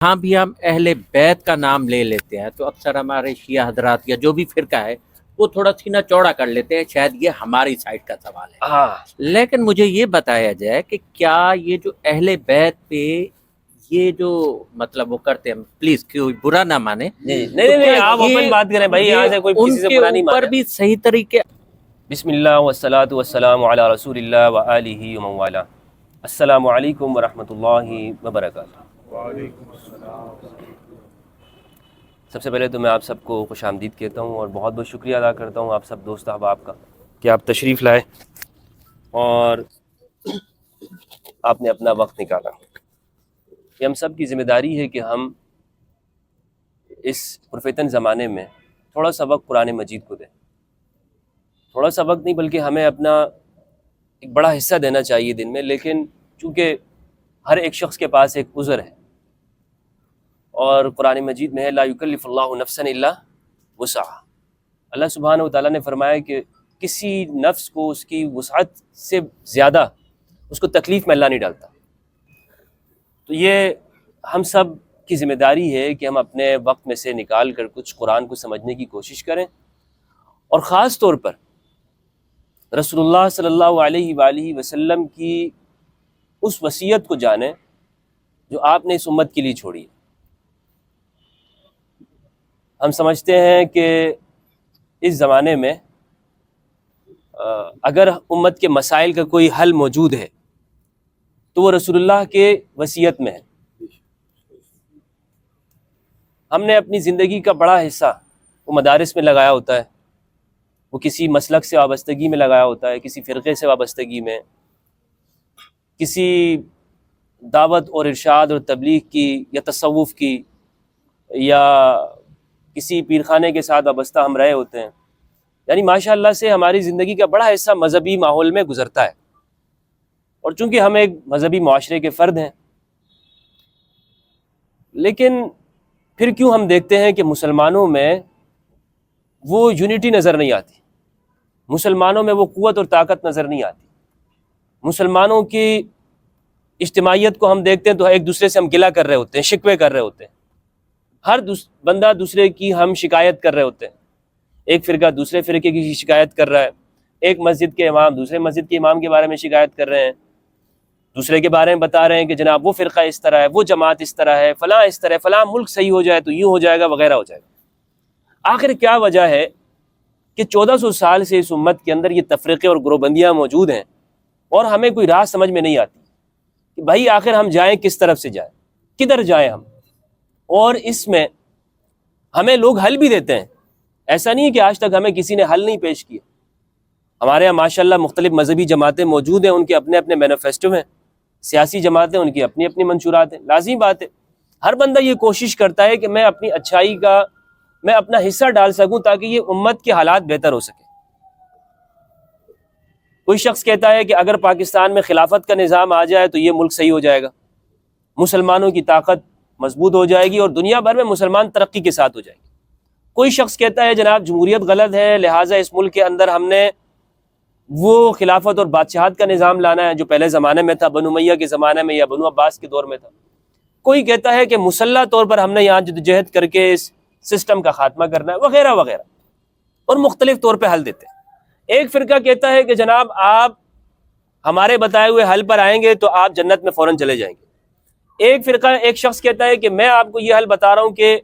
ہاں بھی ہم اہل بیت کا نام لے لیتے ہیں تو اکثر ہمارے شیعہ حضرات یا جو بھی فرقہ ہے وہ تھوڑا سینہ چوڑا کر لیتے ہیں، شاید یہ ہماری سائڈ کا سوال ہے۔ ہاں لیکن مجھے یہ بتایا جائے کہ کیا یہ جو اہل بیت پہ یہ جو مطلب وہ کرتے ہیں، پلیز کوئی برا نہ مانے، جی تو نہیں کیا آپ یہ اوپن بات کریں بھائی، یہاں سے کوئی ان کسی سے کے برا نہیں اوپر مانے۔ بھی صحیح طریقے؟ بسم اللہ والصلاة والسلام علی رسول اللہ وآلہ ومن والاه۔ السلام علیکم ورحمۃ اللہ وبرکاتہ۔ سب سے پہلے تو میں آپ سب کو خوش آمدید کہتا ہوں اور بہت بہت شکریہ ادا کرتا ہوں آپ سب دوست احباب کا کہ آپ تشریف لائے اور آپ نے اپنا وقت نکالا۔ یہ ہم سب کی ذمہ داری ہے کہ ہم اس پرفتن زمانے میں تھوڑا سا وقت قرآن مجید کو دیں۔ تھوڑا سا وقت نہیں بلکہ ہمیں اپنا ایک بڑا حصہ دینا چاہیے دن میں، لیکن چونکہ ہر ایک شخص کے پاس ایک عذر ہے، اور قرآن مجید میں ہے لا یکلف اللہ نفسا الا وسعہا۔ اللہ سبحانہ وتعالیٰ نے فرمایا کہ کسی نفس کو اس کی وسعت سے زیادہ اس کو تکلیف میں اللہ نہیں ڈالتا۔ تو یہ ہم سب کی ذمہ داری ہے کہ ہم اپنے وقت میں سے نکال کر کچھ قرآن کو سمجھنے کی کوشش کریں، اور خاص طور پر رسول اللہ صلی اللہ علیہ وآلہ وسلم کی اس وصیت کو جانیں جو آپ نے اس امت کے لیے چھوڑی ہے۔ ہم سمجھتے ہیں کہ اس زمانے میں اگر امت کے مسائل کا کوئی حل موجود ہے تو وہ رسول اللہ کے وصیت میں ہے۔ ہم نے اپنی زندگی کا بڑا حصہ وہ مدارس میں لگایا ہوتا ہے، وہ کسی مسلک سے وابستگی میں لگایا ہوتا ہے، کسی فرقے سے وابستگی میں، کسی دعوت اور ارشاد اور تبلیغ کی یا تصوف کی یا کسی پیرخانے کے ساتھ وابستہ ہم رہے ہوتے ہیں۔ یعنی ماشاء اللہ سے ہماری زندگی کا بڑا حصہ مذہبی ماحول میں گزرتا ہے، اور چونکہ ہم ایک مذہبی معاشرے کے فرد ہیں، لیکن پھر کیوں ہم دیکھتے ہیں کہ مسلمانوں میں وہ یونٹی نظر نہیں آتی، مسلمانوں میں وہ قوت اور طاقت نظر نہیں آتی، مسلمانوں کی اجتماعیت کو ہم دیکھتے ہیں تو ایک دوسرے سے ہم گلہ کر رہے ہوتے ہیں، شکوے کر رہے ہوتے ہیں، ہر بندہ دوسرے کی ہم شکایت کر رہے ہوتے ہیں، ایک فرقہ دوسرے فرقے کی شکایت کر رہا ہے، ایک مسجد کے امام دوسرے مسجد کے امام کے بارے میں شکایت کر رہے ہیں، دوسرے کے بارے میں بتا رہے ہیں کہ جناب وہ فرقہ اس طرح ہے، وہ جماعت اس طرح ہے، فلاں اس طرح ہے، فلاں ملک صحیح ہو جائے تو یوں ہو جائے گا وغیرہ ہو جائے گا۔ آخر کیا وجہ ہے کہ 1400 سال سے اس امت کے اندر یہ تفریقے اور گروہ بندیاں موجود ہیں، اور ہمیں کوئی راہ سمجھ میں نہیں آتی کہ بھائی آخر ہم جائیں کس طرف سے جائیں، کدھر جائیں ہم؟ اور اس میں ہمیں لوگ حل بھی دیتے ہیں، ایسا نہیں ہے کہ آج تک ہمیں کسی نے حل نہیں پیش کیا۔ ہمارے یہاں ماشاءاللہ مختلف مذہبی جماعتیں موجود ہیں، ان کے اپنے اپنے مینیفیسٹو ہیں، سیاسی جماعتیں ان کی اپنی اپنی منشورات ہیں۔ لازمی بات ہے ہر بندہ یہ کوشش کرتا ہے کہ میں اپنی اچھائی کا میں اپنا حصہ ڈال سکوں تاکہ یہ امت کے حالات بہتر ہو سکے۔ کوئی شخص کہتا ہے کہ اگر پاکستان میں خلافت کا نظام آ جائے تو یہ ملک صحیح ہو جائے گا، مسلمانوں کی طاقت مضبوط ہو جائے گی اور دنیا بھر میں مسلمان ترقی کے ساتھ ہو جائے گی۔ کوئی شخص کہتا ہے جناب جمہوریت غلط ہے، لہٰذا اس ملک کے اندر ہم نے وہ خلافت اور بادشاہت کا نظام لانا ہے جو پہلے زمانے میں تھا، بنو امیہ کے زمانے میں یا بنو عباس کے دور میں تھا۔ کوئی کہتا ہے کہ مسلح طور پر ہم نے یہاں جدوجہد کر کے اس سسٹم کا خاتمہ کرنا ہے، وغیرہ وغیرہ، اور مختلف طور پہ حل دیتے ہیں۔ ایک فرقہ کہتا ہے کہ جناب آپ ہمارے بتائے ہوئے حل پر آئیں گے تو آپ جنت میں فوراً چلے جائیں گے۔ ایک شخص کہتا ہے کہ میں آپ کو یہ حل بتا رہا ہوں کہ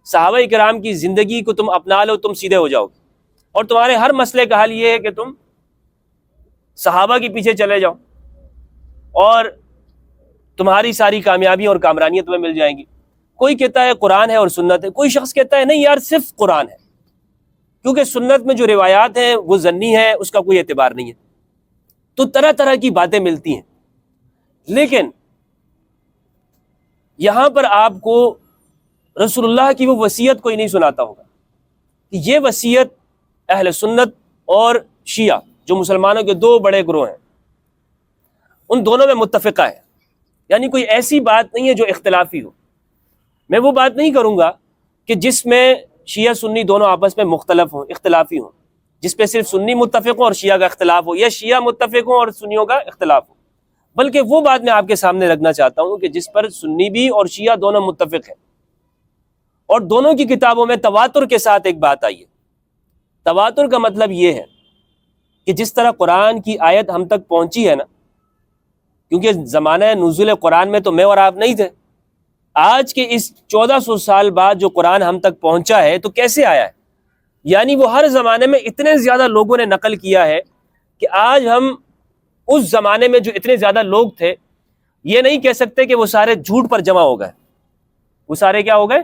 صحابہ کرام کی زندگی کو تم اپنا لو، تم سیدھے ہو جاؤ گے، اور تمہارے ہر مسئلے کا حل یہ ہے کہ تم صحابہ کے پیچھے چلے جاؤ اور تمہاری ساری کامیابی اور کامرانیاں تمہیں مل جائیں گی۔ کوئی کہتا ہے قرآن ہے اور سنت ہے، کوئی شخص کہتا ہے نہیں یار صرف قرآن ہے، کیونکہ سنت میں جو روایات ہیں وہ ظنی ہے، اس کا کوئی اعتبار نہیں ہے۔ تو طرح طرح کی باتیں ملتی ہیں، لیکن یہاں پر آپ کو رسول اللہ کی وہ وصیت کوئی نہیں سناتا ہوگا کہ یہ وصیت اہل سنت اور شیعہ جو مسلمانوں کے دو بڑے گروہ ہیں ان دونوں میں متفقہ ہے، یعنی کوئی ایسی بات نہیں ہے جو اختلافی ہو۔ میں وہ بات نہیں کروں گا کہ جس میں شیعہ سنی دونوں آپس میں مختلف ہوں، اختلافی ہوں، جس پہ صرف سنی متفق ہوں اور شیعہ کا اختلاف ہو، یا شیعہ متفق ہوں اور سنیوں کا اختلاف ہو۔ بلکہ وہ بات میں آپ کے سامنے رکھنا چاہتا ہوں کہ جس پر سنی بھی اور شیعہ دونوں متفق ہیں، اور دونوں کی کتابوں میں تواتر کے ساتھ ایک بات آئی ہے۔ تواتر کا مطلب یہ ہے کہ جس طرح قرآن کی آیت ہم تک پہنچی ہے نا، کیونکہ زمانہ نزول قرآن میں تو میں اور آپ نہیں تھے، آج کے اس 1400 سال بعد جو قرآن ہم تک پہنچا ہے تو کیسے آیا ہے؟ یعنی وہ ہر زمانے میں اتنے زیادہ لوگوں نے نقل کیا ہے کہ آج ہم اس زمانے میں جو اتنے زیادہ لوگ تھے یہ نہیں کہہ سکتے کہ وہ سارے جھوٹ پر جمع ہو گئے۔ وہ سارے کیا ہو گئے؟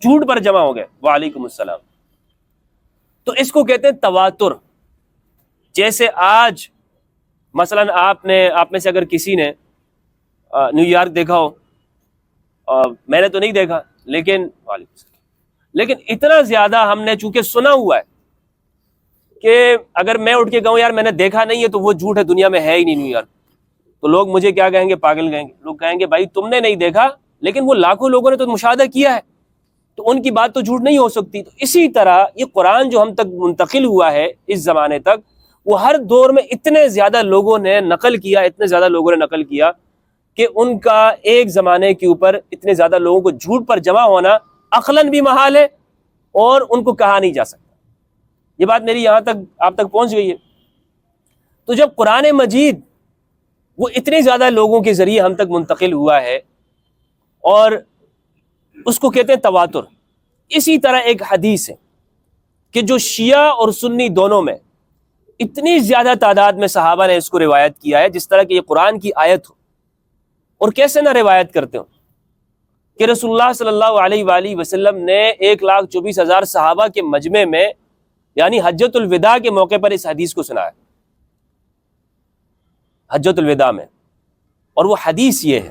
جھوٹ پر جمع ہو گئے۔ وعلیکم السلام۔ تو اس کو کہتے ہیں تواتر۔ جیسے آج مثلا آپ میں سے اگر کسی نے نیو یارک دیکھا ہو، میں نے تو نہیں دیکھا، لیکن اتنا زیادہ ہم نے چونکہ سنا ہوا ہے کہ اگر میں اٹھ کے کہوں یار میں نے دیکھا نہیں ہے تو وہ جھوٹ ہے، دنیا میں ہے ہی نہیں نیو یارک، تو لوگ مجھے کیا کہیں گے؟ پاگل کہیں گے۔ لوگ کہیں گے بھائی تم نے نہیں دیکھا، لیکن وہ لاکھوں لوگوں نے تو مشاہدہ کیا ہے، تو ان کی بات تو جھوٹ نہیں ہو سکتی۔ تو اسی طرح یہ قرآن جو ہم تک منتقل ہوا ہے اس زمانے تک، وہ ہر دور میں اتنے زیادہ لوگوں نے نقل کیا کہ ان کا ایک زمانے کے اوپر اتنے زیادہ لوگوں کو جھوٹ پر جمع ہونا عقلاً بھی محال ہے اور ان کو کہا نہیں جا سکتا۔ یہ بات میری یہاں تک آپ تک پہنچ گئی ہے۔ تو جب قرآن مجید وہ اتنے زیادہ لوگوں کے ذریعے ہم تک منتقل ہوا ہے اور اس کو کہتے ہیں تواتر، اسی طرح ایک حدیث ہے کہ جو شیعہ اور سنی دونوں میں اتنی زیادہ تعداد میں صحابہ نے اس کو روایت کیا ہے، جس طرح کہ یہ قرآن کی آیت ہو، اور کیسے نہ روایت کرتے ہو کہ رسول اللہ صلی اللہ علیہ وآلہ وسلم نے 1,24,000 صحابہ کے مجمع میں یعنی حجۃ الوداع کے موقع پر اس حدیث کو سنایا، حجۃ الوداع میں۔ اور وہ حدیث یہ ہے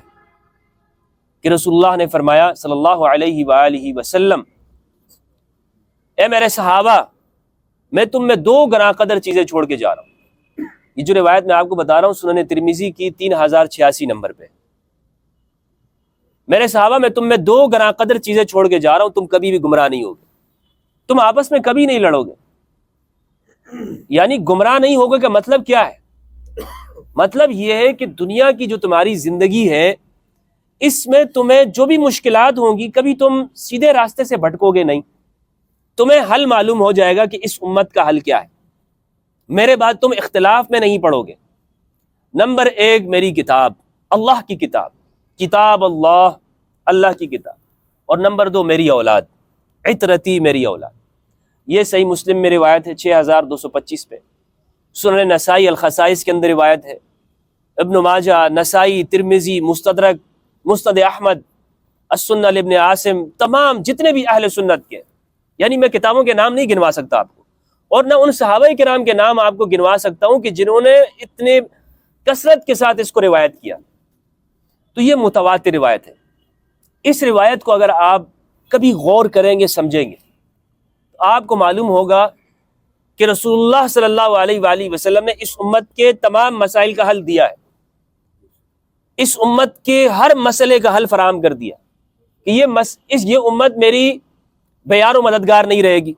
کہ رسول اللہ نے فرمایا صلی اللہ علیہ وآلہ وسلم، اے میرے صحابہ، میں تم میں 2 گراں قدر چیزیں چھوڑ کے جا رہا ہوں۔ یہ جو روایت میں آپ کو بتا رہا ہوں سنن ترمذی کی 3086 نمبر پہ۔ میرے صحابہ، میں تم میں 2 گراں قدر چیزیں چھوڑ کے جا رہا ہوں، تم کبھی بھی گمراہ نہیں ہوگے، تم آپس میں کبھی نہیں لڑو گے۔ یعنی گمراہ نہیں ہوگے کا مطلب کیا ہے؟ مطلب یہ ہے کہ دنیا کی جو تمہاری زندگی ہے اس میں تمہیں جو بھی مشکلات ہوں گی کبھی تم سیدھے راستے سے بھٹکو گے نہیں، تمہیں حل معلوم ہو جائے گا کہ اس امت کا حل کیا ہے، میرے بعد تم اختلاف میں نہیں پڑو گے۔ نمبر 1 میری کتاب، اللہ کی کتاب، کتاب اللہ، اللہ کی کتاب، اور نمبر 2 میری اولاد، عطرتی میری اولاد۔ یہ صحیح مسلم میں روایت ہے 6225 پہ، سنن نسائی الخصائص کے اندر روایت ہے، ابن ماجہ، نسائی، ترمذی، مستدرک، مسند احمد، السنہ لابن عاصم، تمام جتنے بھی اہل سنت کے، یعنی میں کتابوں کے نام نہیں گنوا سکتا آپ کو، اور نہ ان صحابہ کرام کے نام آپ کو گنوا سکتا ہوں کہ جنہوں نے اتنے کثرت کے ساتھ اس کو روایت کیا۔ تو یہ متواتر روایت ہے۔ اس روایت کو اگر آپ کبھی غور کریں گے، سمجھیں گے، تو آپ کو معلوم ہوگا کہ رسول اللہ صلی اللہ علیہ وآلہ وسلم نے اس امت کے تمام مسائل کا حل دیا ہے، اس امت کے ہر مسئلے کا حل فراہم کر دیا کہ یہ امت میری بیار و مددگار نہیں رہے گی،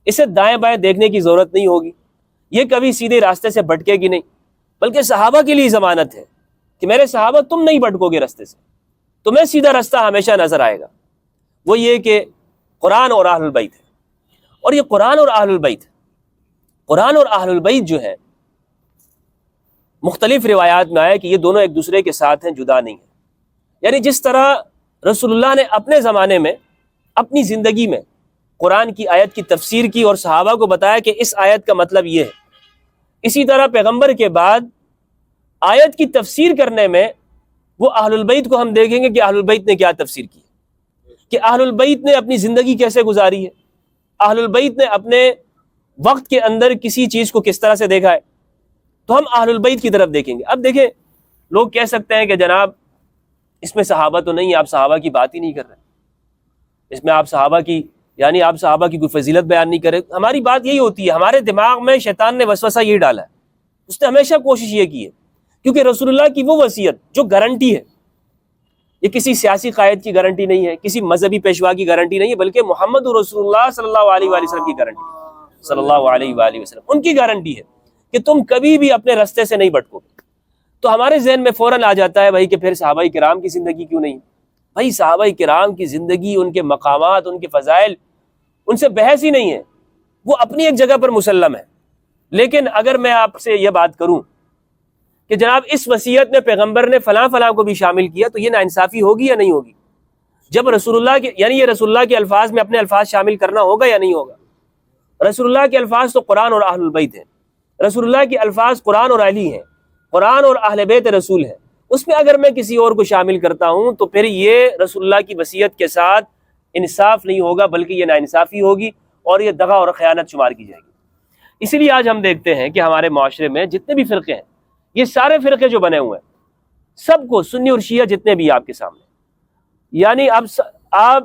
اسے دائیں بائیں دیکھنے کی ضرورت نہیں ہوگی، یہ کبھی سیدھے راستے سے بھٹکے گی نہیں، بلکہ صحابہ کے لیے ضمانت ہے کہ میرے صحابہ تم نہیں بھٹکو گے راستے سے، تمہیں سیدھا راستہ ہمیشہ نظر آئے گا۔ وہ یہ کہ قرآن اور اہل البیت ہے، اور یہ قرآن اور اہل البیت، قرآن اور اہل البیت جو ہے مختلف روایات میں آیا کہ یہ دونوں ایک دوسرے کے ساتھ ہیں، جدا نہیں ہیں۔ یعنی جس طرح رسول اللہ نے اپنے زمانے میں اپنی زندگی میں قرآن کی آیت کی تفسیر کی اور صحابہ کو بتایا کہ اس آیت کا مطلب یہ ہے، اسی طرح پیغمبر کے بعد آیت کی تفسیر کرنے میں وہ اہل البیت کو ہم دیکھیں گے کہ اہل البیت نے کیا تفسیر کی، کہ اہل البیت نے اپنی زندگی کیسے گزاری ہے، اہل البیت نے اپنے وقت کے اندر کسی چیز کو کس طرح سے دیکھا ہے، تو ہم اہل البیت کی طرف دیکھیں گے۔ اب دیکھیں، لوگ کہہ سکتے ہیں کہ جناب اس میں صحابہ تو نہیں، آپ صحابہ کی بات ہی نہیں کر رہے، اس میں آپ صحابہ کی کوئی فضیلت بیان نہیں کرے۔ ہماری بات یہی ہوتی ہے، ہمارے دماغ میں شیطان نے وسوسہ یہی ڈالا ہے، اس نے ہمیشہ کوشش یہ کی ہے، کیونکہ رسول اللہ کی وہ وصیت جو گارنٹی ہے، یہ کسی سیاسی قائد کی گارنٹی نہیں ہے، کسی مذہبی پیشوا کی گارنٹی نہیں ہے، بلکہ محمد رسول اللہ صلی اللہ علیہ وآلہ وسلم کی گارنٹی ہے، صلی اللہ علیہ وآلہ وسلم، ان کی گارنٹی ہے کہ تم کبھی بھی اپنے راستے سے نہیں بھٹکو۔ تو ہمارے ذہن میں فوراً آ جاتا ہے بھائی کہ پھر صحابہ کرام کی زندگی کیوں نہیں؟ بھائی صحابہ کرام کی زندگی، ان کے مقامات، ان کے فضائل، ان سے بحث ہی نہیں ہے، وہ اپنی ایک جگہ پر مسلم ہے۔ لیکن اگر میں آپ سے یہ بات کروں کہ جناب اس وصیت میں پیغمبر نے فلاں فلاں کو بھی شامل کیا، تو یہ ناانصافی ہوگی یا نہیں ہوگی؟ جب رسول اللہ کے، یعنی یہ رسول اللہ کے الفاظ میں اپنے الفاظ شامل کرنا ہوگا یا نہیں ہوگا؟ رسول اللہ کے الفاظ تو قرآن اور اہل البیت ہیں، رسول اللہ کے الفاظ قرآن اور علی ہیں، قرآن اور اہل بیت رسول ہیں، اس میں اگر میں کسی اور کو شامل کرتا ہوں تو پھر یہ رسول اللہ کی وصیت کے ساتھ انصاف نہیں ہوگا، بلکہ یہ ناانصافی ہوگی اور یہ دغا اور خیانت شمار کی جائے گی۔ اسی لیے آج ہم دیکھتے ہیں کہ ہمارے معاشرے میں جتنے بھی فرقے ہیں، یہ سارے فرقے جو بنے ہوئے ہیں، سب کو سنی اور شیعہ جتنے بھی آپ کے سامنے، یعنی اب آپ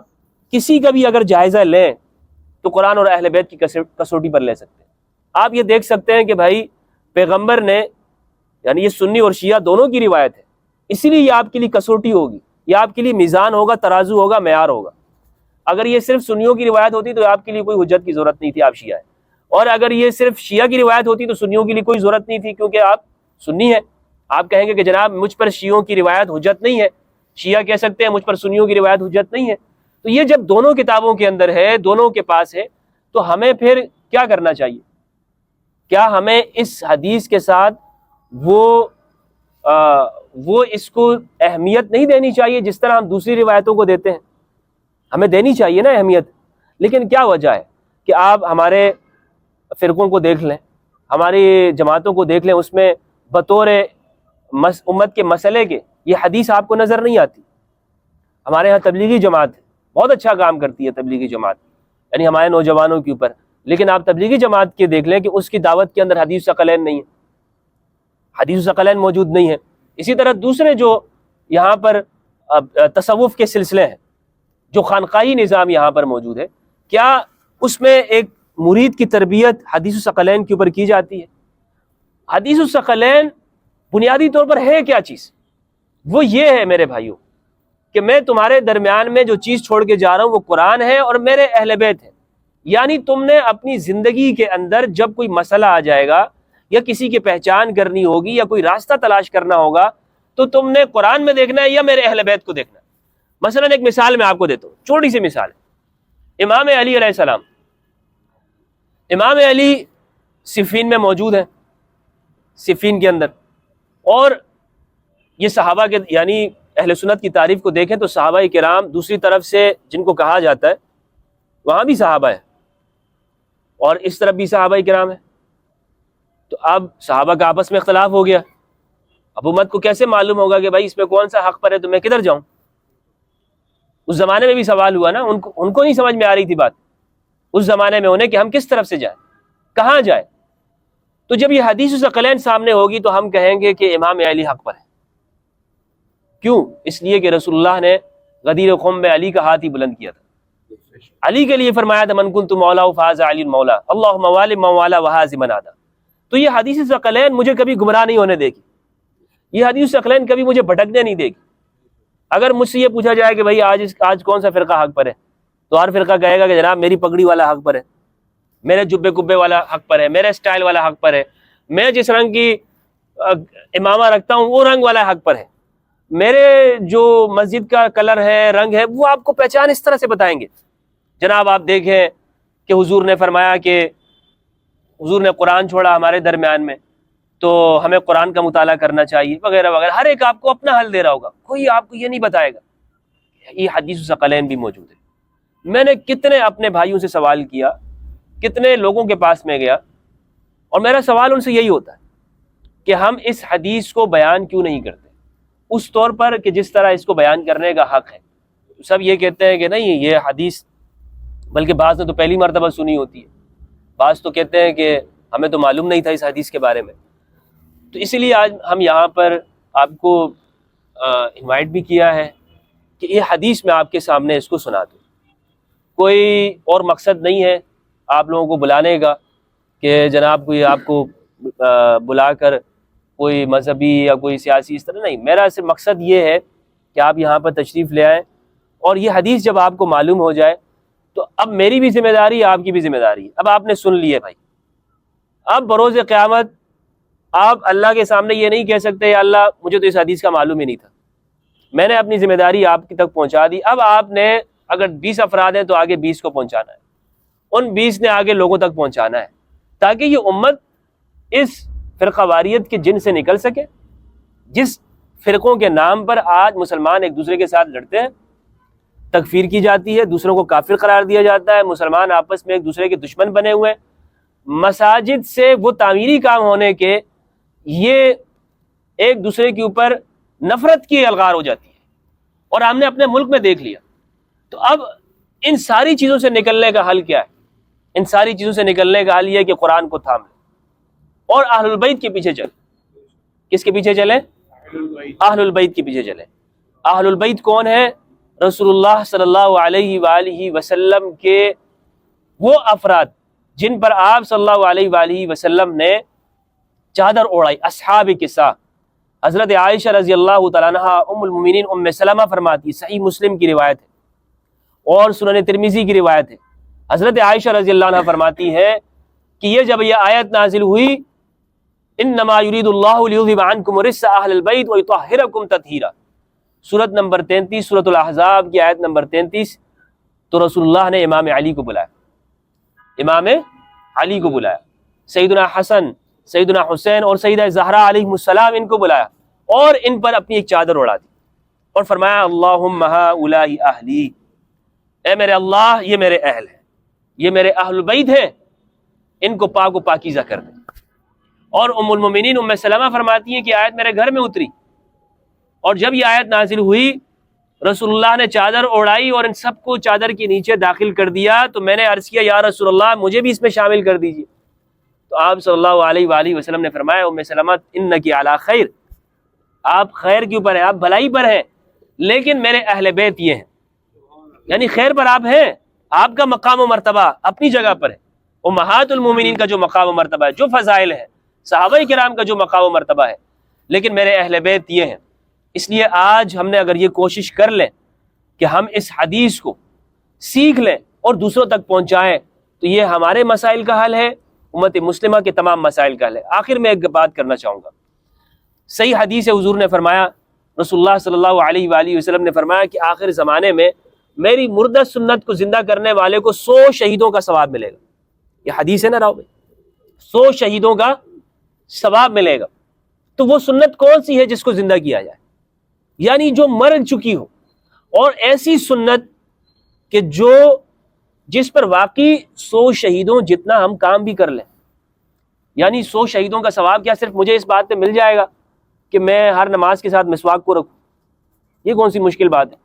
کسی کا بھی اگر جائزہ لیں تو قرآن اور اہل بیت کی کسوٹی پر لے سکتے ہیں۔ آپ یہ دیکھ سکتے ہیں کہ بھائی پیغمبر نے، یعنی یہ سنی اور شیعہ دونوں کی روایت ہے، اسی لیے یہ آپ کے لیے کسوٹی ہوگی، یہ آپ کے لیے میزان ہوگا، ترازو ہوگا، معیار ہوگا۔ اگر یہ صرف سنیوں کی روایت ہوتی تو آپ کے لیے کوئی حجت کی ضرورت نہیں تھی، آپ شیعہ ہیں، اور اگر یہ صرف شیعہ کی روایت ہوتی تو سنیوں کے لیے کوئی ضرورت نہیں تھی، کیونکہ آپ سنی ہیں۔ آپ کہیں گے کہ جناب مجھ پر شیعوں کی روایت حجت نہیں ہے، شیعہ کہہ سکتے ہیں مجھ پر سنیوں کی روایت حجت نہیں ہے۔ تو یہ جب دونوں کتابوں کے اندر ہے، دونوں کے پاس ہے، تو ہمیں پھر کیا کرنا چاہیے؟ کیا ہمیں اس حدیث کے ساتھ وہ اس کو اہمیت نہیں دینی چاہیے جس طرح ہم دوسری روایتوں کو دیتے ہیں؟ ہمیں دینی چاہیے نا اہمیت۔ لیکن کیا وجہ ہے کہ آپ ہمارے فرقوں کو دیکھ لیں، ہماری جماعتوں کو دیکھ لیں، اس میں بطور امت کے مسئلے کے یہ حدیث آپ کو نظر نہیں آتی۔ ہمارے یہاں تبلیغی جماعت بہت اچھا کام کرتی ہے، تبلیغی جماعت یعنی ہمارے نوجوانوں کے اوپر، لیکن آپ تبلیغی جماعت کے دیکھ لیں کہ اس کی دعوت کے اندر حدیث ثقلین نہیں ہے، حدیث ثقلین موجود نہیں ہے۔ اسی طرح دوسرے جو یہاں پر تصوف کے سلسلے ہیں، جو خانقاہی نظام یہاں پر موجود ہے، کیا اس میں ایک مرید کی تربیت حدیث الثقلین کے اوپر کی جاتی ہے؟ حدیث الثقلین بنیادی طور پر ہے کیا چیز؟ وہ یہ ہے میرے بھائیوں کہ میں تمہارے درمیان میں جو چیز چھوڑ کے جا رہا ہوں وہ قرآن ہے اور میرے اہل بیت ہے۔ یعنی تم نے اپنی زندگی کے اندر جب کوئی مسئلہ آ جائے گا یا کسی کی پہچان کرنی ہوگی یا کوئی راستہ تلاش کرنا ہوگا تو تم نے قرآن میں دیکھنا ہے یا میرے اہل بیت کو دیکھنا ہے۔ مثلا ایک مثال میں آپ کو دیتا ہوں، چھوٹی سی مثال ہے، امام علی علیہ السلام۔ امام علی صفین میں موجود ہیں، صفین کے اندر، اور یہ صحابہ کے، یعنی اہل سنت کی تعریف کو دیکھیں تو صحابہ کرام دوسری طرف سے جن کو کہا جاتا ہے وہاں بھی صحابہ ہیں اور اس طرف بھی صحابہ کرام ہیں۔ تو اب صحابہ کا آپس میں اختلاف ہو گیا، اب امت کو کیسے معلوم ہوگا کہ بھائی اس میں کون سا حق پر ہے تو میں کدھر جاؤں؟ اس زمانے میں بھی سوال ہوا نا، ان کو نہیں سمجھ میں آ رہی تھی بات اس زمانے میں انہیں کہ ہم کس طرف سے جائیں، کہاں جائیں۔ تو جب یہ حدیث ثقلین سامنے ہوگی تو ہم کہیں گے کہ امام علی حق پر ہے۔ کیوں؟ اس لیے کہ رسول اللہ نے غدیر قوم میں علی کا ہاتھ ہی بلند کیا تھا، علی کے لیے فرمایا تھا من کنت مولا فاز علی مولا اللہم والی من والا وحاز من عادا۔ تو یہ حدیث ثقلین مجھے کبھی گمراہ نہیں ہونے دے گی، یہ حدیث ثقلین کبھی مجھے بھٹکنے نہیں دے گی۔ اگر مجھ سے یہ پوچھا جائے کہ بھائی آج کون سا فرقہ حق پر ہے، تو ہر فرقہ کہے گا کہ جناب میری پگڑی والا حق پر ہے، میرے جبے کبے والا حق پر ہے، میرے سٹائل والا حق پر ہے، میں جس رنگ کی امامہ رکھتا ہوں وہ رنگ والا حق پر ہے، میرے جو مسجد کا کلر ہے، رنگ ہے، وہ آپ کو پہچان اس طرح سے بتائیں گے۔ جناب آپ دیکھیں کہ حضور نے فرمایا کہ حضور نے قرآن چھوڑا ہمارے درمیان میں تو ہمیں قرآن کا مطالعہ کرنا چاہیے وغیرہ وغیرہ، ہر ایک آپ کو اپنا حل دے رہا ہوگا، کوئی آپ کو یہ نہیں بتائے گا۔ یہ حدیث ثقلین بھی موجود ہے۔ میں نے کتنے اپنے بھائیوں سے سوال کیا، کتنے لوگوں کے پاس میں گیا، اور میرا سوال ان سے یہی ہوتا ہے کہ ہم اس حدیث کو بیان کیوں نہیں کرتے اس طور پر کہ جس طرح اس کو بیان کرنے کا حق ہے۔ سب یہ کہتے ہیں کہ نہیں یہ حدیث، بلکہ بعض نے تو پہلی مرتبہ سنی ہوتی ہے، بعض تو کہتے ہیں کہ ہمیں تو معلوم نہیں تھا اس حدیث کے بارے میں۔ تو اسی لیے آج ہم یہاں پر آپ کو انوائٹ بھی کیا ہے کہ یہ حدیث میں آپ کے سامنے اس کو سنا دوں۔ کوئی اور مقصد نہیں ہے آپ لوگوں کو بلانے کا کہ جناب کوئی آپ کو بلا کر کوئی مذہبی یا کوئی سیاسی اس طرح، نہیں، میرا صرف مقصد یہ ہے کہ آپ یہاں پر تشریف لے آئیں، اور یہ حدیث جب آپ کو معلوم ہو جائے تو اب میری بھی ذمہ داری ہے، آپ کی بھی ذمہ داری ہے۔ اب آپ نے سن لیے بھائی، اب بروز قیامت آپ اللہ کے سامنے یہ نہیں کہہ سکتے یا اللہ مجھے تو اس حدیث کا معلوم ہی نہیں تھا، میں نے اپنی ذمہ داری آپ کی تک پہنچا دی، اب آپ نے اگر 20 افراد ہیں تو آگے 20 کو پہنچانا ہے، ان 20 نے آگے لوگوں تک پہنچانا ہے، تاکہ یہ امت اس فرقہ واریت کے جن سے نکل سکے، جس فرقوں کے نام پر آج مسلمان ایک دوسرے کے ساتھ لڑتے ہیں، تکفیر کی جاتی ہے، دوسروں کو کافر قرار دیا جاتا ہے، مسلمان آپس میں ایک دوسرے کے دشمن بنے ہوئے ہیں، مساجد سے وہ تعمیری کام ہونے کے یہ ایک دوسرے کے اوپر نفرت کی الغار ہو جاتی ہے، اور ہم نے اپنے ملک میں دیکھ لیا۔ تو اب ان ساری چیزوں سے نکلنے کا حل کیا ہے؟ ان ساری چیزوں سے نکلنے کا حل یہ ہے کہ قرآن کو تھام لیں اور اہل البیت کے پیچھے چلیں۔ کس کے پیچھے چلیں؟ اہل البیت کے پیچھے چلیں۔ اہل البیت کون ہے؟ رسول اللہ صلی اللہ علیہ وآلہ وسلم کے وہ افراد جن پر آپ صلی اللہ علیہ وآلہ وسلم نے چادر اوڑھائی، اصحاب کسا۔ حضرت عائشہ رضی اللہ تعالیٰ عنہ ام المومنین ام سلمہ فرماتی، صحیح مسلم کی روایت ہے اور سنن ترمذی کی روایت ہے، حضرت عائشہ رضی اللہ عنہ فرماتی ہے کہ یہ جب یہ آیت نازل ہوئی، انما یرید اللہ لیذھب عنکم الرجس اہل البیت ویطہرکم تطہیرا، سورت نمبر 33 سورۃ الاحزاب کی آیت نمبر 33، تو رسول اللہ نے امام علی کو بلایا، امام علی کو بلایا، سیدنا حسن، سیدنا حسین اور سیدہ زہرا علیہ السلام ان کو بلایا اور ان پر اپنی ایک چادر اڑا دی اور فرمایا اللہم ہؤلاء اہلی، اے میرے اللہ یہ میرے اہل ہیں، یہ میرے اہل البیت ہیں، ان کو پاک و پاکیزہ کر دیں۔ اور ام المومنین ام سلمہ فرماتی ہیں کہ آیت میرے گھر میں اتری اور جب یہ آیت نازل ہوئی رسول اللہ نے چادر اڑائی اور ان سب کو چادر کے نیچے داخل کر دیا، تو میں نے عرض کیا یا رسول اللہ مجھے بھی اس میں شامل کر دیجیے، تو آپ صلی اللہ علیہ وآلہ وسلم نے فرمایا ام سلمہ انکی علی خیر، آپ خیر کے اوپر ہیں، آپ بھلائی پر ہیں، لیکن میرے اہل بیت یہ ہیں، یعنی خیر پر آپ ہیں، آپ کا مقام و مرتبہ اپنی جگہ پر ہے، امہات المومنین کا جو مقام و مرتبہ ہے، جو فضائل ہے، صحابہ کرام کا جو مقام و مرتبہ ہے، لیکن میرے اہل بیت یہ ہیں۔ اس لیے آج ہم نے اگر یہ کوشش کر لیں کہ ہم اس حدیث کو سیکھ لیں اور دوسروں تک پہنچائیں تو یہ ہمارے مسائل کا حل ہے، امت مسلمہ کے تمام مسائل کا حل ہے۔ آخر میں ایک بات کرنا چاہوں گا، صحیح حدیث ہے، حضور نے فرمایا، رسول اللہ صلی اللہ علیہ وآلہ وسلم نے فرمایا کہ آخر زمانے میں میری مردہ سنت کو زندہ کرنے والے کو 100 شہیدوں کا ثواب ملے گا۔ یہ حدیث ہے نا راؤ بھائی، 100 شہیدوں کا ثواب ملے گا۔ تو وہ سنت کون سی ہے جس کو زندہ کیا جائے؟ یعنی جو مر چکی ہو، اور ایسی سنت کہ جس پر واقعی 100 شہیدوں جتنا ہم کام بھی کر لیں، یعنی 100 شہیدوں کا ثواب کیا صرف مجھے اس بات پہ مل جائے گا کہ میں ہر نماز کے ساتھ مسواک کو رکھوں؟ یہ کون سی مشکل بات ہے؟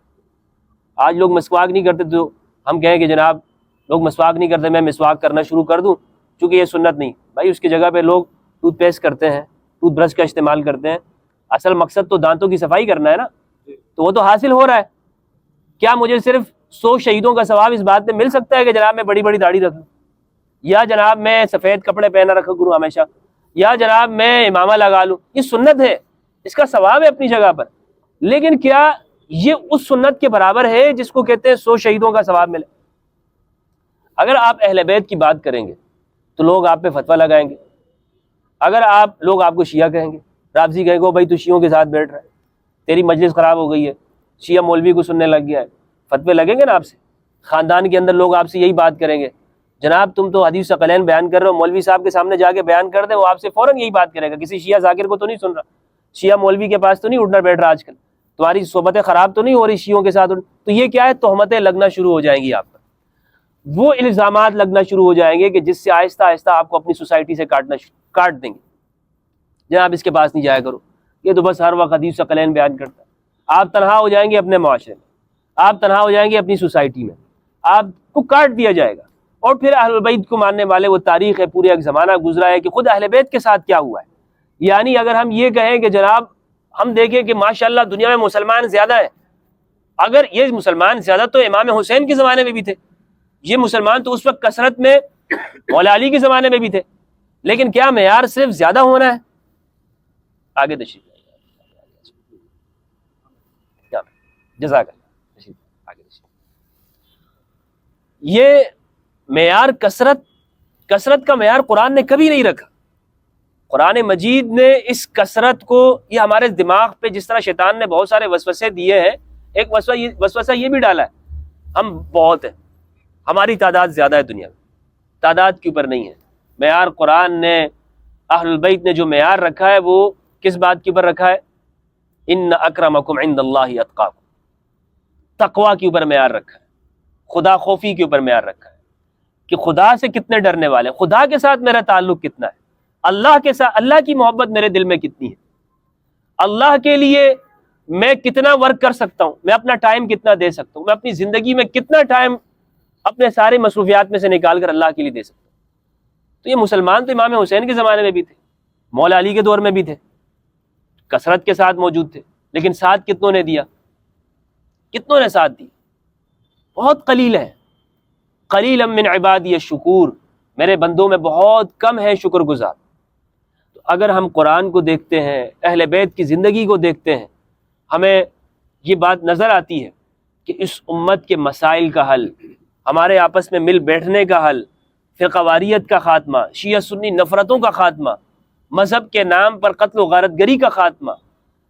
آج لوگ مسواک نہیں کرتے تو ہم کہیں کہ جناب لوگ مسواک نہیں کرتے، میں مسواک کرنا شروع کر دوں چونکہ یہ سنت نہیں۔ بھائی اس کی جگہ پہ لوگ ٹوتھ پیسٹ کرتے ہیں، ٹوتھ برش کا استعمال کرتے ہیں، اصل مقصد تو دانتوں کی صفائی کرنا ہے نا، تو وہ تو حاصل ہو رہا ہے۔ کیا مجھے صرف 100 شہیدوں کا ثواب اس بات میں مل سکتا ہے کہ جناب میں بڑی بڑی داڑھی رکھ لوں، یا جناب میں سفید کپڑے پہنا رکھا کروں ہمیشہ، یا جناب میں امامہ لگا لوں؟ یہ سنت ہے، اس کا ثواب ہے اپنی جگہ پر، لیکن کیا یہ اس سنت کے برابر ہے جس کو کہتے ہیں 100 شہیدوں کا ثواب ملے؟ اگر آپ اہل بیت کی بات کریں گے تو لوگ آپ پہ فتویٰ لگائیں گے، اگر لوگ آپ کو شیعہ کہیں گے، رافضی کہیں گے بھائی تو شیعوں کے ساتھ بیٹھ رہا ہے، تیری مجلس خراب ہو گئی ہے، شیعہ مولوی کو سننے لگ گیا ہے، فتوے لگیں گے نا آپ سے۔ خاندان کے اندر لوگ آپ سے یہی بات کریں گے، جناب تم تو حدیث ثقلین بیان کر رہے ہو، مولوی صاحب کے سامنے جا کے بیان کر دیں، وہ آپ سے فوراً یہی بات کرے گا، کسی شیعہ ذاکر کو تو نہیں سن رہا، شیعہ مولوی کے پاس تو نہیں اٹھنا بیٹھ رہا آج کل، تمہاری صحبتیں خراب تو نہیں ہو رہی شیعوں کے ساتھ؟ تو یہ کیا ہے؟ تہمتیں لگنا شروع ہو جائیں گی آپ پر، وہ الزامات لگنا شروع ہو جائیں گے کہ جس سے آہستہ آہستہ آپ کو اپنی سوسائٹی سے کاٹ دیں گے۔ جناب اس کے پاس نہیں جایا کرو، یہ تو بس ہر وقت حدیث ثقلین بیان کرتا ہے۔ آپ تنہا ہو جائیں گے اپنے معاشرے میں، آپ تنہا ہو جائیں گے اپنی سوسائٹی میں، آپ کو کاٹ دیا جائے گا۔ اور پھر اہل بیت کو ماننے والے، وہ تاریخ ہے، پورے ایک زمانہ گزرا ہے کہ خود اہل بیت کے ساتھ کیا ہوا ہے۔ یعنی اگر ہم یہ کہیں کہ جناب ہم دیکھیں کہ ماشاءاللہ دنیا میں مسلمان زیادہ ہیں، اگر یہ مسلمان زیادہ تو امام حسین کے زمانے میں بھی تھے، یہ مسلمان تو اس وقت کثرت میں مولا علی کے زمانے میں بھی تھے، لیکن کیا معیار صرف زیادہ ہونا ہے؟ آگے تشریف جزاک اللہ، آگے تشریف۔ یہ معیار کثرت کا معیار قرآن نے کبھی نہیں رکھا۔ قرآن مجید نے اس کثرت کو، یہ ہمارے دماغ پہ جس طرح شیطان نے بہت سارے وسوسے دیے ہیں، ایک وسوسہ یہ بھی ڈالا ہے ہم بہت ہیں، ہماری تعداد زیادہ ہے دنیا میں، تعداد کے اوپر نہیں ہے معیار۔ قرآن نے، اہل البیت نے جو معیار رکھا ہے وہ کس بات کے اوپر رکھا ہے؟ ان اکرمکم عند اللہ اتقاکم، تقوی کے اوپر معیار رکھا ہے، خدا خوفی کے اوپر معیار رکھا ہے کہ خدا سے کتنے ڈرنے والے، خدا کے ساتھ میرا تعلق کتنا ہے، اللہ کے ساتھ، اللہ کی محبت میرے دل میں کتنی ہے، اللہ کے لیے میں کتنا ورک کر سکتا ہوں، میں اپنا ٹائم کتنا دے سکتا ہوں، میں اپنی زندگی میں کتنا ٹائم اپنے سارے مصروفیات میں سے نکال کر اللہ کے لیے دے سکتا ہوں۔ تو یہ مسلمان تو امام حسین کے زمانے میں بھی تھے، مولا علی کے دور میں بھی تھے، کثرت کے ساتھ موجود تھے، لیکن ساتھ کتنوں نے دیا؟ کتنوں نے ساتھ دی؟ بہت قلیل ہے۔ قلیلا من عبادی الشکور، میرے بندوں میں بہت کم ہے شکر گزار۔ تو اگر ہم قرآن کو دیکھتے ہیں، اہل بیت کی زندگی کو دیکھتے ہیں، ہمیں یہ بات نظر آتی ہے کہ اس امت کے مسائل کا حل، ہمارے آپس میں مل بیٹھنے کا حل، فرقہ واریت کا خاتمہ، شیعہ سنی نفرتوں کا خاتمہ، مذہب کے نام پر قتل و غارت گری کا خاتمہ،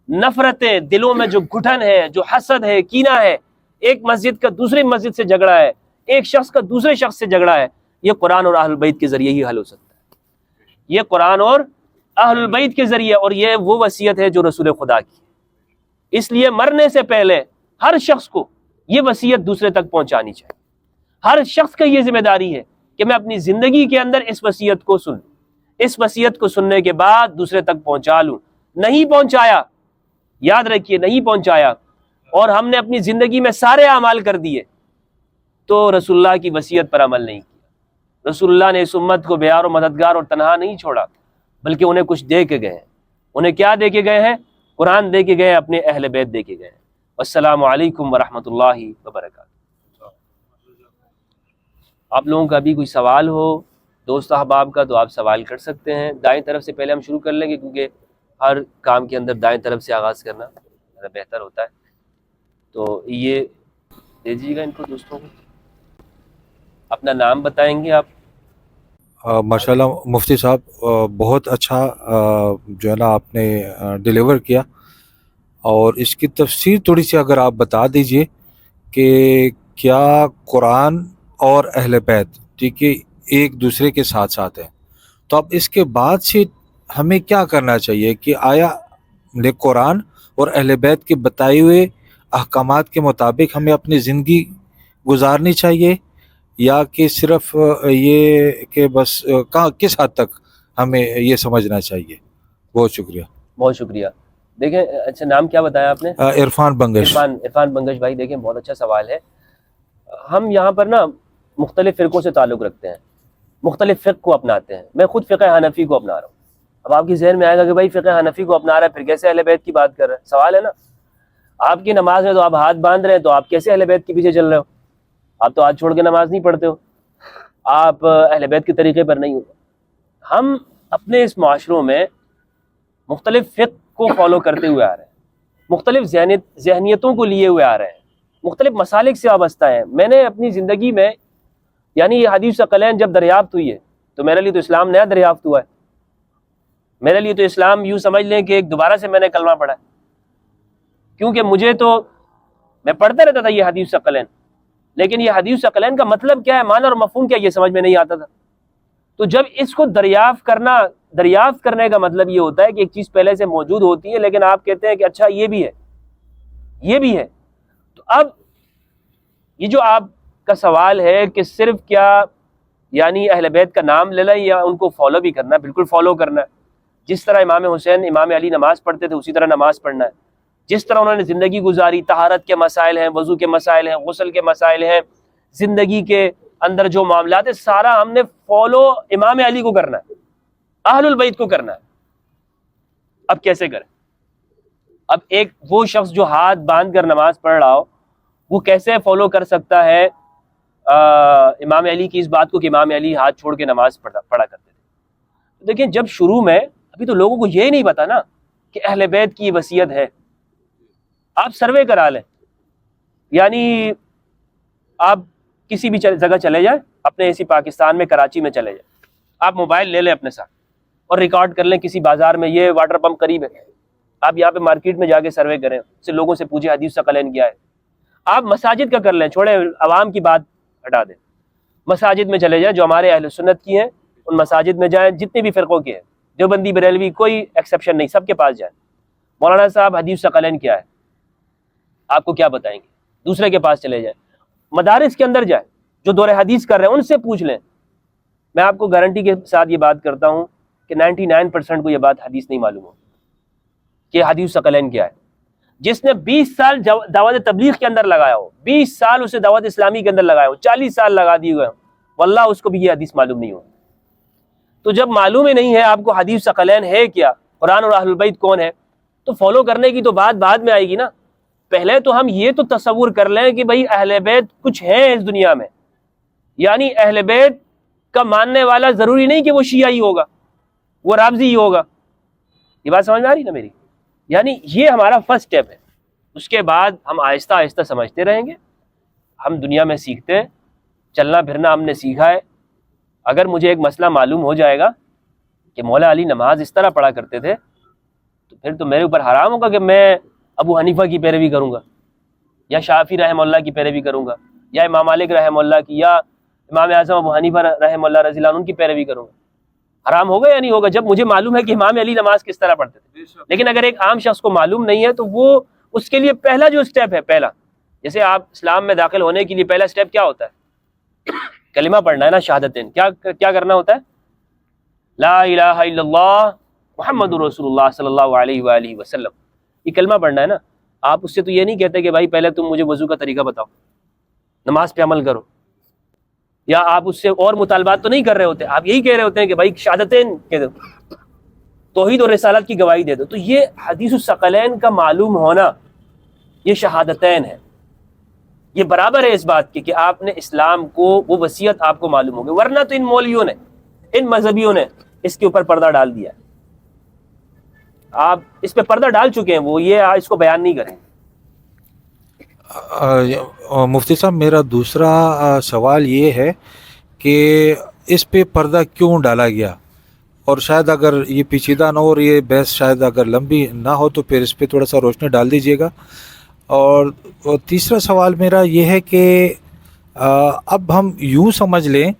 نفرتیں دلوں میں جو گھٹن ہے، جو حسد ہے، کینہ ہے، ایک مسجد کا دوسری مسجد سے جھگڑا ہے، ایک شخص کا دوسرے شخص سے جھگڑا ہے، یہ قرآن اور اہل البیت کے ذریعے ہی حل ہو سکتا ہے۔ یہ قرآن اور اہل البیت کے ذریعے، اور یہ وہ وصیت ہے جو رسول خدا کی ہے۔ اس لیے مرنے سے پہلے ہر شخص کو یہ وصیت دوسرے تک پہنچانی چاہیے۔ ہر شخص کا یہ ذمہ داری ہے کہ میں اپنی زندگی کے اندر اس وصیت کو سن لوں، اس وصیت کو سننے کے بعد دوسرے تک پہنچا لوں۔ نہیں پہنچایا، یاد رکھیے، نہیں پہنچایا اور ہم نے اپنی زندگی میں سارے اعمال کر دیے تو رسول اللہ کی وصیت پر عمل نہیں کیا۔ رسول اللہ نے اس امت کو بیار و مددگار اور تنہا نہیں چھوڑا، بلکہ انہیں کچھ دے کے گئے ہیں۔ انہیں کیا دے کے گئے ہیں؟ قرآن دے کے گئے، اپنے اہل بیت دے کے گئے ہیں۔ والسلام علیکم ورحمۃ اللہ وبرکاتہ۔ آپ لوگوں کا بھی کوئی سوال ہو دوست احباب کا تو آپ سوال کر سکتے ہیں۔ دائیں طرف سے پہلے ہم شروع کر لیں گے، کیونکہ ہر کام کے اندر دائیں طرف سے آغاز کرنا زیادہ بہتر ہوتا ہے۔ تو یہ دے دیجیے گا ان کو، دوستوں کو۔ اپنا نام بتائیں گے آپ؟ ماشاءاللہ مفتی صاحب، بہت اچھا جو ہے نا آپ نے ڈیلیور کیا، اور اس کی تفسیر تھوڑی سی اگر آپ بتا دیجئے کہ کیا قرآن اور اہل بیت ٹھیک ہے ایک دوسرے کے ساتھ ساتھ ہیں، تو اب اس کے بعد سے ہمیں کیا کرنا چاہیے کہ آیا قرآن اور اہل بیت کے بتائے ہوئے احکامات کے مطابق ہمیں اپنی زندگی گزارنی چاہیے، یا کہ صرف یہ کہ بس کس حد تک ہمیں یہ سمجھنا چاہیے؟ بہت شکریہ۔ بہت شکریہ۔ دیکھیں، اچھا نام کیا بتایا آپ نے؟ عرفان بنگش۔ عرفان بنگش بھائی، دیکھیں بہت اچھا سوال ہے۔ ہم یہاں پر نا مختلف فرقوں سے تعلق رکھتے ہیں، مختلف فقہ کو اپناتے ہیں۔ میں خود فقہ حنفی کو اپنا رہا ہوں۔ اب آپ کے ذہن میں آئے گا کہ بھائی فقہ حنفی کو اپنا رہا ہے، پھر کیسے اہل بیت کی بات کر رہے ہیں؟ سوال ہے نا، آپ کی نماز ہے تو آپ ہاتھ باندھ رہے ہیں، تو آپ کیسے اہل بیت کے پیچھے چل رہے ہو؟ آپ تو ہاتھ چھوڑ کے نماز نہیں پڑھتے ہو، آپ اہل بیت کے طریقے پر نہیں ہو۔ ہم اپنے اس معاشروں میں مختلف فقہ کو فالو کرتے ہوئے آ رہے ہیں، مختلف ذہنیتوں کو لیے ہوئے آ رہے ہیں، مختلف مسالک سے وابستہ ہیں۔ میں نے اپنی زندگی میں، یعنی یہ حدیث ثقلین جب دریافت ہوئی ہے تو میرے لیے تو اسلام نیا دریافت ہوا ہے۔ میرے لیے تو اسلام یوں سمجھ لیں کہ ایک دوبارہ سے میں نے کلمہ پڑھا ہے، کیونکہ مجھے تو، میں پڑھتا رہتا تھا یہ حدیث ثقلین، لیکن یہ حدیث ثقلین کا مطلب کیا ہے، معنی اور مفہوم کیا، یہ سمجھ میں نہیں آتا تھا۔ تو جب اس کو دریافت کرنے کا مطلب یہ ہوتا ہے کہ ایک چیز پہلے سے موجود ہوتی ہے، لیکن آپ کہتے ہیں کہ اچھا یہ بھی ہے، یہ بھی ہے۔ تو اب یہ جو آپ کا سوال ہے کہ صرف کیا یعنی اہل بیت کا نام لے لیں یا ان کو فالو بھی کرنا ہے؟ بالکل فالو کرنا ہے۔ جس طرح امام حسین، امام علی نماز پڑھتے تھے، اسی طرح نماز پڑھنا ہے۔ جس طرح انہوں نے زندگی گزاری، طہارت کے مسائل ہیں، وضو کے مسائل ہیں، غسل کے مسائل ہیں، زندگی کے اندر جو معاملات ہیں، سارا ہم نے فالو امام علی کو کرنا ہے، اہل البیت کو کرنا ہے۔ اب کیسے کریں؟ اب ایک وہ شخص جو ہاتھ باندھ کر نماز پڑھ رہا ہو، وہ کیسے فالو کر سکتا ہے امام علی کی اس بات کو کہ امام علی ہاتھ چھوڑ کے نماز پڑھا کرتے تھے؟ دیکھیں، جب شروع میں، ابھی تو لوگوں کو یہ نہیں پتا نا کہ اہل بیت کی وصیت ہے۔ آپ سروے کرا لیں، یعنی آپ کسی بھی جگہ چلے جائیں، اپنے اسی پاکستان میں کراچی میں چلے جائیں، آپ موبائل لے لیں اپنے ساتھ، اور ریکارڈ کر لیں کسی بازار میں، یہ واٹر پمپ قریب ہے، آپ یہاں پہ مارکیٹ میں جا کے سروے کریں، اس سے لوگوں سے پوچھیں حدیث ثقلین کیا ہے. آپ مساجد کا کر لیں، چھوڑیں عوام کی بات ہٹا دیں، مساجد میں چلے جائیں جو ہمارے اہل سنت کی ہیں، ان مساجد میں جائیں جتنے بھی فرقوں کے ہیں، دیوبندی بریلوی کوئی ایکسیپشن نہیں، سب کے پاس جائیں. مولانا صاحب حدیث ثقلین کیا ہے، آپ کو کیا بتائیں گے؟ دوسرے کے پاس چلے جائیں، مدارس کے اندر جائیں، جو دور حدیث کر رہے ہیں ان سے پوچھ لیں. میں آپ کو گارنٹی کے ساتھ یہ بات کرتا ہوں کہ 99% کو یہ بات حدیث نہیں معلوم ہو کہ حدیث ثقلین کیا ہے. جس نے 20 سال دعوت تبلیغ کے اندر لگایا ہو، 20 سال اسے دعوت اسلامی کے اندر لگایا ہو، 40 سال لگا دیے ہوئے ہوں، واللہ اس کو بھی یہ حدیث معلوم نہیں ہو. تو جب معلوم ہی نہیں ہے آپ کو حدیث ثقلین ہے کیا، قرآن اور اہل البیت کون ہے، تو فالو کرنے کی تو بات بعد میں آئے گی نا. پہلے تو ہم یہ تو تصور کر لیں کہ بھائی اہل بیت کچھ ہیں اس دنیا میں، یعنی اہل بیت کا ماننے والا ضروری نہیں کہ وہ شیعہ ہی ہوگا، وہ رافضی ہی ہوگا. یہ بات سمجھ میں آ رہی نا میری؟ یعنی یہ ہمارا فرسٹ اسٹیپ ہے. اس کے بعد ہم آہستہ آہستہ سمجھتے رہیں گے. ہم دنیا میں سیکھتے ہیں، چلنا پھرنا ہم نے سیکھا ہے. اگر مجھے ایک مسئلہ معلوم ہو جائے گا کہ مولا علی نماز اس طرح پڑھا کرتے تھے، تو پھر تو میرے اوپر حرام ہوگا کہ میں ابو حنیفہ کی پیروی کروں گا، یا شافعی رحمہ اللہ کی پیروی کروں گا، یا امام مالک رحمہ اللہ کی، یا امام اعظم ابو حنیفہ رحمہ اللہ رضی اللہ عنہ ان کی پیروی کروں گا. حرام ہوگا یا نہیں ہوگا جب مجھے معلوم ہے کہ امام علی نماز کس طرح پڑھتے تھے. لیکن اگر ایک عام شخص کو معلوم نہیں ہے تو وہ اس کے لیے پہلا جو سٹیپ ہے، پہلا جیسے آپ اسلام میں داخل ہونے کے لیے پہلا سٹیپ کیا ہوتا ہے؟ کلمہ پڑھنا ہے نا، شہادتین. کیا کرنا ہوتا ہے؟ لا الہ الا اللہ محمد رسول اللہ صلی اللہ علیہ وآلہ وسلم. یہ کلمہ پڑھنا ہے نا. آپ اس سے تو یہ نہیں کہتے کہ بھائی پہلے تم مجھے وضو کا طریقہ بتاؤ، نماز پہ عمل کرو، یا آپ اس سے اور مطالبات تو نہیں کر رہے ہوتے. آپ یہی کہہ رہے ہوتے ہیں کہ بھائی شہادتین کہہ دو، توحید اور رسالت کی گواہی دے دو. تو یہ حدیث الثقلین کا معلوم ہونا، یہ شہادتین ہے. یہ برابر ہے اس بات کی کہ آپ نے اسلام کو، وہ وصیت آپ کو معلوم ہوگی. ورنہ تو ان مولویوں نے، ان مذہبیوں نے اس کے اوپر پردہ ڈال دیا ہے. آپ اس پہ پردہ ڈال چکے ہیں، وہ یہ اس کو بیان نہیں کریں. مفتی صاحب میرا دوسرا سوال یہ ہے کہ اس پہ پردہ کیوں ڈالا گیا، اور شاید اگر یہ پیچیدہ نہ ہو اور یہ بحث شاید اگر لمبی نہ ہو تو پھر اس پہ تھوڑا سا روشنی ڈال دیجیے گا. اور تیسرا سوال میرا یہ ہے کہ اب ہم یوں سمجھ لیں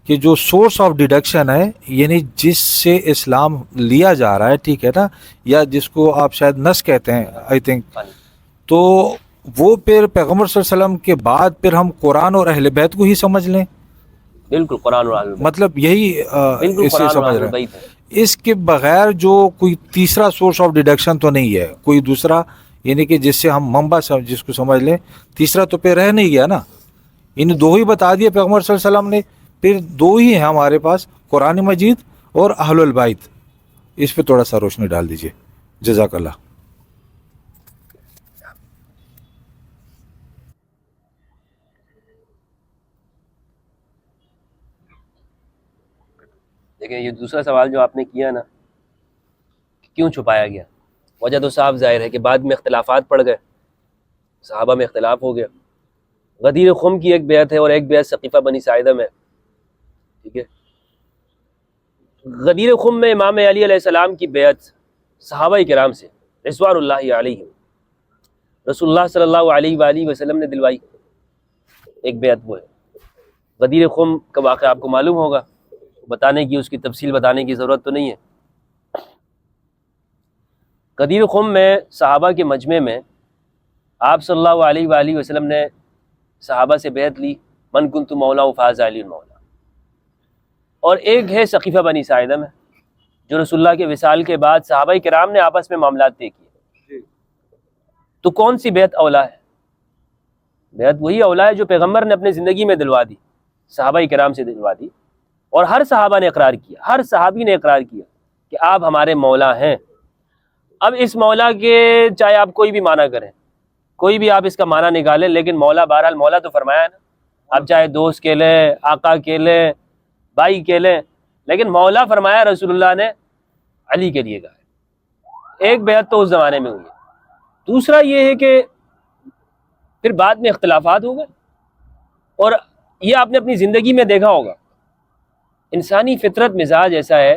کہ جو سورس آف ڈیڈکشن ہے، یعنی جس سے اسلام لیا جا رہا ہے، ٹھیک ہے نا، یا جس کو آپ شاید نس کہتے ہیں آئی تھنک، تو وہ پھر پیغمبر صلی اللہ علیہ وسلم کے بعد پھر ہم قرآن اور اہل بیت کو ہی سمجھ لیں. بالکل قرآن اور اہل البیت، مطلب یہی بالکل اس سے قرآن اور سمجھ اہل رہے البیت ہے. ہیں. اس کے بغیر جو کوئی تیسرا سورس آف ڈیڈکشن تو نہیں ہے، کوئی دوسرا، یعنی کہ جس سے ہم منبع جس کو سمجھ لیں، تیسرا تو پہ رہ نہیں گیا نا. ان دو ہی بتا دیے پیغمبر صلی اللہ علیہ وسلم نے، پھر دو ہی ہیں ہمارے پاس، قرآن مجید اور اہل البیت. اس پہ تھوڑا سا روشنی ڈال دیجیے، جزاک اللہ. دیکھیں یہ دوسرا سوال جو آپ نے کیا نا، کیوں چھپایا گیا، وجہ تو صاف ظاہر ہے کہ بعد میں اختلافات پڑ گئے، صحابہ میں اختلاف ہو گیا. غدیر خم کی ایک بیعت ہے اور ایک بیعت ثقیفہ بنی ساعدہ میں، ٹھیک ہے. غدیر خم میں امام علی علیہ السلام کی بیعت صحابہ کرام سے رضوان اللہ علیہ رسول اللہ صلی اللہ علیہ وآلہ وسلم نے دلوائی. ایک بیعت وہ ہے. غدیر خم کا واقعہ آپ کو معلوم ہوگا، بتانے کی، اس کی تفصیل بتانے کی ضرورت تو نہیں ہے. غدیر خم میں صحابہ کے مجمع میں آپ صلی اللہ علیہ وآلہ وسلم نے صحابہ سے بیعت لی، من کنت مولا فاز علی مولا. اور ایک ہے ثقیفہ بنی ساعدہ میں، جو رسول اللہ کے وصال کے بعد صحابہ کرام نے آپس میں معاملات طے کیے. تو کون سی بیعت اولا ہے؟ بیعت وہی اولا ہے جو پیغمبر نے اپنی زندگی میں دلوا دی، صحابہ کرام سے دلوا دی، اور ہر صحابہ نے اقرار کیا، ہر صحابی نے اقرار کیا کہ آپ ہمارے مولا ہیں. اب اس مولا کے چاہے آپ کوئی بھی معنی کریں، کوئی بھی آپ اس کا معنی نکالیں، لیکن مولا بہرحال مولا تو فرمایا ہے نا. آپ چاہے دوست کہہ لیں، آقا کہہ لیں، بھائی کہہ لیں، لیکن مولا فرمایا رسول اللہ نے علی کے لیے کہا ہے. ایک بیعت تو اس زمانے میں ہوئی ہے. دوسرا یہ ہے کہ پھر بعد میں اختلافات ہو گئے، اور یہ آپ نے اپنی زندگی میں دیکھا ہوگا، انسانی فطرت مزاج ایسا ہے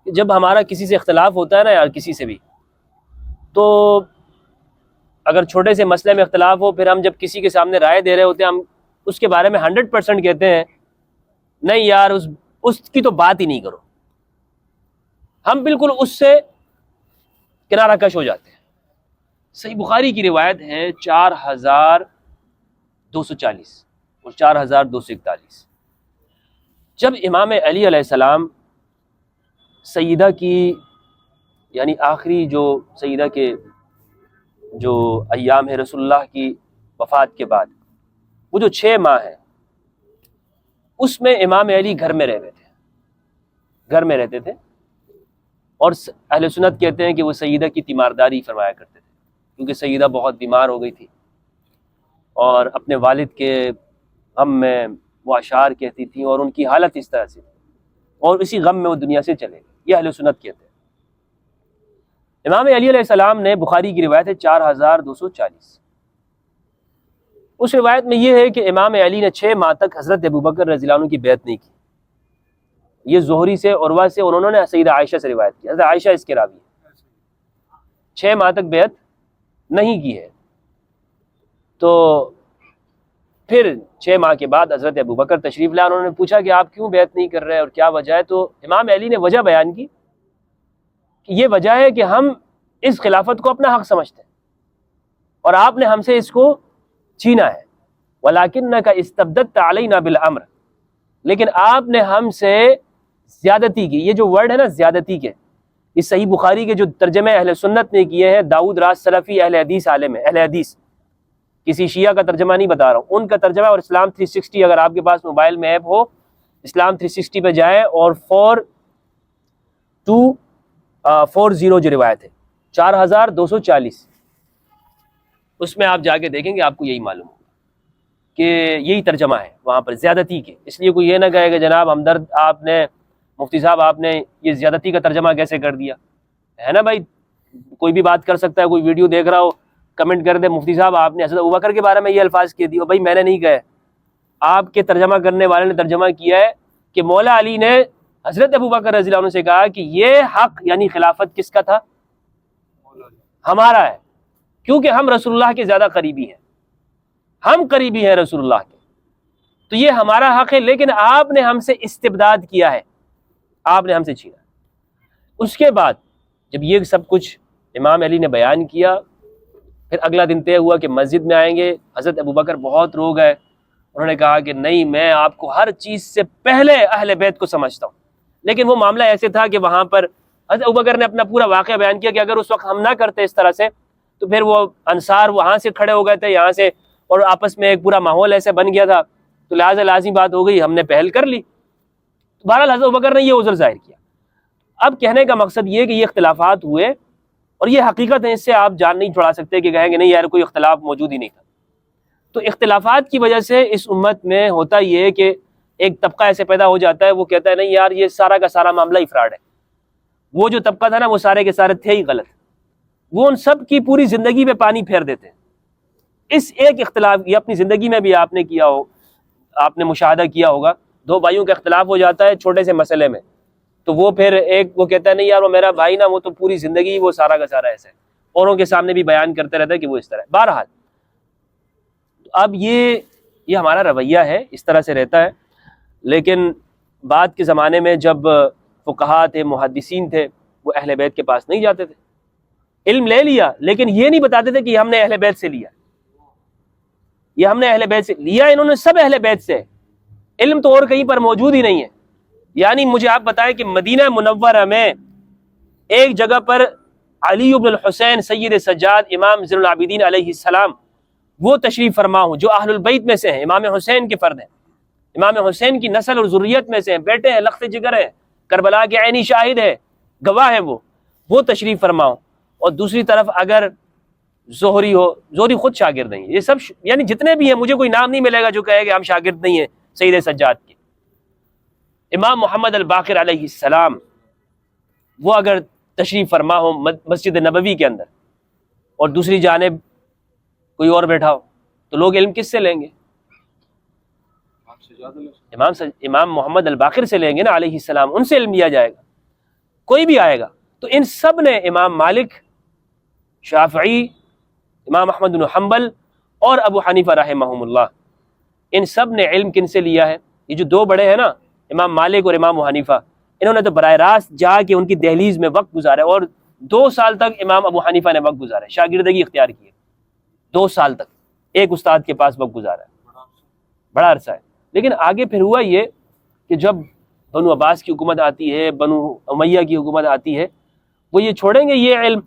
کہ جب ہمارا کسی سے اختلاف ہوتا ہے نا یار، کسی سے بھی، تو اگر چھوٹے سے مسئلے میں اختلاف ہو، پھر ہم جب کسی کے سامنے رائے دے رہے ہوتے ہیں، ہم اس کے بارے میں 100% کہتے ہیں نہیں یار اس کی تو بات ہی نہیں کرو، ہم بالکل اس سے کنارہ کش ہو جاتے ہیں۔ صحیح بخاری کی روایت ہے 4240 اور 4241، جب امام علی علیہ السلام سیدہ کی، یعنی آخری جو سیدہ کے جو ایام ہے رسول اللہ کی وفات کے بعد، وہ جو 6 ماہ ہیں، اس میں امام علی گھر میں رہتے تھے، اور اہل سنت کہتے ہیں کہ وہ سیدہ کی تیمارداری فرمایا کرتے تھے، کیونکہ سیدہ بہت بیمار ہو گئی تھی اور اپنے والد کے غم میں وہ اشعار کہتی تھیں، اور ان کی حالت اس طرح سے تھی، اور اسی غم میں وہ دنیا سے چلے گئے، یہ اہل سنت کہتے ہیں۔ امام علی علیہ السلام نے، بخاری کی روایت ہے 4240، اس روایت میں یہ ہے کہ امام علی نے 6 ماہ تک حضرت ابوبکر رضی اللہ عنہ کی بیعت نہیں کی۔ یہ زہری سے، عروہ سے، اور انہوں نے سیدہ عائشہ سے روایت کی، حضرت عائشہ اس کے راوی ہے، 6 ماہ تک بیعت نہیں کی ہے۔ تو پھر 6 ماہ کے بعد حضرت ابوبکر تشریف لائے، انہوں نے پوچھا کہ آپ کیوں بیعت نہیں کر رہے اور کیا وجہ ہے؟ تو امام علی نے وجہ بیان کی کہ یہ وجہ ہے کہ ہم اس خلافت کو اپنا حق سمجھتے ہیں اور آپ نے ہم سے اس کو چھینا ہے، وَلَكِنَّكَ اسْتَبْدَدْتَ عَلَيْنَا بِالْأَمْرِ، لیکن آپ نے ہم سے زیادتی کی۔ یہ جو ورڈ ہے نا زیادتی کے، اس صحیح بخاری کے جو ترجمے اہل سنت نے کیے ہیں، داؤد راز سلفی اہل حدیث عالم ہے، اہل حدیث، کسی شیعہ کا ترجمہ نہیں بتا رہا ہوں، ان کا ترجمہ، اور اسلام 360 اگر آپ کے پاس موبائل میں ایپ ہو، اسلام 360 پہ جائیں اور 4240 جو روایت ہے 4240، اس میں آپ جا کے دیکھیں گے، آپ کو یہی معلوم ہوگا کہ یہی ترجمہ ہے وہاں پر زیادتی کے۔ اس لیے کوئی یہ نہ کہے کہ جناب ہمدرد آپ نے، مفتی صاحب آپ نے یہ زیادتی کا ترجمہ کیسے کر دیا ہے نا بھائی، کوئی بھی بات کر سکتا ہے، کوئی ویڈیو دیکھ رہا ہو کمنٹ کر دے مفتی صاحب آپ نے حضرت ابوبکر کے بارے میں یہ الفاظ کہہ دیے، بھائی میں نے نہیں کہے، آپ کے ترجمہ کرنے والے نے ترجمہ کیا ہے کہ مولا علی نے حضرت ابوبکر رضی اللہ عنہ سے کہا کہ یہ حق یعنی خلافت کس کا تھا؟ ہمارا ہے، کیونکہ ہم رسول اللہ کے زیادہ قریبی ہیں، ہم قریبی ہیں رسول اللہ کے، تو یہ ہمارا حق ہے، لیکن آپ نے ہم سے استبداد کیا ہے، آپ نے ہم سے چھینا۔ اس کے بعد جب یہ سب کچھ امام علی نے بیان کیا، پھر اگلا دن طے ہوا کہ مسجد میں آئیں گے۔ حضرت ابوبکر بہت رو گئے، انہوں نے کہا کہ نہیں، میں آپ کو ہر چیز سے پہلے اہل بیت کو سمجھتا ہوں، لیکن وہ معاملہ ایسے تھا کہ وہاں پر حضرت ابوبکر نے اپنا پورا واقعہ بیان کیا کہ اگر اس وقت ہم نہ کرتے اس طرح سے، تو پھر وہ انصار وہاں سے کھڑے ہو گئے تھے یہاں سے، اور آپس میں ایک پورا ماحول ایسے بن گیا تھا، تو لہٰذا لازمی بات ہو گئی، ہم نے پہل کر لی۔ بہرحال حضرت ابوبکر نے یہ عذر ظاہر کیا۔ اب کہنے کا مقصد یہ کہ یہ اختلافات ہوئے، اور یہ حقیقت ہے، اس سے آپ جان نہیں چھڑا سکتے کہ کہیں گے نہیں یار کوئی اختلاف موجود ہی نہیں تھا۔ تو اختلافات کی وجہ سے اس امت میں ہوتا یہ ہے کہ ایک طبقہ ایسے پیدا ہو جاتا ہے، وہ کہتا ہے نہیں یار یہ سارا کا سارا معاملہ ہی فراڈ ہے، وہ جو طبقہ تھا نا وہ سارے کے سارے تھے ہی غلط، وہ ان سب کی پوری زندگی پہ پانی پھیر دیتے ہیں۔ اس ایک اختلاف، یہ اپنی زندگی میں بھی آپ نے کیا ہو، آپ نے مشاہدہ کیا ہوگا، 2 بھائیوں کا اختلاف ہو جاتا ہے چھوٹے سے مسئلے میں، تو وہ پھر ایک وہ کہتا ہے نہیں یار وہ میرا بھائی نا، وہ تو پوری زندگی وہ سارا کا سارا ایسا ہے، اوروں کے سامنے بھی بیان کرتے رہتا ہے کہ وہ اس طرح ہے۔ بہرحال اب یہ ہمارا رویہ ہے، اس طرح سے رہتا ہے، لیکن بعد کے زمانے میں جب فقہاء تھے، محدثین تھے، وہ اہل بیت کے پاس نہیں جاتے تھے، علم لے لیا لیکن یہ نہیں بتاتے تھے کہ ہم نے اہل بیت سے لیا، یہ ہم نے اہل بیت سے لیا، انہوں نے سب اہل بیت سے، علم تو اور کہیں پر موجود ہی نہیں ہے۔ یعنی مجھے آپ بتائیں کہ مدینہ منورہ میں ایک جگہ پر علی بن الحسین سید سجاد امام زین العابدین علیہ السلام وہ تشریف فرما ہوں جو اہل البیت میں سے ہیں، امام حسین کے فرد ہیں، امام حسین کی نسل اور ذریت میں سے ہیں، بیٹے ہیں، لخت جگر ہیں، کربلا کے عینی شاہد ہے، گواہ ہے، وہ تشریف فرما ہوں۔ اور دوسری طرف اگر زہری ہو، زہری خود شاگرد نہیں ہے، یہ سب یعنی جتنے بھی ہیں، مجھے کوئی نام نہیں ملے گا جو کہے کہ ہم شاگرد نہیں ہیں سید سجاد کے۔ امام محمد الباقر علیہ السلام وہ اگر تشریف فرما ہو مسجد نبوی کے اندر، اور دوسری جانب کوئی اور بیٹھا ہو، تو لوگ علم کس سے لیں گے؟ امام محمد الباقر سے لیں گے نا علیہ السلام، ان سے علم لیا جائے گا۔ کوئی بھی آئے گا تو ان سب نے امام مالک، شافعی، امام احمد بن حنبل اور ابو حنیفہ رحمہم اللہ، ان سب نے علم کن سے لیا ہے؟ یہ جو دو بڑے ہیں نا، امام مالک اور امام ابو حنیفہ، انہوں نے تو براہ راست جا کے ان کی دہلیز میں وقت گزارا، اور 2 سال تک امام ابو حنیفہ نے وقت گزارا، شاگردگی اختیار کی ہے، 2 سال تک ایک استاد کے پاس وقت گزارا ہے، بڑا عرصہ ہے۔ لیکن آگے پھر ہوا یہ کہ جب بنو عباس کی حکومت آتی ہے، بنو امیہ کی حکومت آتی ہے، وہ یہ چھوڑیں گے یہ علم؟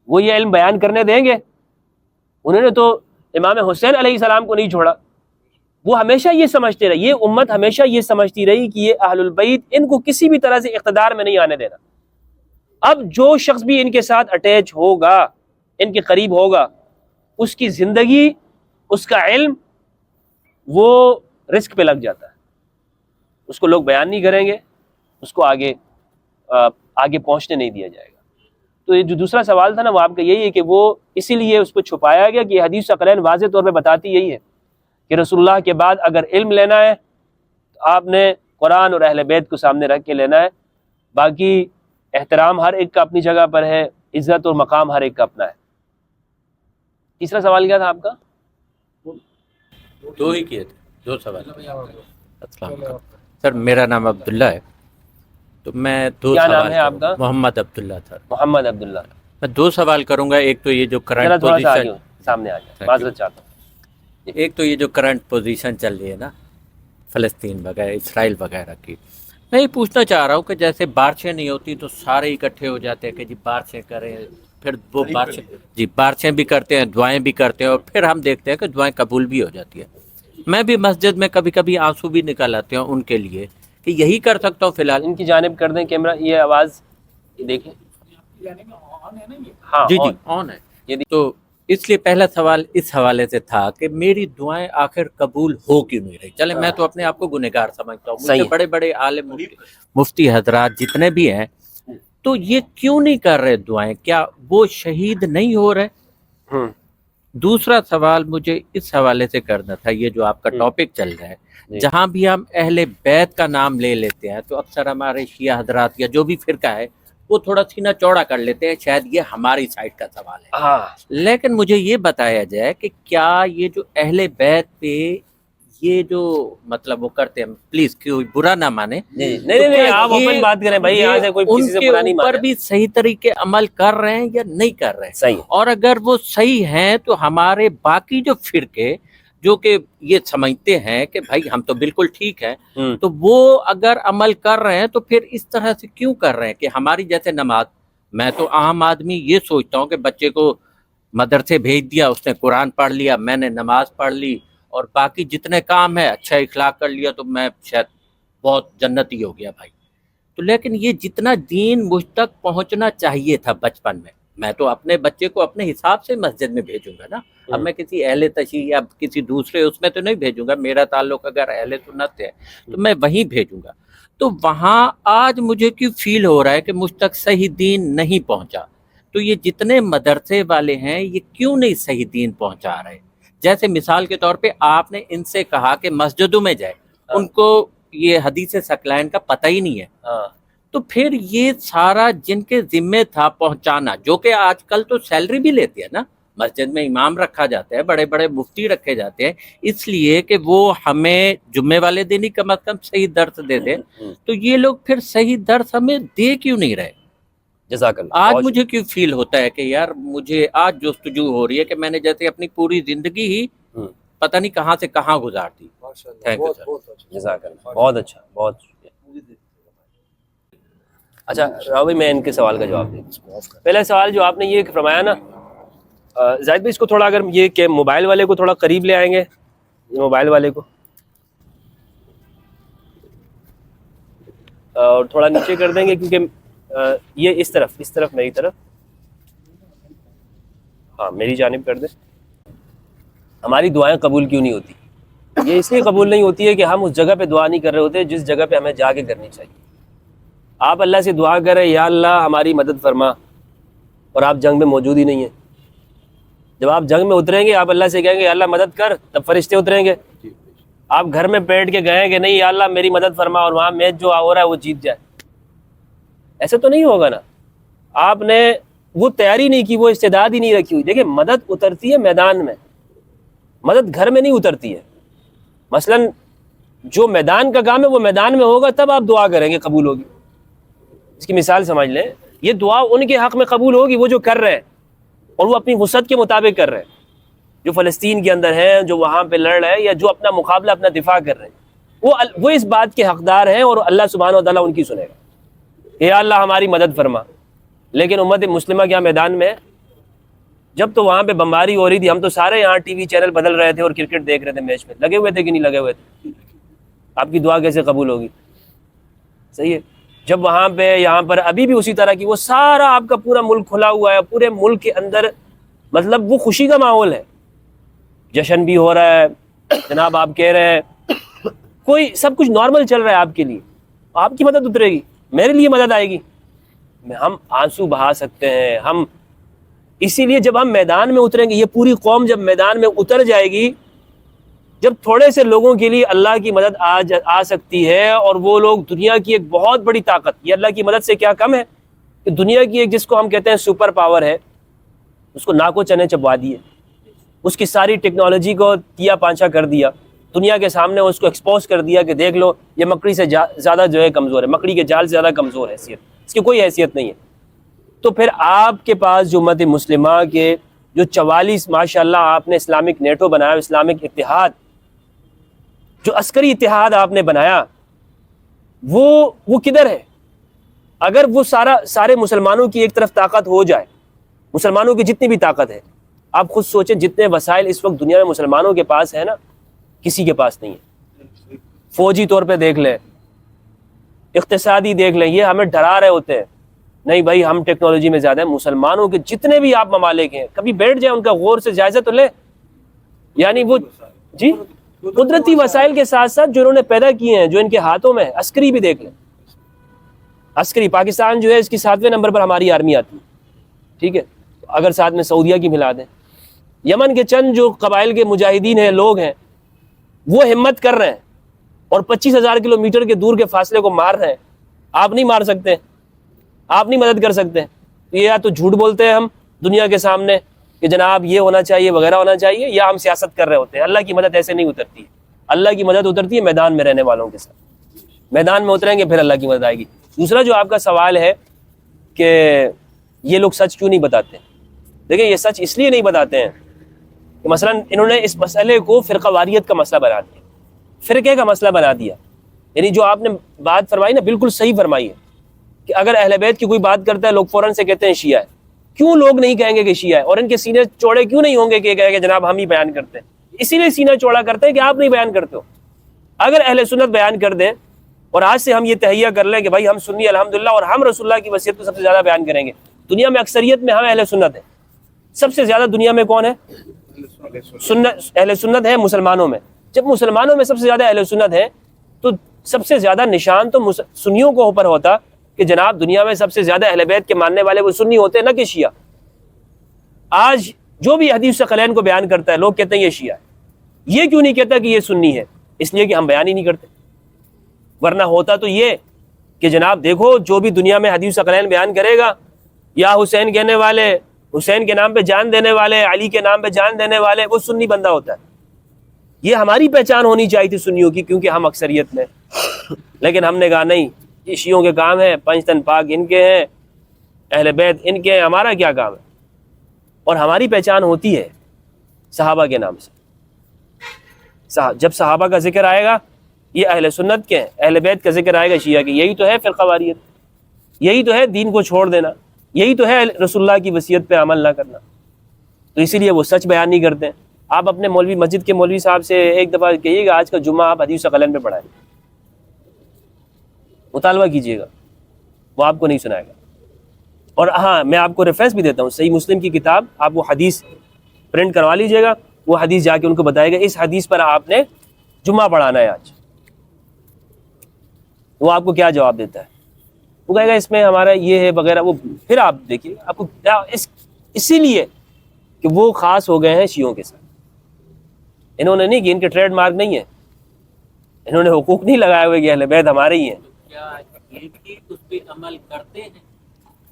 وہ یہ علم بیان کرنے دیں گے؟ انہوں نے تو امام حسین علیہ السلام کو نہیں چھوڑا، وہ ہمیشہ یہ سمجھتے رہے، یہ امت ہمیشہ یہ سمجھتی رہی کہ یہ اہل البیت ان کو کسی بھی طرح سے اقتدار میں نہیں آنے دینا۔ اب جو شخص بھی ان کے ساتھ اٹیچ ہوگا، ان کے قریب ہوگا، اس کی زندگی، اس کا علم، وہ رسک پہ لگ جاتا ہے، اس کو لوگ بیان نہیں کریں گے، اس کو آگے پہنچنے نہیں دیا جائے گا۔ تو یہ جو دوسرا سوال تھا نا، وہ آپ کا یہی ہے کہ وہ اسی لیے اس کو چھپایا گیا کہ حدیث ثقلین واضح طور پہ بتاتی یہی ہے کہ رسول اللہ کے بعد اگر علم لینا ہے تو آپ نے قرآن اور اہل بیت کو سامنے رکھ کے لینا ہے، باقی احترام ہر ایک کا اپنی جگہ پر ہے، عزت اور مقام ہر ایک کا اپنا ہے۔ تیسرا سوال کیا تھا آپ کا؟ 2 ہی کیے تھے، 2 سوال۔ السلام علیکم سر، میرا نام عبداللہ ہے، تو میں 2 کیا سوال نام ہے آپ کا؟ محمد عبداللہ تھا۔ محمد عبداللہ۔ میں 2 سوال کروں گا۔ ایک تو یہ جو ذرا کرنٹ تھوڑا سا پوزیشن، آگے سامنے آ جائیں، معذرت چاہتا ہوں۔ ایک تو یہ جو کرنٹ پوزیشن چل رہی ہے نا فلسطین وغیرہ، اسرائیل وغیرہ کی، میں یہ پوچھنا چاہ رہا ہوں کہ جیسے بارشیں نہیں ہوتی تو سارے اکٹھے ہو جاتے ہیں کہ جی بارشیں کریں، پھر وہ بارشیں بھی کرتے ہیں، دعائیں بھی کرتے ہیں، اور پھر ہم دیکھتے ہیں کہ دعائیں قبول بھی ہو جاتی ہیں۔ میں بھی مسجد میں کبھی کبھی آنسو بھی نکل آتے ہیں ان کے لیے کہ یہی کر سکتا ہوں فی الحال۔ ان کی جانب کر دیں کیمرہ، یہ آواز یہ دیکھیں، ہاں جی on۔ آن ہے۔ یہ تو اس لیے پہلا سوال اس حوالے سے تھا کہ میری دعائیں آخر قبول ہو کیوں نہیں رہی؟ چلے میں تو اپنے آپ کو گنہگار سمجھتا ہوں، صحیح مجھے ہے۔ بڑے بڑے عالم مفتی حضرات جتنے بھی ہیں، تو یہ کیوں نہیں کر رہے دعائیں؟ کیا وہ شہید نہیں ہو رہے؟ ہوں، دوسرا سوال مجھے اس حوالے سے کرنا تھا، یہ جو آپ کا ٹاپک چل رہا ہے، جی۔ جہاں بھی ہم اہل بیت کا نام لے لیتے ہیں تو اکثر ہمارے شیعہ حضرات یا جو بھی فرقہ ہے وہ تھوڑا سینہ چوڑا کر لیتے ہیں، شاید یہ ہماری سائڈ کا سوال ہے۔ ہاں، لیکن مجھے یہ بتایا جائے کہ کیا یہ جو اہل بیت پہ یہ جو مطلب وہ کرتے ہیں، پلیز کوئی برا نہ مانے، نہیں آپ اوپن بات کریں بھائی، یہاں سے کوئی کسی سے برا نہیں ان کے اوپر مانے۔ بھی صحیح طریقے عمل کر رہے ہیں یا نہیں کر رہے ہیں؟ صحیح۔ اور اگر وہ صحیح ہیں تو ہمارے باقی جو فرقے جو کہ یہ سمجھتے ہیں کہ بھائی ہم تو بالکل ٹھیک ہیں، تو وہ اگر عمل کر رہے ہیں تو پھر اس طرح سے کیوں کر رہے ہیں کہ ہماری جیسے نماز، میں تو عام آدمی یہ سوچتا ہوں کہ بچے کو مدرسے بھیج دیا، اس نے قرآن پڑھ لیا، میں نے نماز پڑھ لی، اور باقی جتنے کام ہے اچھا اخلاق کر لیا تو میں شاید بہت جنتی ہو گیا بھائی۔ تو لیکن یہ جتنا دین مجھ تک پہنچنا چاہیے تھا بچپن میں تو اپنے بچے کو اپنے حساب سے مسجد میں بھیجوں گا نا، اب میں کسی اہل تشیع یا کسی دوسرے اس میں تو نہیں بھیجوں گا، میرا تعلق اگر اہل سنت ہے تو میں وہیں بھیجوں گا۔ تو وہاں آج مجھے کیوں فیل ہو رہا ہے کہ مجھ تک صحیح دین نہیں پہنچا؟ تو یہ جتنے مدرسے والے ہیں یہ کیوں نہیں صحیح دین پہنچا رہے؟ جیسے مثال کے طور پہ آپ نے ان سے کہا کہ مسجدوں میں جائے، ان کو یہ حدیث ثقلین کا پتہ ہی نہیں ہے، تو پھر یہ سارا جن کے ذمے تھا پہنچانا، جو کہ آج کل تو سیلری بھی لیتے ہیں نا، مسجد میں امام رکھا جاتا ہے، بڑے بڑے مفتی رکھے جاتے ہیں، اس لیے کہ وہ ہمیں جمعے والے دن ہی کم از کم صحیح درس دے دیں، تو یہ لوگ پھر صحیح درس ہمیں دے کیوں نہیں رہے؟ جزاک اللہ۔ آج مجھے کیوں فیل ہوتا ہے کہ یار مجھے آج جستجو ہو رہی ہے کہ میں نے جیسے اپنی پوری زندگی ہی پتہ نہیں کہاں سے کہاں گزار دی۔ تھینک یو سر، جزاک اللہ، بہت اچھا، بہت شکریہ۔ اچھا راوی، میں ان کے سوال کا جواب دوں۔ پہلا سوال جو آپ نے یہ فرمایا نا، زاہد بھائی اس کو تھوڑا اگر یہ کہ موبائل والے کو تھوڑا قریب لے آئیں گے، موبائل والے کو، اور تھوڑا نیچے کر دیں گے کیونکہ یہ اس طرف میری طرف، ہاں میری جانب کر دیں۔ ہماری دعائیں قبول کیوں نہیں ہوتی؟ یہ اس لیے قبول نہیں ہوتی ہے کہ ہم اس جگہ پہ دعا نہیں کر رہے ہوتے جس جگہ پہ ہمیں جا کے کرنی چاہیے۔ آپ اللہ سے دعا کریں یا اللہ ہماری مدد فرما، اور آپ جنگ میں موجود ہی نہیں ہیں۔ جب آپ جنگ میں اتریں گے آپ اللہ سے کہیں گے یا اللہ مدد کر، تب فرشتے اتریں گے۔ آپ گھر میں بیٹھ کے گئے کہ نہیں یا اللہ میری مدد فرما، اور وہاں میچ جو ہو رہا ہے وہ جیت جائے، ایسا تو نہیں ہوگا نا. آپ نے وہ تیاری نہیں کی, وہ استعداد ہی نہیں رکھی ہوئی. دیکھیں مدد اترتی ہے میدان میں, مدد گھر میں نہیں اترتی ہے. مثلا جو میدان کا کام ہے وہ میدان میں ہوگا, تب آپ دعا کریں گے قبول ہوگی. اس کی مثال سمجھ لیں, یہ دعا ان کے حق میں قبول ہوگی وہ جو کر رہے ہیں, اور وہ اپنی وسعت کے مطابق کر رہے ہیں, جو فلسطین کے اندر ہیں, جو وہاں پہ لڑ رہے ہیں, یا جو اپنا مقابلہ اپنا دفاع کر رہے ہیں, وہ اس بات کے حقدار ہیں, اور اللہ سبحانہ و تعالیٰ ان کی سنے گا کہ یا اللہ ہماری مدد فرما. لیکن امت مسلمہ کیا میدان میں, جب تو وہاں پہ بمباری ہو رہی تھی, ہم تو سارے یہاں ٹی وی چینل بدل رہے تھے اور کرکٹ دیکھ رہے تھے, میچ میں لگے ہوئے تھے کہ نہیں لگے ہوئے تھے. آپ کی دعا کیسے قبول ہوگی؟ صحیح ہے. جب وہاں پہ یہاں پر ابھی بھی اسی طرح کی, وہ سارا آپ کا پورا ملک کھلا ہوا ہے, پورے ملک کے اندر مطلب وہ خوشی کا ماحول ہے, جشن بھی ہو رہا ہے جناب. آپ کہہ رہے ہیں کوئی سب کچھ نارمل چل رہا ہے آپ کے لیے, آپ کی مدد اترے گی, میرے لیے مدد آئے گی. ہم آنسو بہا سکتے ہیں ہم, اسی لیے جب ہم میدان میں اتریں گے, یہ پوری قوم جب میدان میں اتر جائے گی, جب تھوڑے سے لوگوں کے لیے اللہ کی مدد آ سکتی ہے, اور وہ لوگ دنیا کی ایک بہت بڑی طاقت, یہ اللہ کی مدد سے کیا کم ہے کہ دنیا کی ایک جس کو ہم کہتے ہیں سپر پاور ہے, اس کو ناکو چنے چبوا دیے, اس کی ساری ٹیکنالوجی کو تیا پانچا کر دیا, دنیا کے سامنے اس کو ایکسپوز کر دیا کہ دیکھ لو یہ مکڑی سے زیادہ جو ہے کمزور ہے, مکڑی کے جال سے زیادہ کمزور حیثیت, اس کی کوئی حیثیت نہیں ہے. تو پھر آپ کے پاس جو امت مسلمہ کے جو 44 ماشاءاللہ آپ نے اسلامک نیٹو بنایا, اسلامک اتحاد, جو عسکری اتحاد آپ نے بنایا, وہ کدھر ہے؟ اگر وہ سارے مسلمانوں کی ایک طرف طاقت ہو جائے, مسلمانوں کی جتنی بھی طاقت ہے, آپ خود سوچیں جتنے وسائل اس وقت دنیا میں مسلمانوں کے پاس ہے نا, کسی کے پاس نہیں ہے. فوجی طور پہ دیکھ لیں, اقتصادی دیکھ لیں, یہ ہمیں ڈرا رہے ہوتے ہیں, نہیں بھائی ہم ٹیکنالوجی میں زیادہ ہیں. مسلمانوں کے جتنے بھی آپ ممالک ہیں, کبھی بیٹھ جائیں ان کا غور سے جائزہ تو لیں. یعنی وہ جی قدرتی وسائل کے ساتھ ساتھ جو انہوں نے پیدا کیے ہیں, جو ان کے ہاتھوں میں ہے, عسکری بھی دیکھ لیں. عسکری پاکستان جو ہے اس کی 7ویں نمبر پر ہماری آرمی آتی ہے, ٹھیک ہے, اگر ساتھ میں سعودیہ کی ملا دیں. یمن کے چند جو قبائل کے مجاہدین ہیں, لوگ ہیں, وہ ہمت کر رہے ہیں اور 25,000 کلومیٹر کے دور کے فاصلے کو مار رہے ہیں. آپ نہیں مار سکتے, آپ نہیں مدد کر سکتے. یہ یا تو جھوٹ بولتے ہیں ہم دنیا کے سامنے کہ جناب یہ ہونا چاہیے وغیرہ ہونا چاہیے, یا ہم سیاست کر رہے ہوتے ہیں. اللہ کی مدد ایسے نہیں اترتی ہے. اللہ کی مدد اترتی ہے میدان میں رہنے والوں کے ساتھ. میدان میں اتریں گے پھر اللہ کی مدد آئے گی. دوسرا جو آپ کا سوال ہے کہ یہ لوگ سچ کیوں نہیں بتاتے, دیکھیں یہ سچ اس لیے نہیں بتاتے ہیں کہ مثلا انہوں نے اس مسئلے کو فرقہ واریت کا مسئلہ بنا دیا, فرقے کا مسئلہ بنا دیا. یعنی جو آپ نے بات فرمائی نا, بالکل صحیح فرمائی ہے کہ اگر اہل بیت کی کوئی بات کرتا ہے لوگ فوراً سے کہتے ہیں شیعہ ہے. کیوں لوگ نہیں کہیں گے کہ شیعہ ہے, اور ان کے سینے چوڑے کیوں نہیں ہوں گے کہ کہیں گے جناب ہم ہی بیان کرتے ہیں؟ اسی لیے سینہ چوڑا کرتے ہیں کہ آپ نہیں بیان کرتے ہو. اگر اہل سنت بیان کر دیں, اور آج سے ہم یہ تہیہ کر لیں کہ بھائی ہم سنی الحمدللہ, اور ہم رسول اللہ کی وصیت کو سب سے زیادہ بیان کریں گے. دنیا میں اکثریت میں ہم اہل سنت ہیں. سب سے زیادہ دنیا میں کون ہے؟ اہل سنت ہے مسلمانوں میں. جب مسلمانوں میں سب سے زیادہ اہل سنت ہے, تو سب سے زیادہ نشان تو سنیوں کو اوپر ہوتا کہ جناب دنیا میں سب سے زیادہ اہل بیت کے ماننے والے وہ سنی ہوتے ہیں, نہ کہ شیعہ. آج جو بھی حدیث ثقلین کو بیان کرتا ہے لوگ کہتے ہیں یہ شیعہ ہے. یہ کیوں نہیں کہتا کہ یہ سنی ہے؟ اس لیے کہ ہم بیان ہی نہیں کرتے. ورنہ ہوتا تو یہ کہ جناب دیکھو جو بھی دنیا میں حدیث ثقلین بیان کرے گا, یا حسین کہنے والے, حسین کے نام پہ جان دینے والے, علی کے نام پہ جان دینے والے, وہ سنی بندہ ہوتا ہے. یہ ہماری پہچان ہونی چاہیے تھی سنیوں کی, کیونکہ ہم اکثریت میں. لیکن ہم نے کہا نہیں, یہ شیعوں کے کام ہے, پنج تن پاک ان کے ہیں, اہل بیت ان کے ہیں, ہمارا کیا کام ہے؟ اور ہماری پہچان ہوتی ہے صحابہ کے نام سے. جب صحابہ کا ذکر آئے گا یہ اہل سنت کے ہیں, اہل بیت کا ذکر آئے گا شیعہ کے. یہی تو ہے فرقہ واریت, یہی تو ہے دین کو چھوڑ دینا, یہی تو ہے رسول اللہ کی وصیت پہ عمل نہ کرنا. تو اسی لیے وہ سچ بیان نہیں کرتے. آپ اپنے مولوی, مسجد کے مولوی صاحب سے ایک دفعہ کہیے گا آج کا جمعہ آپ حدیث ثقلین پہ پڑھائیں, مطالبہ کیجیے گا, وہ آپ کو نہیں سنائے گا. اور ہاں میں آپ کو ریفرنس بھی دیتا ہوں, صحیح مسلم کی کتاب, آپ وہ حدیث پرنٹ کروا لیجئے گا, وہ حدیث جا کے ان کو بتائے گا اس حدیث پر آپ نے جمعہ پڑھانا ہے آج. وہ آپ کو کیا جواب دیتا ہے؟ وہ کہے گا اس میں ہمارا یہ ہے وغیرہ. وہ پھر آپ دیکھیے آپ کو کیا, اسی لیے کہ وہ خاص ہو گئے ہیں شیعوں کے ساتھ. انہوں نے نہیں کہ ان کے ٹریڈ مارک نہیں ہے, انہوں نے حقوق نہیں لگائے ہوئے کہ اہل بیت ہمارے ہی ہیں, یہ بھی اس پہ عمل کرتے ہیں.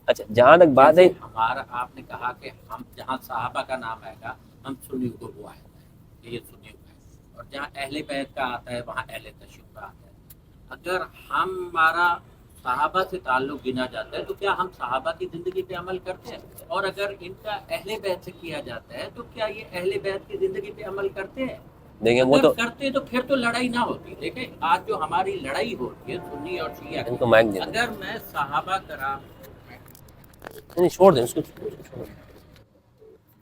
اچھا جہاں تک بات ہے ہمارا آپ نے کہا کہ ہم جہاں صحابہ کا نام آئے گا ہم سنیوں کو وہ آئے گا یہ سنیوں کا ہے, اور جہاں اہل بیت کا آتا ہے وہاں اہل تشیع کا آتا ہے. اگر ہمارا صحابہ سے تعلق گنا جاتا ہے تو کیا ہم صحابہ کی زندگی پہ عمل کرتے ہیں؟ اور اگر ان کا اہل بیت سے کیا جاتا ہے تو کیا یہ اہل بیت کی زندگی پہ عمل کرتے ہیں؟ دیکھیں وہ اگر تو کرتے تو پھر تو لڑائی نہ ہوتی. دیکھیں آج جو ہماری لڑائی ہو رہی ہے سنی اور شیعہ ان کی, کو مائک دے دیں, اگر میں صحابہ کرام نہیں چھوڑ دیں اس کو,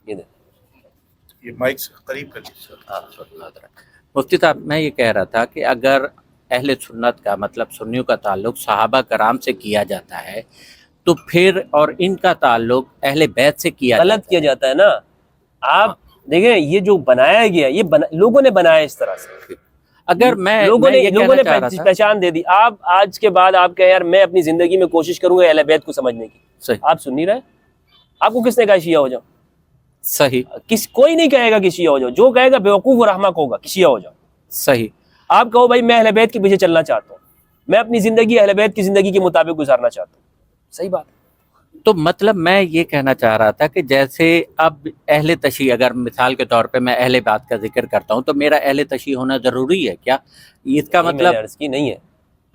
یہ دیں. یہ مائک سے قریب کر لیجیے. مفتی صاحب میں یہ کہہ رہا تھا کہ اگر اہل سنت کا مطلب سنیوں کا تعلق صحابہ کرام سے کیا جاتا ہے تو پھر اور ان کا تعلق اہل بیت سے کیا غلط کیا جاتا ہے نا. آپ دیکھیں یہ جو بنایا گیا یہ لوگوں نے بنایا اس طرح سے, اگر میں لوگوں نے یہ کہنا چاہ رہا تھا پہچان دے دی. آپ آج کے بعد آپ کہیں یار میں اپنی زندگی میں کوشش کروں گا اہل بیت کو سمجھنے کی, صحیح آپ سن نہیں رہے. آپ کو کس نے کہا شیعہ ہو جاؤ؟ صحیح کوئی نہیں کہے گا کہ شیعہ ہو جاؤ, جو کہے گا بیوقوف اور احمق ہوگا کہ شیعہ ہو جاؤ. صحیح. آپ کہو بھائی میں اہل بیت کے پیچھے چلنا چاہتا ہوں, میں اپنی زندگی اہل بیت کی زندگی کے مطابق گزارنا چاہتا ہوں, صحیح بات ہے. تو مطلب میں یہ کہنا چاہ رہا تھا کہ جیسے اب اہل تشیع, اگر مثال کے طور پہ میں اہل بیت کا ذکر کرتا ہوں تو میرا اہل تشیع ہونا ضروری ہے کیا؟ اس کا مطلب عرض کی نہیں ہے.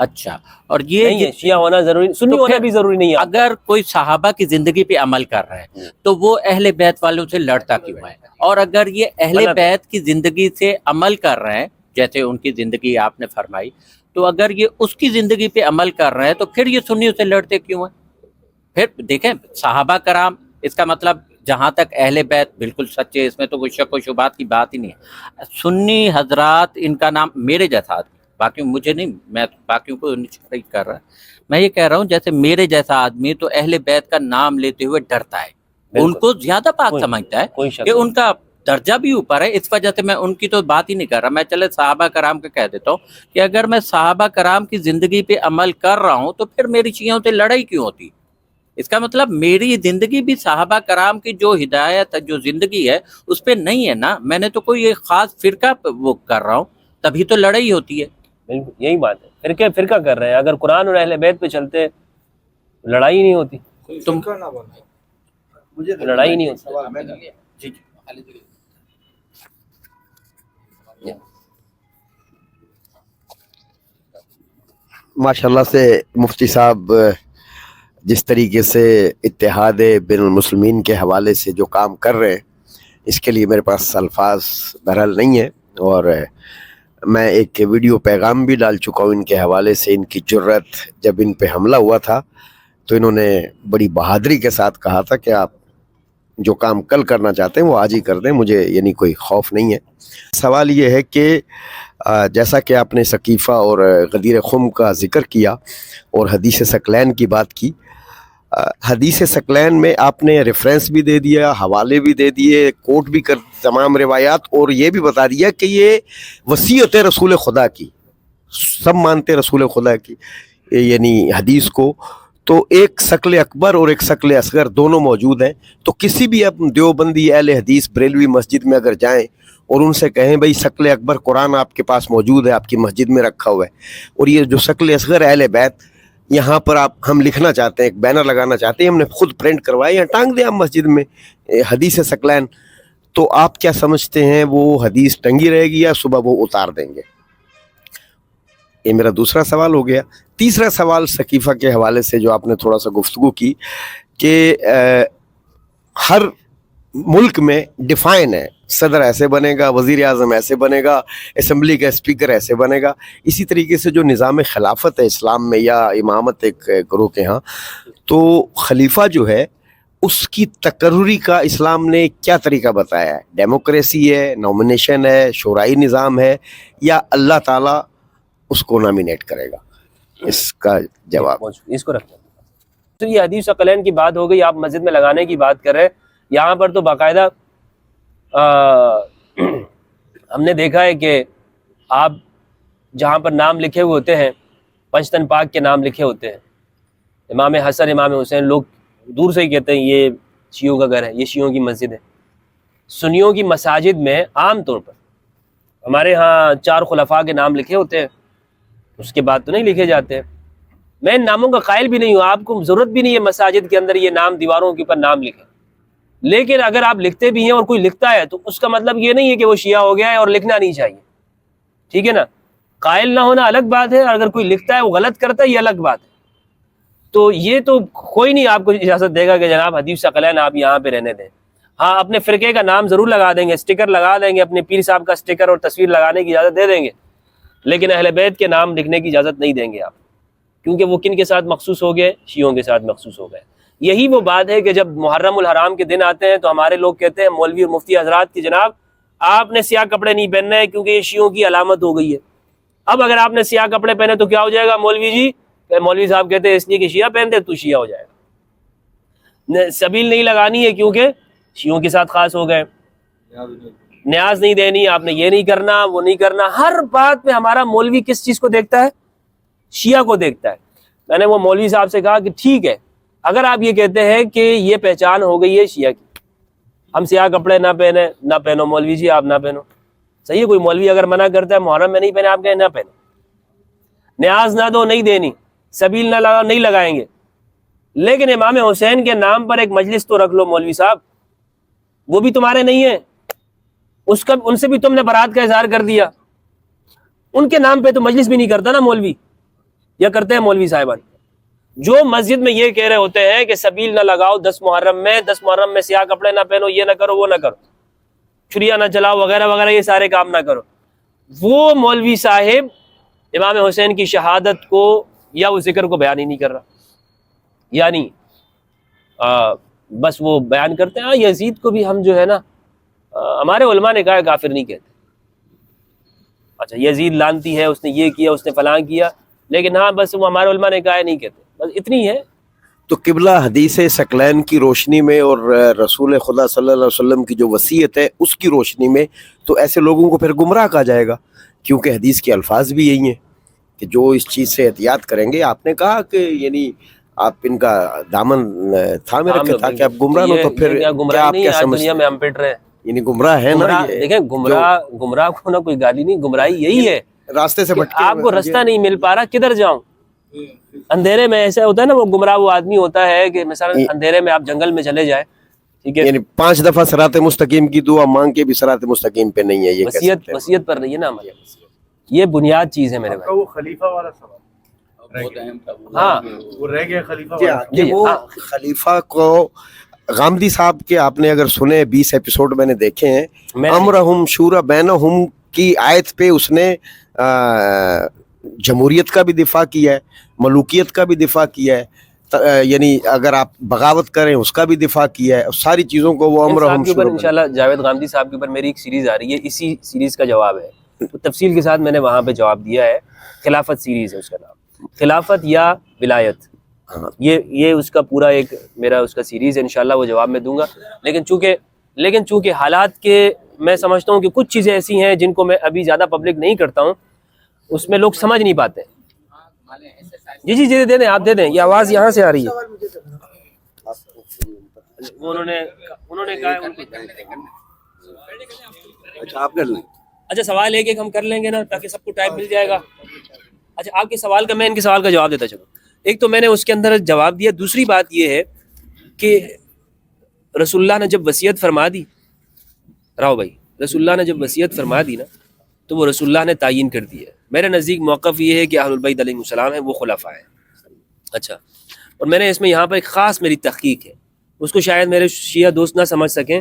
اچھا, اور یہ نہیں ہے شیعہ ہونا ضروری, سنی ہونا بھی ضروری نہیں ہے. اگر کوئی صحابہ کی زندگی پہ عمل کر رہا ہے تو وہ اہل بیت والوں سے لڑتا کیوں ہے؟ اور اگر یہ اہل بیت کی زندگی سے عمل کر رہے ہیں جیسے ان کی زندگی آپ نے فرمائی, تو اگر یہ اس کی زندگی پہ عمل کر رہے ہیں تو پھر یہ سنیوں سے لڑتے کیوں ہیں؟ پھر دیکھیں صحابہ کرام, اس کا مطلب جہاں تک اہل بیت بالکل سچے, اس میں تو کوئی شک و شبہات کی بات ہی نہیں ہے. سنی حضرات ان کا نام میرے جیسا آدمی, باقی مجھے نہیں, میں باقیوں کو نہیں کر رہا, میں یہ کہہ رہا ہوں جیسے میرے جیسا آدمی تو اہل بیت کا نام لیتے ہوئے ڈرتا ہے, ان کو زیادہ پاک سمجھتا ہے کہ ان کا درجہ بھی اوپر ہے, اس وجہ سے میں ان کی تو بات ہی نہیں کر رہا. میں چلے صحابہ کرام کے کہہ دیتا ہوں کہ اگر میں صحابہ کرام کی زندگی پہ عمل کر رہا ہوں تو پھر میری شیعوں سے لڑائی کیوں ہوتی؟ اس کا مطلب میری زندگی بھی صحابہ کرام کی جو ہدایت جو زندگی ہے اس پہ نہیں ہے نا, میں نے تو کوئی ایک خاص فرقہ وہ کر رہا ہوں, تبھی تو لڑائی ہوتی ہے. بالکل یہی بات ہے, فرقہ کر رہے ہیں. اگر قرآن اور اہل بیت پہ چلتے لڑائی نہیں ہوتی, تم لڑائی نہیں ہوتی. ماشاءاللہ سے مفتی صاحب جس طریقے سے اتحاد بین المسلمین کے حوالے سے جو کام کر رہے ہیں اس کے لیے میرے پاس الفاظ بہرحال نہیں ہے, اور میں ایک ویڈیو پیغام بھی ڈال چکا ہوں ان کے حوالے سے. ان کی جرت, جب ان پہ حملہ ہوا تھا تو انہوں نے بڑی بہادری کے ساتھ کہا تھا کہ آپ جو کام کل کرنا چاہتے ہیں وہ آج ہی کر دیں, مجھے یعنی کوئی خوف نہیں ہے. سوال یہ ہے کہ جیسا کہ آپ نے ثقیفہ اور غدیر خم کا ذکر کیا اور حدیث ثقلین کی بات کی, حدیث ثقلین میں آپ نے ریفرنس بھی دے دیا, حوالے بھی دے دیے, کوٹ بھی کر تمام روایات, اور یہ بھی بتا دیا کہ یہ وصیت رسول خدا کی, سب مانتے رسول خدا کی یعنی حدیث کو. تو ایک ثقل اکبر اور ایک ثقل اصغر دونوں موجود ہیں. تو کسی بھی دیوبندی اہل حدیث بریلوی مسجد میں اگر جائیں اور ان سے کہیں بھئی ثقل اکبر قرآن آپ کے پاس موجود ہے, آپ کی مسجد میں رکھا ہوا ہے, اور یہ جو ثقل اصغر اہل بیت یہاں پر ہم لکھنا چاہتے ہیں, ایک بینر لگانا چاہتے ہیں, ہم نے خود پرنٹ کروایا, یہاں ٹانگ دیں آپ مسجد میں حدیث ثقلین, تو آپ کیا سمجھتے ہیں وہ حدیث ٹنگی رہے گی یا صبح وہ اتار دیں گے؟ یہ میرا دوسرا سوال ہو گیا. تیسرا سوال ثقیفہ کے حوالے سے جو آپ نے تھوڑا سا گفتگو کی کہ ہر ملک میں ڈیفائن ہے, صدر ایسے بنے گا, وزیر اعظم ایسے بنے گا, اسمبلی کا اسپیکر ایسے بنے گا. اسی طریقے سے جو نظام خلافت ہے اسلام میں یا امامت ایک گروہ کے ہاں, تو خلیفہ جو ہے اس کی تقرری کا اسلام نے کیا طریقہ بتایا ہے؟ ڈیموکریسی ہے, نومینیشن ہے, شورائی نظام ہے, یا اللہ تعالیٰ اس کو نامینیٹ کرے گا؟ اس کا جواب اس کو رکھتے ہیں. تو یہ حدیث ثقلین کی بات ہو گئی, آپ مسجد میں لگانے کی بات کر رہے ہیں. یہاں پر تو باقاعدہ ہم نے دیکھا ہے کہ آپ جہاں پر نام لکھے ہوئے ہوتے ہیں, پنجتن پاک کے نام لکھے ہوتے ہیں, امام حسن امام حسین, لوگ دور سے ہی کہتے ہیں یہ شیعوں کا گھر ہے, یہ شیعوں کی مسجد ہے. سنیوں کی مساجد میں عام طور پر ہمارے ہاں 4 خلفاء کے نام لکھے ہوتے ہیں, اس کے بعد تو نہیں لکھے جاتے. میں ان ناموں کا قائل بھی نہیں ہوں، آپ کو ضرورت بھی نہیں ہے مساجد کے اندر یہ نام دیواروں کے اوپر نام لکھیں، لیکن اگر آپ لکھتے بھی ہیں اور کوئی لکھتا ہے تو اس کا مطلب یہ نہیں ہے کہ وہ شیعہ ہو گیا ہے اور لکھنا نہیں چاہیے، ٹھیک ہے نا؟ قائل نہ ہونا الگ بات ہے، اگر کوئی لکھتا ہے وہ غلط کرتا ہے یہ الگ بات ہے. تو یہ تو کوئی نہیں آپ کو اجازت دے گا کہ جناب حدیث ثقلین آپ یہاں پہ رہنے دیں. ہاں اپنے فرقے کا نام ضرور لگا دیں گے، سٹیکر لگا دیں گے، اپنے پیر صاحب کا سٹیکر اور تصویر لگانے کی اجازت دے دیں گے، لیکن اہل بیت کے نام لکھنے کی اجازت نہیں دیں گے آپ، کیونکہ وہ کن کے ساتھ مخصوص ہو گئے؟ شیعوں کے ساتھ مخصوص ہو گئے. یہی وہ بات ہے کہ جب محرم الحرام کے دن آتے ہیں تو ہمارے لوگ کہتے ہیں مولوی اور مفتی حضرات کی جناب آپ نے سیاہ کپڑے نہیں پہننے ہیں کیونکہ یہ شیعوں کی علامت ہو گئی ہے. اب اگر آپ نے سیاہ کپڑے پہنے تو کیا ہو جائے گا مولوی جی؟ مولوی صاحب کہتے ہیں اس لیے کہ شیعہ پہنتے تو شیعہ ہو جائے گا. سبیل نہیں لگانی ہے کیونکہ شیعوں کے ساتھ خاص ہو گئے، نیاز نہیں دینی، آپ نے یہ نہیں کرنا وہ نہیں کرنا. ہر بات میں ہمارا مولوی کس چیز کو دیکھتا ہے؟ شیعہ کو دیکھتا ہے. میں نے وہ مولوی صاحب سے کہا کہ ٹھیک ہے اگر آپ یہ کہتے ہیں کہ یہ پہچان ہو گئی ہے شیعہ کی، ہم سیاہ کپڑے نہ پہنو مولوی جی، آپ نہ پہنو، صحیح ہے. کوئی مولوی اگر منع کرتا ہے محرم میں نہیں پہنے، آپ کہیں نہ پہنو، نیاز نہ دو نہیں دینی، سبیل نہ لگاؤ نہیں لگائیں گے، لیکن امام حسین کے نام پر ایک مجلس تو رکھ لو مولوی صاحب، وہ بھی تمہارے نہیں ہے، ان سے بھی تم نے برات کا اظہار کر دیا. ان کے نام پہ تو مجلس بھی نہیں کرتا نا مولوی، یا کرتے ہیں مولوی صاحبان؟ جو مسجد میں یہ کہہ رہے ہوتے ہیں کہ سبیل نہ لگاؤ 10 محرم میں سیاہ کپڑے نہ پہنو، یہ نہ کرو وہ نہ کرو، چھریاں نہ چلاؤ وغیرہ وغیرہ، یہ سارے کام نہ کرو، وہ مولوی صاحب امام حسین کی شہادت کو یا وہ ذکر کو بیان ہی نہیں کر رہا، یعنی بس وہ بیان کرتے ہیں. یزید کو بھی ہم جو ہے نا ہمارے علماء نے کہا کافر نہیں کہتے. اچھا یزید لانتی ہے، اس نے یہ کیا، اس نے فلاں کیا، لیکن ہاں بس وہ ہمارے علماء نے کہا نہیں کہتے، بس اتنی ہے. تو قبلہ حدیث ثقلین کی روشنی میں اور رسول خدا صلی اللہ علیہ وسلم کی جو وصیت ہے اس کی روشنی میں تو ایسے لوگوں کو پھر گمراہ کہا جائے گا، کیونکہ حدیث کے الفاظ بھی یہی ہیں کہ جو اس چیز سے احتیاط کریں گے. آپ نے کہا کہ یعنی آپ ان کا دامن تھامے رکھے تاکہ آپ گمراہ ہو، تو پھر کیا آپ کیا سمجھتے دنیا میں ہم پٹ رہے ہیں؟ یعنی گمراہ ہے نا؟ دیکھیں گمراہ کو نا کوئی گالی نہیں، گمراہی یہی ہے راستے سے بھٹکے آپ کو رستہ نہیں مل پا رہا، کدھر جاؤں؟ اندھیرے میں ایسا ہوتا ہے نا، وہ گمراہ وہ آدمی ہوتا ہے کہ مثلا اندھیرے میں آپ جنگل میں چلے جائیں، ٹھیک ہے، یعنی 5 دفعہ صراط مستقیم کی دعا مانگ کے بھی صراط مستقیم پہ نہیں ہے، یہ وصیت پر نہیں ہے نا عمل. یہ بنیاد چیز ہے میرے بھائی. وہ خلیفہ والا سوال ہاں وہ رہ گیا خلیفہ جی والا. ہاں، کہ وہ خلیفہ کو غامدی صاحب کے آپ نے اگر سنے 20 ایپیسوڈ میں نے دیکھے ہیں، امرہم شورا بینہم کی آیت پہ اس نے جمہوریت کا بھی دفاع کیا ہے، ملوکیت کا بھی دفاع کیا ہے، یعنی اگر آپ بغاوت کریں اس کا بھی دفاع کیا ہے، ساری چیزوں کو وہ امرہم کے اوپر شورا. انشاءاللہ جاوید غامدی صاحب کے اوپر میری ایک سیریز آ رہی ہے، اسی سیریز کا جواب ہے، تو تفصیل کے ساتھ میں نے وہاں پہ جواب دیا ہے. خلافت سیریز ہے اس کا نام، خلافت یا ولایت، یہ اس کا پورا ایک میرا اس کا سیریز ہے، انشاءاللہ وہ جواب میں دوں گا. لیکن چونکہ حالات کے میں سمجھتا ہوں کہ کچھ چیزیں ایسی ہیں جن کو میں ابھی زیادہ پبلک نہیں کرتا ہوں، اس میں لوگ سمجھ نہیں پاتے. جی دے دیں، آپ دے دیں، یہ آواز یہاں سے آ رہی ہے. انہوں نے کہا اچھا آپ کر لیں. اچھا سوال ایک ہم کر لیں گے نا تاکہ سب کو ٹائم مل جائے گا. اچھا آپ کے سوال کا میں ان کے سوال کا جواب دیتا چلوں. ایک تو میں نے اس کے اندر جواب دیا، دوسری بات یہ ہے کہ رسول اللہ نے جب وصیت فرما دی، راؤ بھائی، رسول اللہ نے جب وصیت فرما دی نا تو وہ رسول اللہ نے تعین کر دی ہے. میرے نزدیک موقف یہ ہے کہ اہل البیت علیہ السلام ہیں وہ خلفاء ہیں. اچھا، اور میں نے اس میں یہاں پر ایک خاص میری تحقیق ہے، اس کو شاید میرے شیعہ دوست نہ سمجھ سکیں،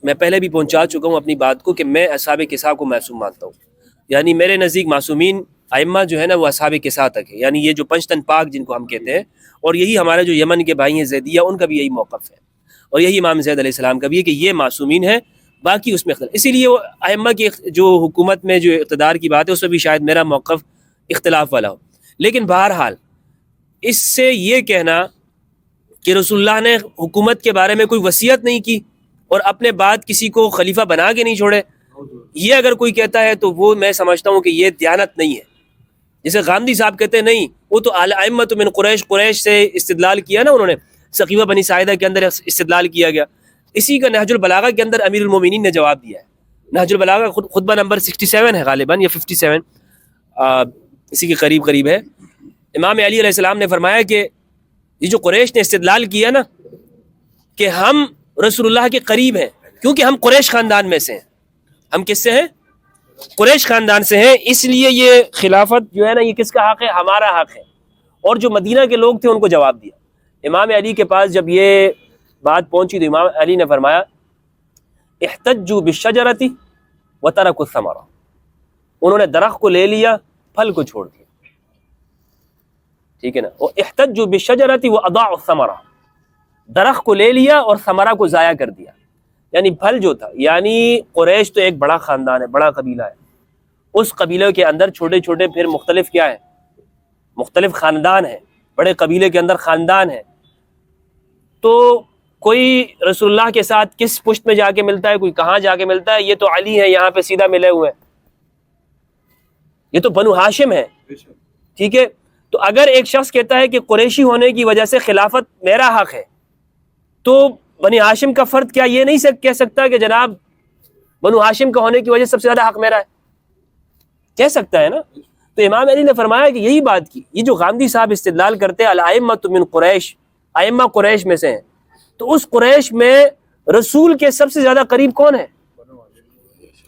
میں پہلے بھی پہنچا چکا ہوں اپنی بات کو کہ میں اصحاب کسا کو معصوم مانتا ہوں. یعنی میرے نزدیک معصومین ائمہ جو ہے نا وہ اصحاب کسا تک ہے، یعنی یہ جو 5 تن پاک جن کو ہم کہتے ہیں، اور یہی ہمارے جو یمن کے بھائی ہیں زیدیہ، ان کا بھی یہی موقف ہے، اور یہی امام زید علیہ السلام کا بھی ہے کہ یہ معصومین ہیں، باقی اس میں اختلاف. اسی لیے وہ ائمہ کی جو حکومت میں جو اقتدار کی بات ہے اس میں بھی شاید میرا موقف اختلاف والا ہو. لیکن بہرحال اس سے یہ کہنا کہ رسول اللہ نے حکومت کے بارے میں کوئی وصیت نہیں کی اور اپنے بعد کسی کو خلیفہ بنا کے نہیں چھوڑے، یہ اگر کوئی کہتا ہے تو وہ میں سمجھتا ہوں کہ یہ دیانت نہیں ہے. جیسے غامدی صاحب کہتے ہیں نہیں، وہ تو ائمۃ من قریش سے استدلال کیا نا، انہوں نے سقیفہ بنی ساعدہ کے اندر استدلال کیا گیا. اسی کا نہج البلاغہ کے اندر امیر المومنین نے جواب دیا ہے. نہج البلاغہ خطبہ نمبر 67 ہے غالباً یا 57، اسی کے قریب ہے. امام علی علیہ السلام نے فرمایا کہ یہ جو قریش نے استدلال کیا نا کہ ہم رسول اللہ کے قریب ہیں کیونکہ ہم قریش خاندان میں سے ہیں. ہم کس سے ہیں؟ قریش خاندان سے ہیں، اس لیے یہ خلافت جو ہے نا یہ کس کا حق ہے؟ ہمارا حق ہے. اور جو مدینہ کے لوگ تھے ان کو جواب دیا. امام علی کے پاس جب یہ بات پہنچی تو امام علی نے فرمایا احتجوا بالشجرۃ وترکوا الثمرۃ، انہوں نے درخت کو لے لیا، پھل کو چھوڑ دیا. ٹھیک ہے نا. وہ احتجوا بالشجرۃ واضاعوا الثمرۃ، درخت کو لے لیا اور ثمرہ کو ضائع کر دیا، یعنی پھل جو تھا. یعنی قریش تو ایک بڑا خاندان ہے، بڑا قبیلہ ہے، اس قبیلے کے اندر چھوٹے چھوٹے پھر مختلف کیا ہے؟ مختلف خاندان ہیں. بڑے قبیلے کے اندر خاندان ہے. تو کوئی رسول اللہ کے ساتھ کس پشت میں جا کے ملتا ہے، کوئی کہاں جا کے ملتا ہے. یہ تو علی ہے، یہاں پہ سیدھا ملے ہوئے ہیں، یہ تو بنو ہاشم ہے. ٹھیک ہے. تو اگر ایک شخص کہتا ہے کہ قریشی ہونے کی وجہ سے خلافت میرا حق ہے، تو بنی ہاشم کا فرد کیا یہ نہیں کہہ سکتا کہ جناب بنو ہاشم کا ہونے کی وجہ سے سب سے زیادہ حق میرا ہے؟ کہہ سکتا ہے نا. تو امام علی نے فرمایا کہ یہی بات کی. یہ جو غامدی صاحب استدلال کرتے الائمۃ من قریش، ائمہ قریش میں سے ہیں، تو اس قریش میں رسول کے سب سے زیادہ قریب کون ہے؟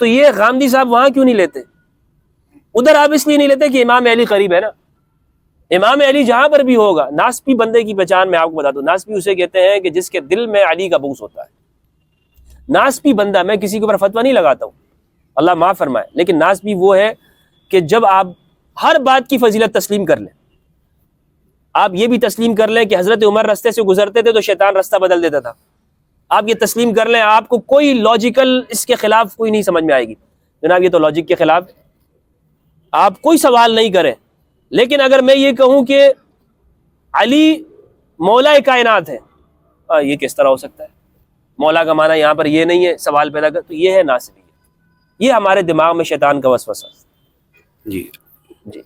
تو یہ غامدی صاحب وہاں کیوں نہیں لیتے؟ ادھر آپ اس لیے نہیں لیتے کہ امام علی قریب ہے نا. امام علی جہاں پر بھی ہوگا، ناسبی بندے کی پہچان میں آپ کو بتا دوں، ناسبی اسے کہتے ہیں کہ جس کے دل میں علی کا بغض ہوتا ہے. ناسبی بندہ، میں کسی کے اوپر فتویٰ نہیں لگاتا ہوں، اللہ معاف فرمائے، لیکن ناسبی وہ ہے کہ جب آپ ہر بات کی فضیلت تسلیم کر لیں، آپ یہ بھی تسلیم کر لیں کہ حضرت عمر رستے سے گزرتے تھے تو شیطان رستہ بدل دیتا تھا، آپ یہ تسلیم کر لیں، آپ کو کوئی لاجیکل اس کے خلاف کوئی نہیں سمجھ میں آئے گی، جناب یہ تو لاجک کے خلاف، آپ کوئی سوال نہیں کریں. لیکن اگر میں یہ کہوں کہ علی مولا کائنات ہے، یہ کس طرح ہو سکتا ہے؟ مولا کا معنی یہاں پر یہ نہیں ہے، سوال پیدا کر، تو یہ ہے ناسبی، یہ ہمارے دماغ میں شیطان کا وسوسہ. جی جی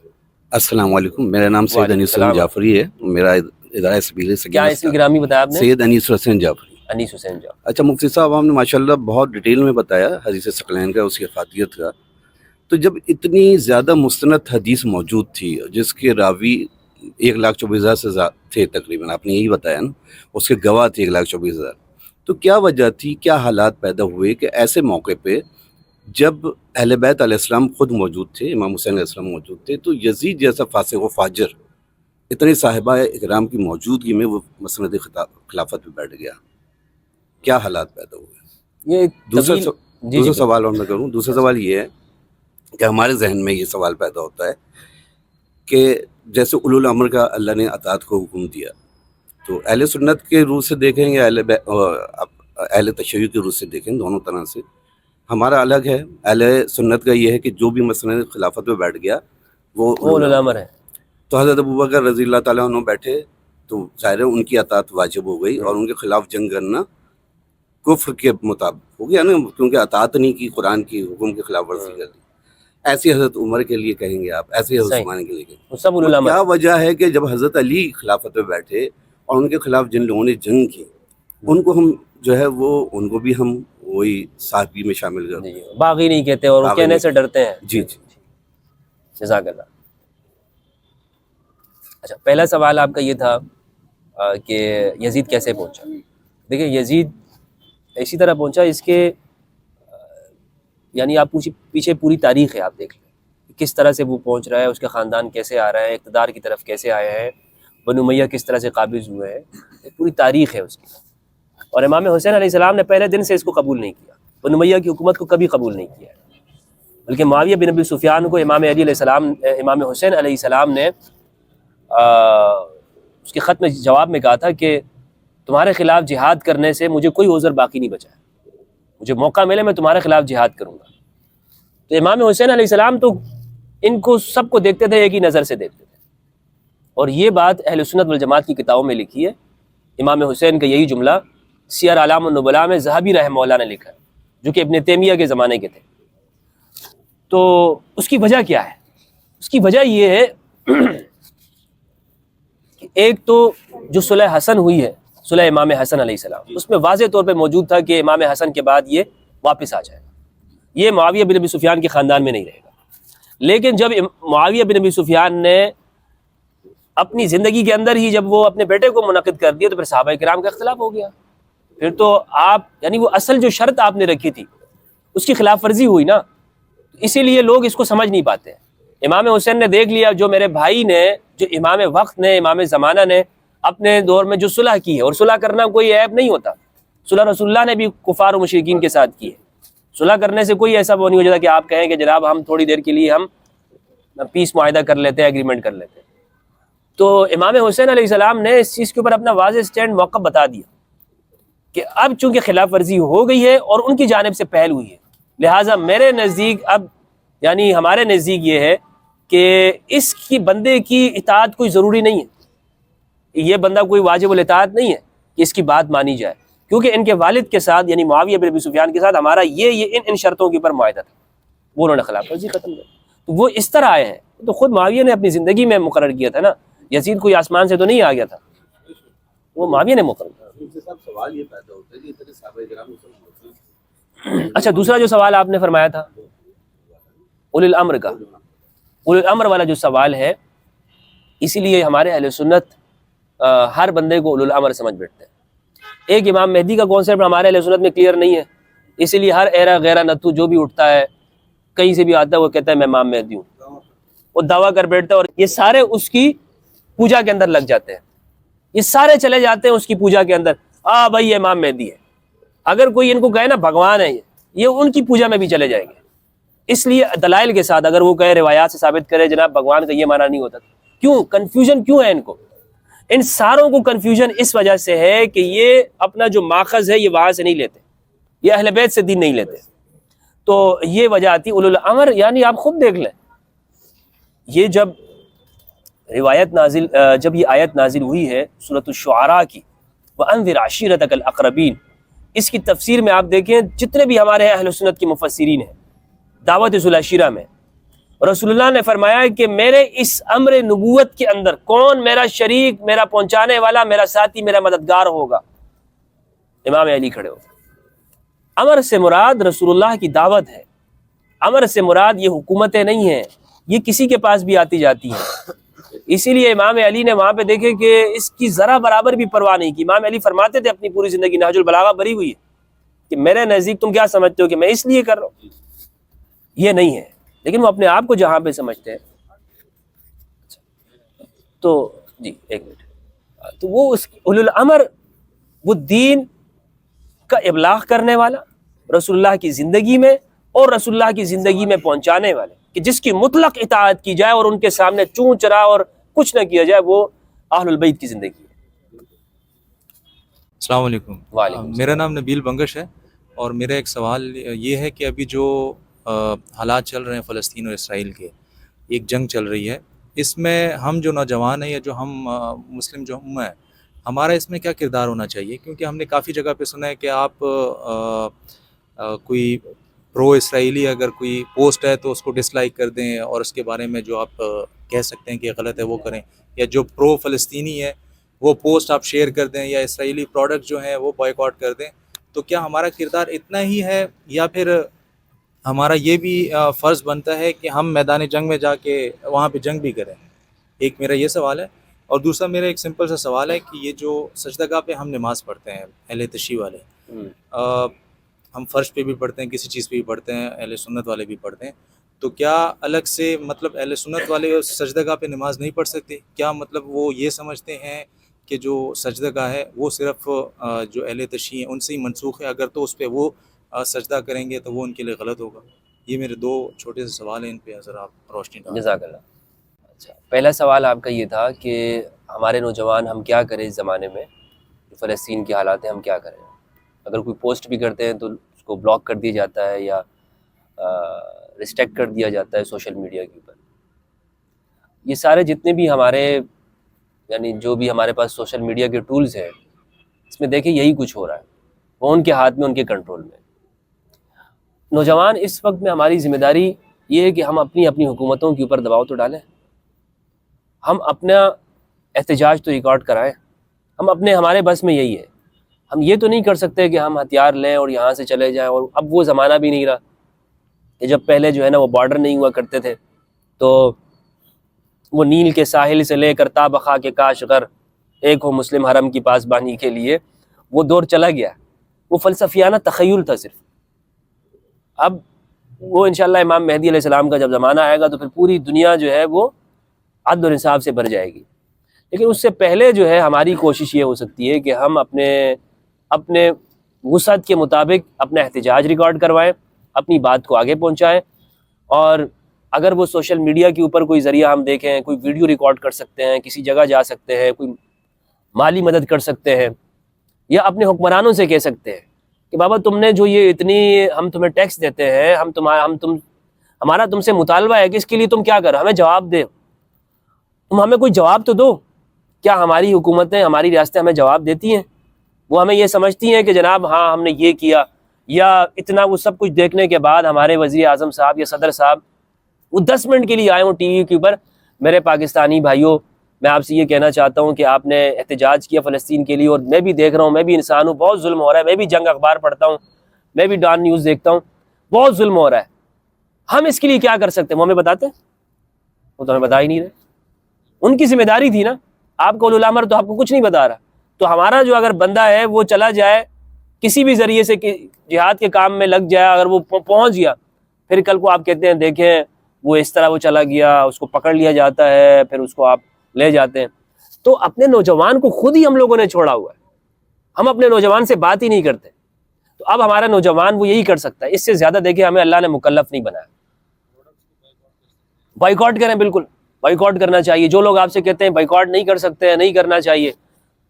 السلام علیکم، میرا نام سید انیس حسین جعفری ہے، میرا ادارہ سبیل کیا اسم گرامی بتایا آپ نے؟ سید انیس حسین جعفری. انیس حسین جعفری. اچھا مفتی صاحب، آپ نے ماشاءاللہ بہت ڈیٹیل میں بتایا حدیث ثقلین کا، اس کی افادیت کا. تو جب اتنی زیادہ مستند حدیث موجود تھی جس کے راوی 1,24,000 سے تھے تقریباً، آپ نے یہی بتایا نا، اس کے گواہ تھے 1,24,000، تو کیا وجہ تھی، کیا حالات پیدا ہوئے کہ ایسے موقع پہ جب اہل بیت علیہ السلام خود موجود تھے، امام حسین علیہ السلام موجود تھے، تو یزید جیسا فاسق و فاجر اتنے صاحبہ اکرام کی موجودگی میں وہ مسند خلافت پہ بیٹھ گیا؟ کیا حالات پیدا ہوئے؟ یہ دوسرا سوال اور میں کروں، دوسرا سوال یہ ہے کہ ہمارے ذہن میں یہ سوال پیدا ہوتا ہے کہ جیسے اولو الامر کا اللہ نے اطاعت کو حکم دیا، تو اہل سنت کے روح سے دیکھیں یا اہل تشیع کے روح سے دیکھیں، دونوں طرح سے ہمارا الگ ہے. اہل سنت کا یہ ہے کہ جو بھی مسند خلافت پہ بیٹھ گیا وہ اولو الامر ہے. تو حضرت ابوبکر رضی اللہ تعالیٰ عنہ بیٹھے تو ظاہر ہے ان کی اطاعت واجب ہو گئی، اور ان کے خلاف جنگ کرنا کفر کے مطابق ہو گیا نا، کیونکہ اطاعت نہیں کی، قرآن کی حکم کی خلاف ورزی کر دی. ایسی حضرت عمر کے لیے کہیں گے آپ، ایسی حضرت عثمان کے لیے کہیں گے. سب اولو الامر. کیا وجہ ہے کہ جب حضرت علی خلافت پہ بیٹھے اور ان کے خلاف جن لوگوں نے جنگ کی، ان کو ہم جو ہے وہ ان کو بھی ہم وہی صحابی میں شامل کر دیں؟ باغی نہیں کہتے اور کہنے سے ڈرتے ہیں. جی جی جزاک اللہ. اچھا، پہلا سوال آپ کا یہ تھا کہ یزید کیسے پہنچا. دیکھیں یزید اسی طرح پہنچا، اس کے یعنی آپ پیچھے پوری تاریخ ہے، آپ دیکھ لیں کس طرح سے وہ پہنچ رہا ہے، اس کا خاندان کیسے آ رہا ہے، اقتدار کی طرف کیسے آئے ہیں، بنو امیہ کس طرح سے قابض ہوئے ہیں، ایک پوری تاریخ ہے اس کی. اور امام حسین علیہ السلام نے پہلے دن سے اس کو قبول نہیں کیا، بنو امیہ کی حکومت کو کبھی قبول نہیں کیا، بلکہ معاویہ بن ابی سفیان کو امام علی علیہ السلام، امام حسین علیہ السلام نے اس کے خط میں جواب میں کہا تھا کہ تمہارے خلاف جہاد کرنے سے مجھے کوئی عذر باقی نہیں بچا ہے، مجھے موقع ملے میں تمہارے خلاف جہاد کروں گا. تو امام حسین علیہ السلام تو ان کو سب کو دیکھتے تھے، ایک ہی نظر سے دیکھتے تھے. اور یہ بات اہل سنت والجماعت کی کتابوں میں لکھی ہے. امام حسین کا یہی جملہ سیر اعلام النبلاء میں ذہبی رحمہ اللہ نے لکھا ہے، جو کہ ابن تیمیہ کے زمانے کے تھے. تو اس کی وجہ کیا ہے؟ اس کی وجہ یہ ہے کہ ایک تو جو صلح حسن ہوئی ہے، صلح امام حسن علیہ السلام، اس میں واضح طور پہ موجود تھا کہ امام حسن کے بعد یہ واپس آ جائے گا، یہ معاویہ بن ابی سفیان کے خاندان میں نہیں رہے گا. لیکن جب معاویہ بن ابی سفیان نے اپنی زندگی کے اندر ہی جب وہ اپنے بیٹے کو منعقد کر دیا تو پھر صحابہ کرام کا اختلاف ہو گیا. پھر تو آپ یعنی وہ اصل جو شرط آپ نے رکھی تھی اس کی خلاف ورزی ہوئی نا. اسی لیے لوگ اس کو سمجھ نہیں پاتے. امام حسین نے دیکھ لیا جو میرے بھائی نے، جو امام وقت نے، امام زمانہ نے اپنے دور میں جو صلح کی ہے، اور صلح کرنا کوئی عیب نہیں ہوتا، صلح رسول اللہ نے بھی کفار و مشرکین کے ساتھ کی ہے. صلح کرنے سے کوئی ایسا وہ نہیں ہو جاتا کہ آپ کہیں کہ جناب ہم تھوڑی دیر کے لیے ہم پیس معاہدہ کر لیتے ہیں، ایگریمنٹ کر لیتے ہیں. تو امام حسین علیہ السلام نے اس چیز کے اوپر اپنا واضح سٹینڈ موقف بتا دیا کہ اب چونکہ خلاف ورزی ہو گئی ہے اور ان کی جانب سے پہل ہوئی ہے، لہٰذا میرے نزدیک اب یعنی ہمارے نزدیک یہ ہے کہ اس کی بندے کی اطاعت کوئی ضروری نہیں ہے. یہ بندہ کوئی واجب الاطاعت نہیں ہے کہ اس کی بات مانی جائے، کیونکہ ان کے والد کے ساتھ یعنی معاویہ بن ابی سفیان کے ساتھ ہمارا یہ ان شرطوں کے اوپر معاہدہ تھا، وہ انہوں نے خلاف ورزی ختم کر. تو وہ اس طرح آئے ہیں، تو خود معاویہ نے اپنی زندگی میں مقرر کیا تھا نا. یزید کوئی آسمان سے تو نہیں آ گیا تھا، وہ معاویہ نے مقرر کیا. سوال یہ پیدا ہوتا ہے کہ اتنے صحابہ کرام اچھا، دوسرا جو سوال آپ نے فرمایا تھا اولی الامر کا، اولی الامر والا جو سوال ہے، اسی لیے ہمارے اہل سنت ہر بندے کو اولی الامر سمجھ بیٹھتے ہیں. ایک امام مہدی کا کانسیپٹ ہمارے اہل سنت میں کلیئر نہیں ہے، اسی لیے ہر ایرا غیرہ نتو جو بھی اٹھتا ہے کہیں سے بھی آتا ہے وہ کہتا ہے میں امام مہدی ہوں، وہ دعویٰ کر بیٹھتا ہے، اور یہ سارے اس کی پوجا کے اندر لگ جاتے ہیں. یہ سارے چلے جاتے ہیں اس کی پوجا کے اندر، بھائی یہ امام مہدی ہے. اگر کوئی ان کو کہے نا بھگوان ہے یہ ان کی پوجا میں بھی چلے جائیں گے. اس لیے دلائل کے ساتھ اگر وہ کہے، روایات سے ثابت کرے جناب بھگوان کا یہ معنی نہیں ہوتا. کیوں کنفیوژن کیوں ہے ان کو؟ ان ساروں کو کنفیوژن اس وجہ سے ہے کہ یہ اپنا جو ماخذ ہے یہ وہاں سے نہیں لیتے، یہ اہل بیت سے دین نہیں لیتے. تو یہ وجہ آتی اولو الامر. یعنی آپ خود دیکھ لیں، یہ جب جب یہ آیت نازل ہوئی ہے سورۃ الشعراء کی، وَأَنذِرْ عَشِيرَتَكَ الْأَقْرَبِينَ، اس کی تفسیر میں آپ دیکھیں جتنے بھی ہمارے اہل سنت کے مفسرین ہیں دعوت ذو العشیرہ میں، رسول اللہ نے فرمایا کہ میرے اس امر نبوت کے اندر کون میرا شریک، میرا پہنچانے والا، میرا ساتھی، میرا مددگار ہوگا؟ امام علی کھڑے ہو. امر سے مراد رسول اللہ کی دعوت ہے، امر سے مراد یہ حکومتیں نہیں ہیں، یہ کسی کے پاس بھی آتی جاتی ہیں. اسی لیے امام علی نے وہاں پہ دیکھے کہ اس کی ذرا برابر بھی پرواہ نہیں کی. امام علی فرماتے تھے اپنی پوری زندگی، نہج البلاغہ بری ہوئی ہے، کہ میرے نزدیک تم کیا سمجھتے ہو کہ میں اس لیے کر رہا ہوں، یہ نہیں ہے. لیکن وہ اپنے آپ کو جہاں پہ سمجھتے ہیں. تو جی ایک منٹ، تو وہ اس اولو الامر، وہ دین کا ابلاغ کرنے والا رسول اللہ کی زندگی میں اور رسول اللہ کی زندگی میں پہنچانے والے، کہ جس کی مطلق اطاعت کی جائے اور ان کے سامنے چون چرا اور کچھ نہ کیا جائے، وہ اہل البیت کی زندگی ہے. السلام علیکم. وعلیکم میرا نام نبیل بنگش ہے، اور میرا ایک سوال یہ ہے کہ ابھی جو حالات چل رہے ہیں فلسطین اور اسرائیل کے، ایک جنگ چل رہی ہے، اس میں ہم جو نوجوان ہیں یا جو ہم مسلم جو امہ ہیں، ہمارا اس میں کیا کردار ہونا چاہیے؟ کیونکہ ہم نے کافی جگہ پہ سنا ہے کہ آپ کوئی پرو اسرائیلی اگر کوئی پوسٹ ہے تو اس کو ڈس لائک کر دیں، اور اس کے بارے میں جو آپ کہہ سکتے ہیں کہ غلط ہے وہ کریں، یا جو پرو فلسطینی ہے وہ پوسٹ آپ شیئر کر دیں، یا اسرائیلی پروڈکٹ جو ہیں وہ بائیکاٹ کر دیں. تو کیا ہمارا کردار اتنا ہی ہے، یا پھر ہمارا یہ بھی فرض بنتا ہے کہ ہم میدان جنگ میں جا کے وہاں پہ جنگ بھی کریں؟ ایک میرا یہ سوال ہے. اور دوسرا میرا ایک سمپل سا سوال ہے کہ یہ جو سجدہ گاہ پہ ہم نماز پڑھتے ہیں اہل تشیع والے، ہم فرش پہ بھی پڑھتے ہیں، کسی چیز پہ بھی پڑھتے ہیں، اہل سنت والے بھی پڑھتے ہیں، تو کیا الگ سے مطلب اہل سنت والے سجدہ گاہ پہ نماز نہیں پڑھ سکتے؟ کیا مطلب وہ یہ سمجھتے ہیں کہ جو سجدہ گاہ ہے وہ صرف جو اہل تشیع ہیں ان سے ہی منسوخ ہے، اگر تو اس پہ وہ سجدہ کریں گے تو وہ ان کے لیے غلط ہوگا؟ یہ میرے دو چھوٹے سے سوال ہیں، ان پہ ذرا آپ روشنی ڈالیں. جزاک اللہ. اچھا، پہلا سوال آپ کا یہ تھا کہ ہمارے نوجوان ہم کیا کریں اس زمانے میں، جو فلسطین کے حالات ہیں ہم کیا کریں؟ اگر کوئی پوسٹ بھی کرتے ہیں تو اس کو بلاک کر دیا جاتا ہے یا ریسٹرکٹ کر دیا جاتا ہے سوشل میڈیا کے اوپر. یہ سارے جتنے بھی ہمارے یعنی جو بھی ہمارے پاس سوشل میڈیا کے ٹولز ہیں، اس میں دیکھیں یہی کچھ ہو رہا ہے، وہ ان کے ہاتھ میں، ان کے کنٹرول میں. نوجوان اس وقت میں ہماری ذمہ داری یہ ہے کہ ہم اپنی حکومتوں کے اوپر دباؤ تو ڈالیں، ہم اپنا احتجاج تو ریکارڈ کرائیں، ہمارے بس میں یہی ہے. ہم یہ تو نہیں کر سکتے کہ ہم ہتھیار لیں اور یہاں سے چلے جائیں. اور اب وہ زمانہ بھی نہیں رہا کہ جب پہلے جو ہے نا وہ بارڈر نہیں ہوا کرتے تھے، تو وہ نیل کے ساحل سے لے کر تابخا کے کاشغر ایک ہو مسلم حرم کی پاسبانی کے لیے، وہ دور چلا گیا، وہ فلسفیانہ تخیل تھا صرف۔ اب وہ انشاءاللہ امام مہدی علیہ السلام کا جب زمانہ آئے گا تو پھر پوری دنیا جو ہے وہ عدل اور انصاف سے بھر جائے گی، لیکن اس سے پہلے جو ہے ہماری کوشش یہ ہو سکتی ہے کہ ہم اپنے وسعت کے مطابق اپنا احتجاج ریکارڈ کروائیں، اپنی بات کو آگے پہنچائیں، اور اگر وہ سوشل میڈیا کے اوپر کوئی ذریعہ ہم دیکھیں، کوئی ویڈیو ریکارڈ کر سکتے ہیں، کسی جگہ جا سکتے ہیں، کوئی مالی مدد کر سکتے ہیں، یا اپنے حکمرانوں سے کہہ سکتے ہیں کہ بابا تم نے جو یہ اتنی ہم تمہیں ٹیکس دیتے ہیں، ہمارا تم سے مطالبہ ہے کہ اس کے لیے تم کیا کرو، ہمیں جواب دے، تم ہمیں کوئی جواب تو دو۔ کیا ہماری حکومتیں، ہماری ریاستیں ہمیں جواب دیتی ہیں؟ وہ ہمیں یہ سمجھتی ہیں کہ جناب ہاں ہم نے یہ کیا، یا اتنا وہ سب کچھ دیکھنے کے بعد ہمارے وزیر اعظم صاحب یا صدر صاحب وہ 10 منٹ کے لیے آئے ہوں ٹی وی کے اوپر۔ میرے پاکستانی بھائیوں، میں آپ سے یہ کہنا چاہتا ہوں کہ آپ نے احتجاج کیا فلسطین کے لیے، اور میں بھی دیکھ رہا ہوں، میں بھی انسان ہوں، بہت ظلم ہو رہا ہے، میں بھی جنگ اخبار پڑھتا ہوں، میں بھی ڈان نیوز دیکھتا ہوں، بہت ظلم ہو رہا ہے۔ ہم اس کے لیے کیا کر سکتے ہیں؟ وہ ہمیں بتاتے ہیں؟ وہ تو ہمیں بتا ہی نہیں رہے۔ ان کی ذمہ داری تھی نا، آپ کو اولو الامر تو آپ کو کچھ نہیں بتا رہا، تو ہمارا جو اگر بندہ ہے وہ چلا جائے کسی بھی ذریعے سے جہاد کے کام میں لگ جائے، اگر وہ پہنچ گیا، پھر کل کو آپ کہتے ہیں دیکھیں وہ اس طرح وہ چلا گیا، اس کو پکڑ لیا جاتا ہے، پھر اس کو آپ لے جاتے ہیں۔ تو اپنے نوجوان کو خود ہی ہم لوگوں نے چھوڑا ہوا ہے، ہم اپنے نوجوان سے بات ہی نہیں کرتے۔ تو اب ہمارا نوجوان وہ یہی کر سکتا ہے، اس سے زیادہ دیکھیں ہمیں اللہ نے مکلف نہیں بنایا۔ بائیکاٹ کریں، بالکل بائیکاٹ کرنا چاہیے۔ جو لوگ آپ سے کہتے ہیں بائیکاٹ نہیں کر سکتے ہیں، نہیں کرنا چاہیے،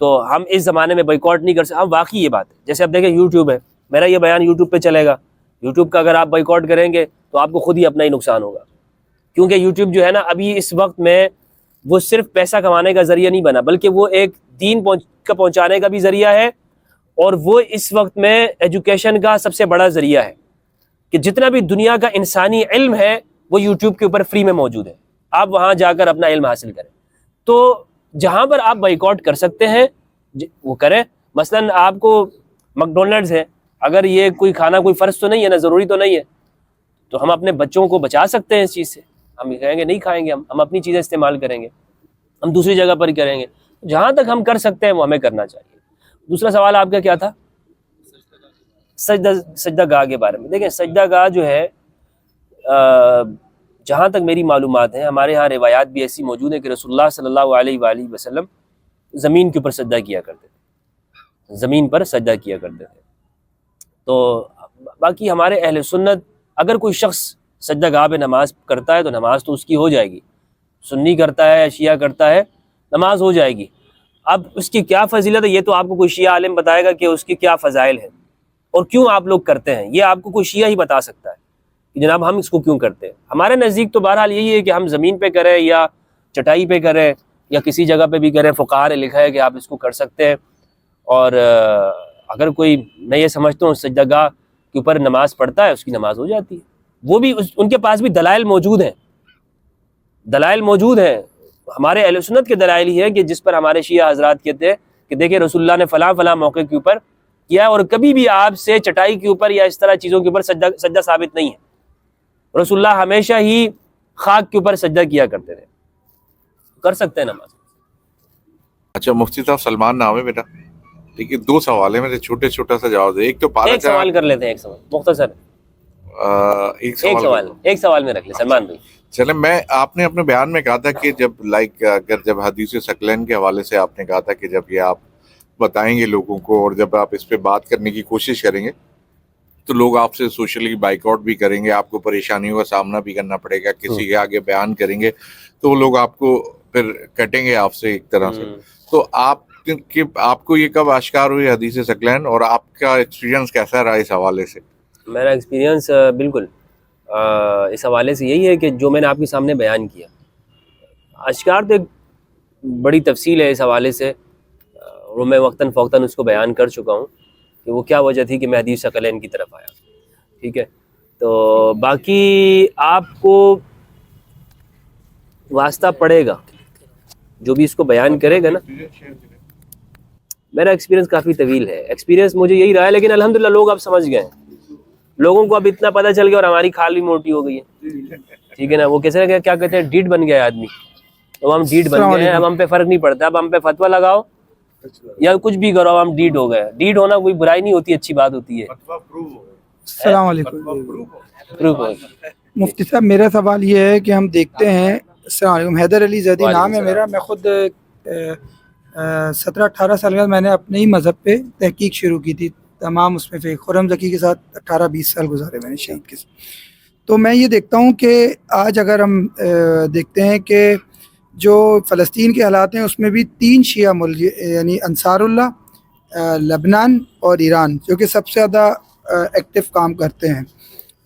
تو ہم اس زمانے میں بائیکاٹ نہیں کر سکتے۔ ہم واقعی یہ بات ہے، جیسے اب دیکھیں یوٹیوب ہے، میرا یہ بیان یوٹیوب پہ چلے گا، یوٹیوب کا اگر آپ بائیکاٹ کریں گے تو آپ کو خود ہی اپنا ہی نقصان ہوگا، کیونکہ یوٹیوب جو ہے نا ابھی اس وقت میں وہ صرف پیسہ کمانے کا ذریعہ نہیں بنا، بلکہ وہ ایک دین کا پہنچانے کا بھی ذریعہ ہے، اور وہ اس وقت میں ایجوکیشن کا سب سے بڑا ذریعہ ہے کہ جتنا بھی دنیا کا انسانی علم ہے وہ یوٹیوب کے اوپر فری میں موجود ہے، آپ وہاں جا کر اپنا علم حاصل کریں۔ تو جہاں پر آپ بائیکاٹ کر سکتے ہیں وہ کریں۔ مثلا آپ کو مکڈونلڈز ہے، اگر یہ کوئی کھانا کوئی فرض تو نہیں ہے نا، ضروری تو نہیں ہے، تو ہم اپنے بچوں کو بچا سکتے ہیں اس چیز سے، ہم کہیں گے نہیں کھائیں گے، ہم اپنی چیزیں استعمال کریں گے، ہم دوسری جگہ پر ہی کریں گے۔ جہاں تک ہم کر سکتے ہیں وہ ہمیں کرنا چاہیے۔ دوسرا سوال آپ کا کیا تھا؟ سجدہ گاہ کے بارے میں۔ دیکھیں سجدہ گاہ جو ہے، جہاں تک میری معلومات ہیں، ہمارے ہاں روایات بھی ایسی موجود ہیں کہ رسول اللہ صلی اللہ علیہ وآلہ وسلم زمین کے اوپر سجدہ کیا کرتے تھے، زمین پر سجدہ کیا کرتے تھے۔ تو باقی ہمارے اہل سنت، اگر کوئی شخص سجدہ گاہ پہ نماز کرتا ہے تو نماز تو اس کی ہو جائے گی، سنی کرتا ہے، شیعہ کرتا ہے، نماز ہو جائے گی۔ اب اس کی کیا فضیلت ہے یہ تو آپ کو کوئی شیعہ عالم بتائے گا کہ اس کی کیا فضائل ہیں اور کیوں آپ لوگ کرتے ہیں، یہ آپ کو کوئی شیعہ ہی بتا سکتا ہے کہ جناب ہم اس کو کیوں کرتے ہیں۔ ہمارے نزدیک تو بہرحال یہی ہے کہ ہم زمین پہ کریں یا چٹائی پہ کریں یا کسی جگہ پہ بھی کریں، فقہا نے لکھا ہے کہ آپ اس کو کر سکتے ہیں۔ اور اگر کوئی، میں یہ سمجھتا ہوں سجدہ گاہ کے اوپر نماز پڑھتا ہے اس کی نماز ہو جاتی ہے۔ وہ بھی ان کے پاس بھی دلائل موجود ہیں، دلائل موجود ہیں۔ ہمارے اہل سنت کے دلائل ہی ہے کہ جس پر ہمارے شیعہ حضرات کہتے ہیں کہ دیکھیں رسول اللہ نے فلاں فلاں موقع کے اوپر کیا، اور کبھی بھی آپ سے چٹائی کے اوپر یا اس طرح چیزوں کے اوپر سجدہ ثابت نہیں ہے۔ رسول اللہ ہمیشہ ہی خاک کے اوپر سجدہ کیا کرتے تھے۔ کر سکتے ہیں نماز۔ اچھا مفتی صاحب، سلمان نام ہے بیٹا، ٹھیک ہے، 2 سوال ہے میرے، چھوٹا سا جواب دے۔ ایک تو ایک سوال کر لیتے ہیں، ایک سوال مختصر، ایک سوال میں رکھ لیں سلمان بھائی۔ چلے، آپ نے اپنے بیان میں کہا تھا کہ جب حدیث ثقلین کے حوالے سے آپ نے کہا تھا کہ جب یہ آپ بتائیں گے لوگوں کو اور جب آپ اس پہ بات کرنے کی کوشش کریں گے تو لوگ آپ سے سوشلی بائیک آؤٹ بھی کریں گے، آپ کو پریشانیوں کا سامنا بھی کرنا پڑے گا، کسی کے آگے بیان کریں گے تو وہ لوگ آپ کو پھر کٹیں گے آپ سے ایک طرح سے۔ تو آپ کو یہ کب آشکار ہوئی حدیث ثقلین، اور آپ کا ایکسپیرینس کیسا رہا اس حوالے سے؟ میرا ایکسپیرینس بالکل اس حوالے سے یہی ہے کہ جو میں نے آپ کے سامنے بیان کیا، اشکار تو ایک بڑی تفصیل ہے اس حوالے سے، اور میں وقتاً فوقتاً اس کو بیان کر چکا ہوں کہ وہ کیا وجہ تھی کہ میں حدیث ثقلین کی طرف آیا، ٹھیک ہے۔ تو باقی آپ کو واسطہ پڑے گا جو بھی اس کو بیان کرے گا نا۔ میرا ایکسپیرینس کافی طویل ہے، ایکسپیرینس مجھے یہی رہا ہے، لیکن الحمدللہ لوگ اب سمجھ گئے ہیں، لوگوں کو اب اتنا پتہ چل گیا اور ہماری کھال بھی موٹی ہو گئی ہے، ٹھیک ہے نا۔ وہ کیسے کیا کہتے ہیں، ڈیٹ بن گیا ہے آدمی، اب ہم ڈیڈ بن گئے ہیں, اب ہم پہ فرق نہیں پڑتا, اب ہم پہ فتویٰ لگاؤ یا کچھ بھی کرو, ہم ڈیڈ ہو گئے. ڈیڈ ہونا کوئی برائی نہیں ہوتی, اچھی بات ہوتی ہے. السلام علیکم. پروف ہو. مفتی صاحب میرا سوال یہ ہے کہ ہم دیکھتے ہیں, السلام علیکم, حیدر علی زیدی نام ہے میرا. میں خود 17-18 سال کا میں نے اپنے ہی مذہب پہ تحقیق شروع کی تھی, تمام اس میں خرم ذکی کے ساتھ 18-20 سال گزارے میں نے شہید کے ساتھ. تو میں یہ دیکھتا ہوں کہ آج اگر ہم دیکھتے ہیں کہ جو فلسطین کے حالات ہیں اس میں بھی 3 شیعہ ملک یعنی انصار اللہ, لبنان اور ایران جو کہ سب سے زیادہ ایکٹیو کام کرتے ہیں.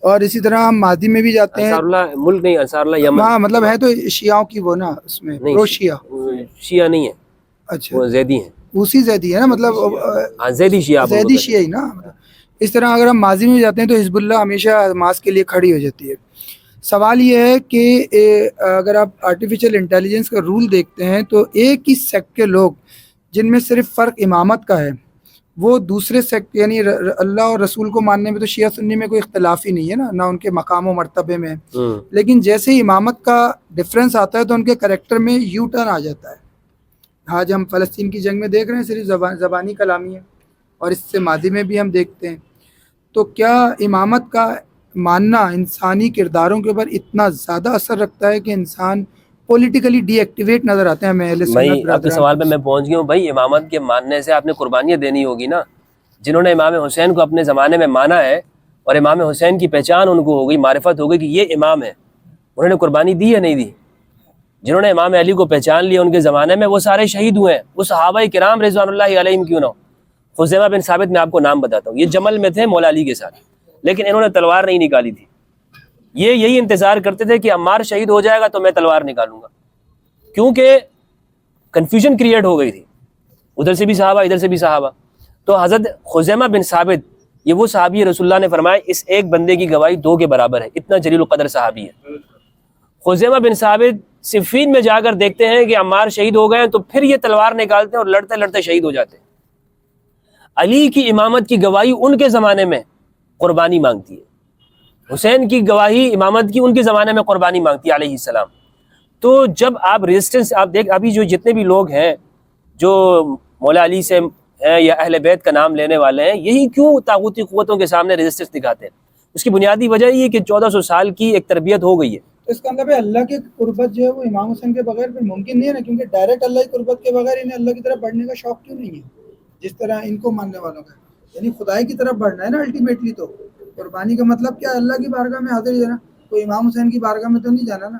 اور اسی طرح ہم ماضی میں بھی جاتے ہیں. انصار اللہ ملک نہیں, انصار اللہ یمن. ہاں مطلب ہے تو شیعوں کی وہ نا اس میں پرو شیعہ. شیعہ نہیں ہے, اچھا وہ زیدی ہیں. اسی زیدی ہے نا, مطلب زیدی شیعہ, زیدی شیعہ ہی نا. اس طرح اگر ہم ماضی میں جاتے ہیں تو حزب اللہ ہمیشہ حماس کے لیے کھڑی ہو جاتی ہے. سوال یہ ہے کہ اگر آپ آرٹیفیشل انٹیلیجنس کا رول دیکھتے ہیں تو ایک ہی سیکٹ کے لوگ جن میں صرف فرق امامت کا ہے, وہ دوسرے سیکٹ یعنی اللہ اور رسول کو ماننے میں تو شیعہ سنی میں کوئی اختلاف ہی نہیں ہے نا, نہ ان کے مقام و مرتبے میں, لیکن جیسے ہی امامت کا ڈفرینس آتا ہے تو ان کے کریکٹر میں یو ٹرن آ جاتا ہے. آج ہم فلسطین کی جنگ میں دیکھ رہے ہیں صرف زبانی کلامی ہے, اور اس سے ماضی میں بھی ہم دیکھتے ہیں. تو کیا امامت کا ماننا انسانی کرداروں کے اوپر اتنا زیادہ اثر رکھتا ہے کہ انسان پولیٹیکلی ڈی ایکٹیویٹ نظر آتے ہیں؟ بھائی آپ کے سوال پہ میں پہنچ گیا ہوں. بھائی امامت کے ماننے سے آپ نے قربانیاں دینی ہوگی نا. جنہوں نے امام حسین کو اپنے زمانے میں مانا ہے اور امام حسین کی پہچان ان کو ہو گئی, معرفت ہو گئی کہ یہ امام ہے, انہوں نے قربانی دی یا نہیں دی؟ جنہوں نے امام علی کو پہچان لیا ان کے زمانے میں, وہ سارے شہید ہوئے ہیں. وہ صحابہ کرام رضوان اللہ علیہم کیوں نہ ہو. خزیمہ بن ثابت میں آپ کو نام بتاتا ہوں, یہ جمل میں تھے مولا علی کے ساتھ, لیکن انہوں نے تلوار نہیں نکالی تھی. یہ یہی انتظار کرتے تھے کہ عمار شہید ہو جائے گا تو میں تلوار نکالوں گا, کیونکہ کنفیوژن کریٹ ہو گئی تھی, ادھر سے بھی صحابہ ادھر سے بھی صحابہ. تو حضرت خزیمہ بن ثابت یہ وہ صحابی رسول اللہ نے فرمایا اس ایک بندے کی گواہی 2 کے برابر ہے, اتنا جلیل القدر صحابی ہے. خزیمہ بن ثابت صفین میں جا کر دیکھتے ہیں کہ عمار شہید ہو گئے ہیں, تو پھر یہ تلوار نکالتے ہیں اور لڑتے لڑتے شہید ہو جاتے ہیں. علی کی امامت کی گواہی ان کے زمانے میں قربانی مانگتی ہے, حسین کی گواہی امامت کی ان کے زمانے میں قربانی مانگتی ہے علیہ السلام. تو جب آپ ریزسٹنس آپ دیکھ, ابھی جو جتنے بھی لوگ ہیں جو مولا علی سے ہیں یا اہل بیت کا نام لینے والے ہیں, یہی کیوں طاغوتی قوتوں کے سامنے ریزسٹنس دکھاتے ہیں؟ اس کی بنیادی وجہ یہ کہ 1400 سال کی ایک تربیت ہو گئی ہے. اس کا مطلب ہے اللہ کی قربت جو ہے وہ امام حسین کے بغیر پھر ممکن نہیں ہے نا, کیونکہ ڈائریکٹ اللہ کی قربت کے بغیر انہیں اللہ کی طرف بڑھنے کا شوق کیوں نہیں ہے جس طرح ان کو ماننے والوں کا؟ یعنی خدائی کی طرف بڑھنا ہے نا الٹیمیٹلی. تو قربانی کا مطلب کیا؟ اللہ کی بارگاہ میں حاضر جانا. کوئی امام حسین کی بارگاہ میں تو نہیں جانا نا.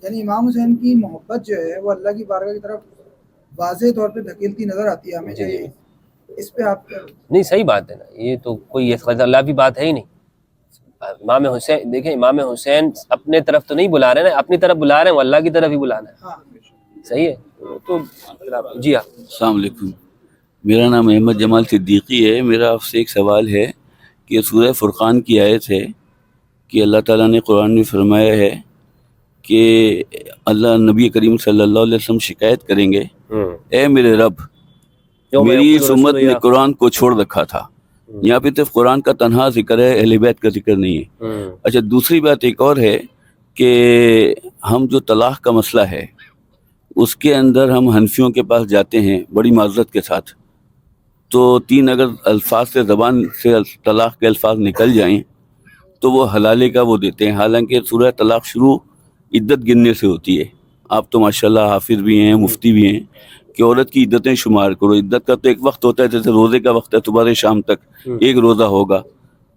یعنی امام حسین کی محبت جو ہے وہ اللہ کی بارگاہ کی طرف واضح طور پہ دھکیلتی نظر آتی ہے ہمیں. چاہیے اس پہ آپ نہیں, صحیح بات ہے نا, یہ تو کوئی اللہ کی بات ہے ہی نہیں. امام حسین دیکھیں, امام حسین اپنے طرف تو نہیں بلا رہے ہیں, اپنی طرف بلا رہے ہیں, وہ اللہ کی طرف ہی بلانا ہے. صحیح ہے. تو جی ہاں, السلام علیکم, میرا نام احمد جمال صدیقی ہے. میرا آپ سے ایک سوال ہے کہ سورہ فرقان کی آیت ہے کہ اللہ تعالیٰ نے قرآن میں فرمایا ہے کہ اللہ نبی کریم صلی اللہ علیہ وسلم شکایت کریں گے, اے میرے رب میری اس امت نے قرآن کو چھوڑ رکھا تھا. یہاں پہ صرف قرآن کا تنہا ذکر ہے, اہل بیت کا ذکر نہیں ہے. اچھا, دوسری بات ایک اور ہے کہ ہم جو طلاق کا مسئلہ ہے اس کے اندر ہم حنفیوں کے پاس جاتے ہیں بڑی معذرت کے ساتھ, تو 3 اگر الفاظ سے زبان سے طلاق کے الفاظ نکل جائیں تو وہ حلالے کا وہ دیتے ہیں, حالانکہ سورہ طلاق شروع عدت گننے سے ہوتی ہے. آپ تو ماشاءاللہ حافظ بھی ہیں, مفتی بھی ہیں, کہ عورت کی عدتیں شمار کرو. عدت کا تو ایک وقت ہوتا ہے, جیسے روزے کا وقت ہے, صبح سے شام تک ایک روزہ ہوگا,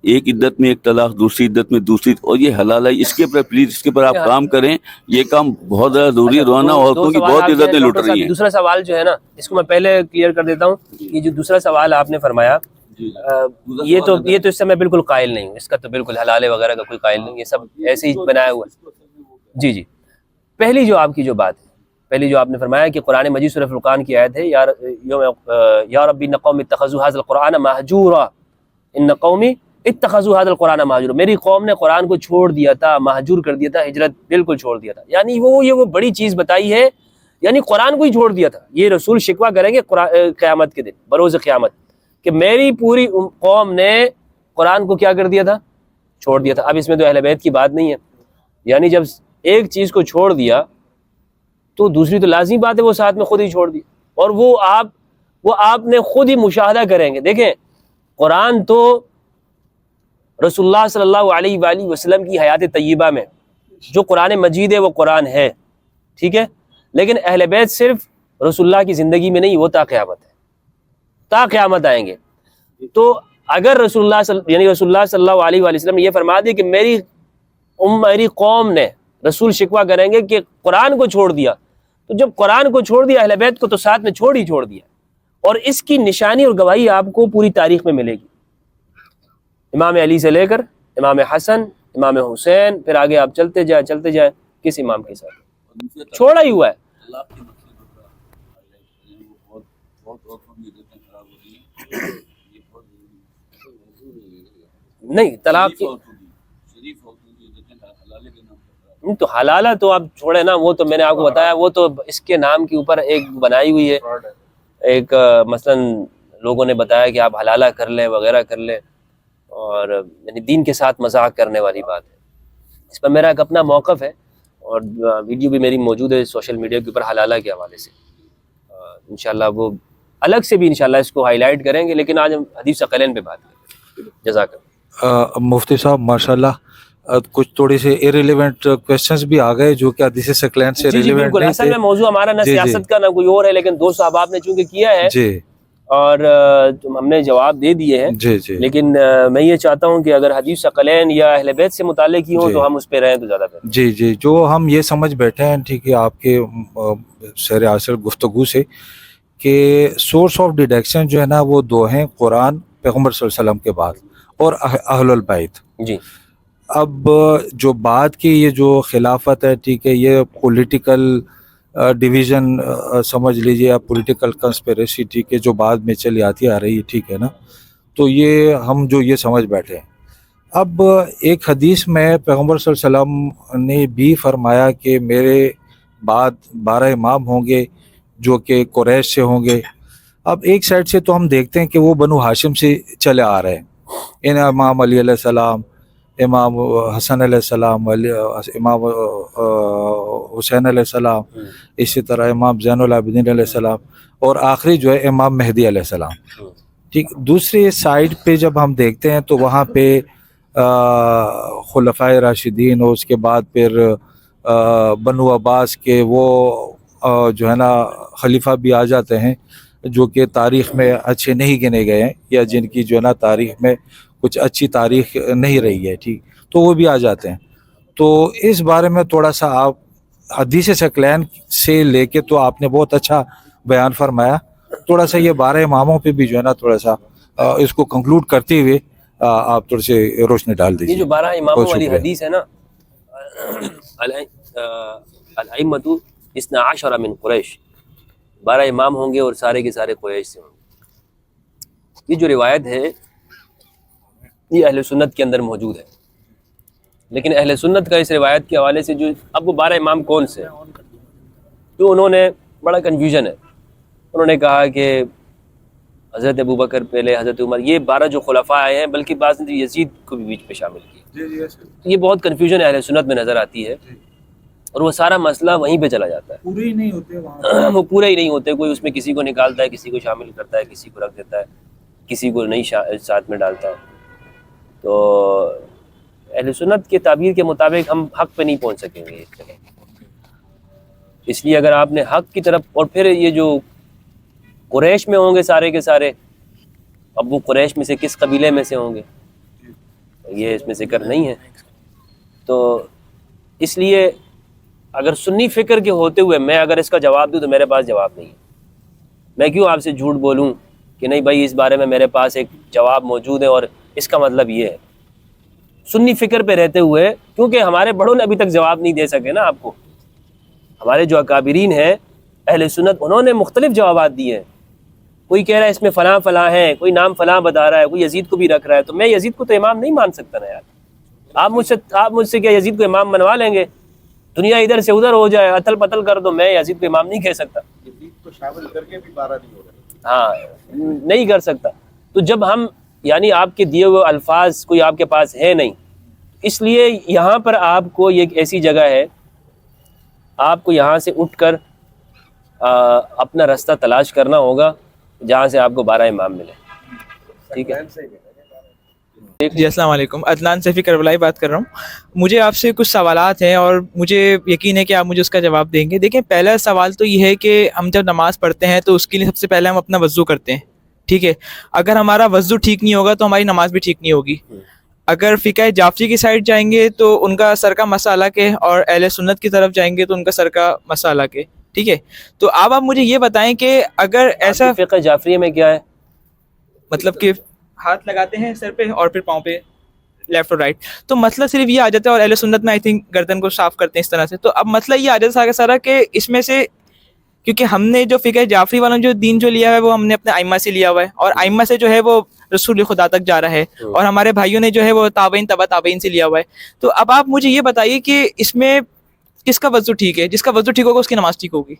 ایک عدت میں ایک طلاق, دوسری عدت میں دوسری, اور یہ حلال ہے. اس کے اوپر پلیز اس کے اوپر آپ کام کریں, یہ کام بہت زیادہ ضروری ہے. رونا عورتوں کی بہت عزتیں لٹ رہی ہیں. دوسرا سوال جو ہے نا, اس کو میں پہلے کلیئر کر دیتا ہوں. یہ جو دوسرا سوال آپ نے فرمایا, یہ تو اس سے میں بالکل قائل نہیں ہوں. اس کا تو بالکل حلال وغیرہ کا کوئی قائل نہیں, یہ سب ایسے ہی بنایا ہوا ہے. جی جی, پہلی جو آپ کی جو بات ہے, پہلی جو آپ نے فرمایا کہ قرآن مجید سورہ فرقان کی آیت ہے, یا ربی ان قوم اتخذوا هذا القرآن مہجورا, ان قوم اتخذوا هذا القرآن مہجورا, میری قوم نے قرآن کو چھوڑ دیا تھا, مہجور کر دیا تھا, ہجرت بالکل چھوڑ دیا تھا. یعنی وہ بڑی چیز بتائی ہے, یعنی قرآن کو ہی چھوڑ دیا تھا. یہ رسول شکوہ کریں گے قیامت کے دن, بروز قیامت, کہ میری پوری قوم نے قرآن کو کیا کر دیا تھا, چھوڑ دیا تھا. اب اس میں تو اہل بیت کی بات نہیں ہے. یعنی جب ایک چیز کو چھوڑ دیا تو دوسری تو لازمی بات ہے وہ ساتھ میں خود ہی چھوڑ دی، اور وہ آپ نے خود ہی مشاہدہ کریں گے. دیکھیں قرآن تو رسول اللہ صلی اللہ علیہ وآلہ وسلم کی حیات طیبہ میں جو قرآن مجید ہے وہ قرآن ہے، ٹھیک ہے، لیکن اہل بیت صرف رسول اللہ کی زندگی میں نہیں، وہ تا قیامت ہے، تا قیامت آئیں گے. تو اگر رسول اللہ صلی اللہ علیہ وآلہ وسلم نے یہ فرما دیا کہ میری قوم نے، رسول شکوہ کریں گے کہ قرآن کو چھوڑ دیا، تو جب قرآن کو چھوڑ دیا اہل بیت کو تو ساتھ میں چھوڑ دیا. اور اس کی نشانی اور گواہی آپ کو پوری تاریخ میں ملے گی، امام علی سے لے کر امام حسن، امام حسین، پھر آگے آپ چلتے جائیں کس امام کے ساتھ چھوڑا ہی ہوا ہے. نہیں طلاق تو حلالہ تو آپ چھوڑے نا، وہ تو میں نے آپ کو بتایا، وہ تو اس کے نام کے اوپر ایک بنائی ہوئی ہے، ایک مثلا لوگوں نے بتایا کہ آپ حلالہ کر لیں وغیرہ کر لیں، اور یعنی دین کے ساتھ مذاق کرنے والی بات ہے. اس پر میرا ایک اپنا موقف ہے اور ویڈیو بھی میری موجود ہے سوشل میڈیا کے اوپر حلالہ کے حوالے سے، انشاءاللہ وہ الگ سے بھی انشاءاللہ اس کو ہائی لائٹ کریں گے، لیکن آج ہم حدیث ثقلین پہ بات کریں گے. جزاک اللہ. مفتی صاحب ماشاءاللہ کچھ تھوڑے سے ایریلیونٹ کویسچنز بھی آ گئے جو کہ حدیث ثقلین سے ریلیونٹ بالکل. نہیں اصل میں تھے. موضوع ہمارا نہ سیاست کا نہ کوئی اور ہے، لیکن دوست احباب نے چونکہ کیا ہے جی اور ہم نے جواب دے دیے ہیں، جی جی لیکن میں یہ چاہتا ہوں کہ اگر حدیث ثقلین یا اہل بیت سے متعلق ہی ہوں جی تو ہم اس پہ رہیں تو زیادہ بہتر. جی جی جو ہم یہ سمجھ بیٹھے ہیں ٹھیک ہے آپ کے سیر حاصل گفتگو سے کہ سورس آف ڈیڈکشن جو ہے نا وہ دو ہیں، قرآن، پیغمبر صلی اللہ علیہ وسلم کے بعد، اور اہل البیت. جی اب جو بعد کی یہ جو خلافت ہے ٹھیک ہے، یہ پولیٹیکل ڈویژن سمجھ لیجیے، یا پولیٹیکل کنسپیریسی ٹھیک ہے، جو بعد میں چلی آتی آ رہی ہے ٹھیک ہے نا، تو یہ ہم جو یہ سمجھ بیٹھے ہیں. اب ایک حدیث میں پیغمبر صلی اللہ علیہ وسلم نے بھی فرمایا کہ میرے بعد 12 امام ہوں گے جو کہ قریش سے ہوں گے. اب ایک سائڈ سے تو ہم دیکھتے ہیں کہ وہ بنو ہاشم سے چلے آ رہے ہیں، ان امام علی علیہ السلام، امام حسن علیہ السلام، امام حسین علیہ السلام، اسی طرح امام زین العابدین علیہ السلام، اور آخری جو ہے امام مہدی علیہ السلام. ٹھیک، دوسری سائڈ پہ جب ہم دیکھتے ہیں تو وہاں پہ خلفائے راشدین، اور اس کے بعد پھر بنو عباس کے وہ جو ہے نا خلیفہ بھی آ جاتے ہیں جو کہ تاریخ میں اچھے نہیں گنے گئے ہیں، یا جن کی جو ہے نا تاریخ میں کچھ اچھی تاریخ نہیں رہی ہے ٹھیک، تو وہ بھی آ جاتے ہیں. تو اس بارے میں تھوڑا سا آپ حدیث ثقلین سے لے کے تو آپ نے بہت اچھا بیان فرمایا، تھوڑا سا یہ 12 اماموں پہ بھی جو ہے نا تھوڑا سا اس کو کنکلوڈ کرتے ہوئے آپ تھوڑا سے روشنی ڈال دیجیے. یہ جو 12 اماموں والی شکریہ. حدیث ہے نا، الائمۃ 12 من قریش، 12 امام ہوں گے اور سارے کے سارے قریش سے ہوں گے. یہ جو روایت ہے یہ اہل سنت کے اندر موجود ہے، لیکن اہل سنت کا اس روایت کے حوالے سے جو اب وہ 12 امام کون سے ہیں، تو انہوں نے بڑا کنفیوژن ہے. انہوں نے کہا کہ حضرت ابوبکر پہلے، حضرت عمر، یہ 12 جو خلفاء آئے ہیں، بلکہ بعض نے یزید کو بھی بیچ میں شامل کیا. یہ بہت کنفیوژن اہل سنت میں نظر آتی ہے، اور وہ سارا مسئلہ وہیں پہ چلا جاتا ہے. پورے ہی نہیں ہوتے وہاں، وہ پورے ہی نہیں ہوتے، کوئی اس میں کسی کو نکالتا ہے، کسی کو شامل کرتا ہے، کسی کو رکھ دیتا ہے، کسی کو نہیں ساتھ میں ڈالتا ہے. تو اہل سنت کے تعبیر کے مطابق ہم حق پہ نہیں پہنچ سکیں گے. اس لیے اگر آپ نے حق کی طرف، اور پھر یہ جو قریش میں ہوں گے سارے کے سارے، اب وہ قریش میں سے کس قبیلے میں سے ہوں گے یہ اس میں ذکر نہیں ہے. تو اس لیے اگر سنی فکر کے ہوتے ہوئے میں اگر اس کا جواب دوں تو میرے پاس جواب نہیں ہے. میں کیوں آپ سے جھوٹ بولوں کہ نہیں بھائی اس بارے میں میرے پاس ایک جواب موجود ہے اور اس کا مطلب یہ ہے. سنی فکر پہ رہتے ہوئے، کیونکہ ہمارے بڑوں نے ابھی تک جواب نہیں دے سکے نا آپ کو، ہمارے جو اکابرین ہیں اہل سنت، انہوں نے مختلف جوابات دیے ہیں. کوئی کہہ رہا ہے اس میں فلاں فلاں ہے، کوئی نام فلاں بتا رہا ہے، کوئی یزید کو بھی رکھ رہا ہے. تو میں یزید کو تو امام نہیں مان سکتا نا یار. آپ مجھ سے کیا یزید کو امام بنوا لیں گے؟ دنیا ادھر سے ادھر ہو جائے، اتل پتل کر دو، میں یزید کو امام نہیں کہہ سکتا. یزید کو شامل کر کے بھی 12 نہیں ہو رہے. ہاں نہیں کر سکتا. تو جب ہم یعنی آپ کے دیے ہوئے الفاظ کوئی آپ کے پاس ہے نہیں، اس لیے یہاں پر آپ کو یہ ایک ایسی جگہ ہے، آپ کو یہاں سے اٹھ کر اپنا راستہ تلاش کرنا ہوگا جہاں سے آپ کو 12 امام ملے. ٹھیک ہے. جی السلام علیکم، عدنان سیفی کربلائی بات کر رہا ہوں. مجھے آپ سے کچھ سوالات ہیں اور مجھے یقین ہے کہ آپ مجھے اس کا جواب دیں گے. دیکھیں، پہلا سوال تو یہ ہے کہ ہم جب نماز پڑھتے ہیں تو اس کے لیے سب سے پہلے ہم اپنا وضو کرتے ہیں. ٹھیک ہے. اگر ہمارا وضو ٹھیک نہیں ہوگا تو ہماری نماز بھی ٹھیک نہیں ہوگی. اگر فقہ جعفری کی سائڈ جائیں گے تو ان کا سر کا مسئلہ الگ ہے، اور اہل سنت کی طرف جائیں گے تو ان کا سر کا مسئلہ الگ ہے. ٹھیک ہے. تو آپ مجھے یہ بتائیں کہ اگر ایسا فقہ جعفریہ میں کیا ہے؟ مطلب کہ ہاتھ لگاتے ہیں سر پہ اور پھر پاؤں پہ لیفٹ اور رائٹ. تو مسئلہ صرف یہ آ جاتا ہے، اور اہل سنت میں آئی تھنک گردن کو صاف کرتے ہیں اس طرح سے. تو اب مسئلہ یہ آ جاتا ہے سارا کہ اس میں سے، کیونکہ ہم نے جو فقہ جعفری والوں جو دین جو لیا ہے وہ ہم نے اپنے ائمہ سے لیا ہوا ہے، اور ائمہ سے جو ہے وہ رسول خدا تک جا رہا ہے، اور ہمارے بھائیوں نے جو ہے وہ تابعین تبع تابعین سے لیا ہوا ہے. تو اب آپ مجھے یہ بتائیے کہ اس میں کس کا وضو ٹھیک ہے؟ جس کا وضو ٹھیک ہوگا اس کی نماز ٹھیک ہوگی.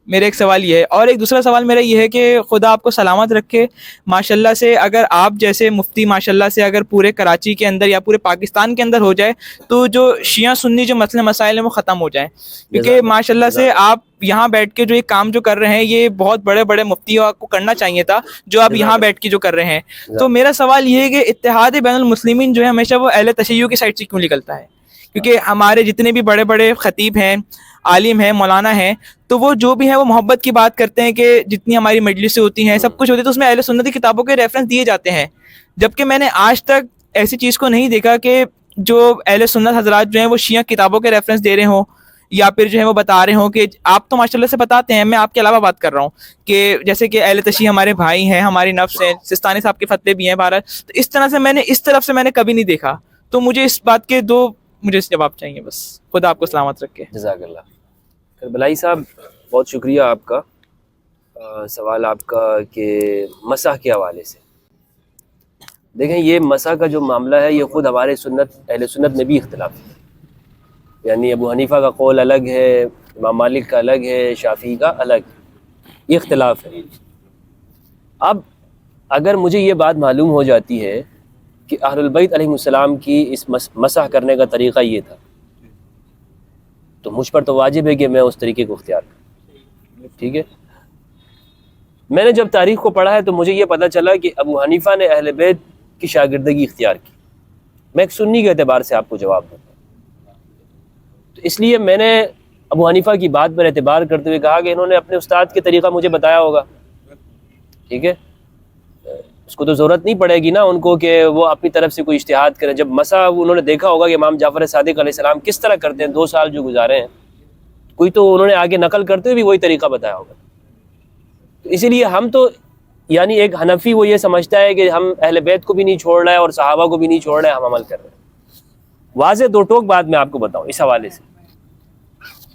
میرا ایک سوال یہ ہے. اور ایک دوسرا سوال میرا یہ ہے کہ خدا آپ کو سلامت رکھے، ماشاءاللہ سے اگر آپ جیسے مفتی ماشاءاللہ سے اگر پورے کراچی کے اندر یا پورے پاکستان کے اندر ہو جائے تو جو شیعہ سنی جو مسئلے مسائل ہیں وہ ختم ہو جائیں. کیونکہ ماشاءاللہ سے آپ یہاں بیٹھ کے جو یہ کام جو کر رہے ہیں یہ بہت بڑے بڑے مفتیوں کو کرنا چاہیے تھا جو آپ یہاں بیٹھ کے جو کر رہے ہیں. تو میرا سوال یہ ہے کہ اتحاد بین المسلمین جو ہے ہمیشہ وہ اہل تشیع کی سائڈ سے کیوں نکلتا ہے؟ کیونکہ ہمارے جتنے بھی بڑے بڑے خطیب ہیں، عالم ہیں، مولانا ہیں، تو وہ جو بھی ہیں وہ محبت کی بات کرتے ہیں کہ جتنی ہماری مجلسیں ہوتی ہیں سب کچھ ہوتی ہے تو اس میں اہل سنت کی کتابوں کے ریفرنس دیے جاتے ہیں. جبکہ میں نے آج تک ایسی چیز کو نہیں دیکھا کہ جو اہل سنت حضرات جو ہیں وہ شیعہ کتابوں کے ریفرنس دے رہے ہوں، یا پھر جو ہے وہ بتا رہے ہوں کہ آپ تو ماشاءاللہ سے بتاتے ہیں. میں آپ کے علاوہ بات کر رہا ہوں کہ جیسے کہ اہل تشیع ہمارے بھائی ہیں، ہماری نفس ہیں، سستانی صاحب کے فتوے بھی ہیں بہرحال. تو اس طرح سے میں نے اس طرف سے میں نے کبھی نہیں دیکھا. تو مجھے اس بات کے مجھے اس جواب چاہیے بس. خدا آپ کو سلامت رکھے. جزاک اللہ. کربلائی صاحب بہت شکریہ آپ کا. سوال آپ کا کہ مسح کے حوالے سے، دیکھیں یہ مسح کا جو معاملہ ہے یہ خود ہمارے اہل سنت میں بھی اختلاف ہے. یعنی ابو حنیفہ کا قول الگ ہے، امام مالک کا الگ ہے، شافعی کا الگ ہے، یہ اختلاف ہے. اب اگر مجھے یہ بات معلوم ہو جاتی ہے کہ اہل البیت علیہ السلام کی اس مسح کرنے کا طریقہ یہ تھا تو مجھ پر تو واجب ہے کہ میں اس طریقے کو اختیار کروں. ٹھیک ہے. میں نے جب تاریخ کو پڑھا ہے تو مجھے یہ پتہ چلا کہ ابو حنیفہ نے اہل بیت کی شاگردگی اختیار کی. میں ایک سنی کے اعتبار سے آپ کو جواب دوں. تو اس لیے میں نے ابو حنیفہ کی بات پر اعتبار کرتے ہوئے کہا کہ انہوں نے اپنے استاد کے طریقہ مجھے بتایا ہوگا. ٹھیک ہے. اس کو تو ضرورت نہیں پڑے گی نا ان کو کہ وہ اپنی طرف سے کوئی اجتہاد کریں. جب مسح انہوں نے دیکھا ہوگا کہ امام جعفر صادق علیہ السلام کس طرح کرتے ہیں 2 سال جو گزارے ہیں، کوئی تو انہوں نے آگے نقل کرتے ہوئے بھی وہی طریقہ بتایا ہوگا. تو اسی لیے ہم تو یعنی ایک حنفی وہ یہ سمجھتا ہے کہ ہم اہل بیت کو بھی نہیں چھوڑ رہے اور صحابہ کو بھی نہیں چھوڑ رہے، ہم عمل کر رہے ہیں. واضح 2 ٹوک بات میں آپ کو بتاؤں اس حوالے سے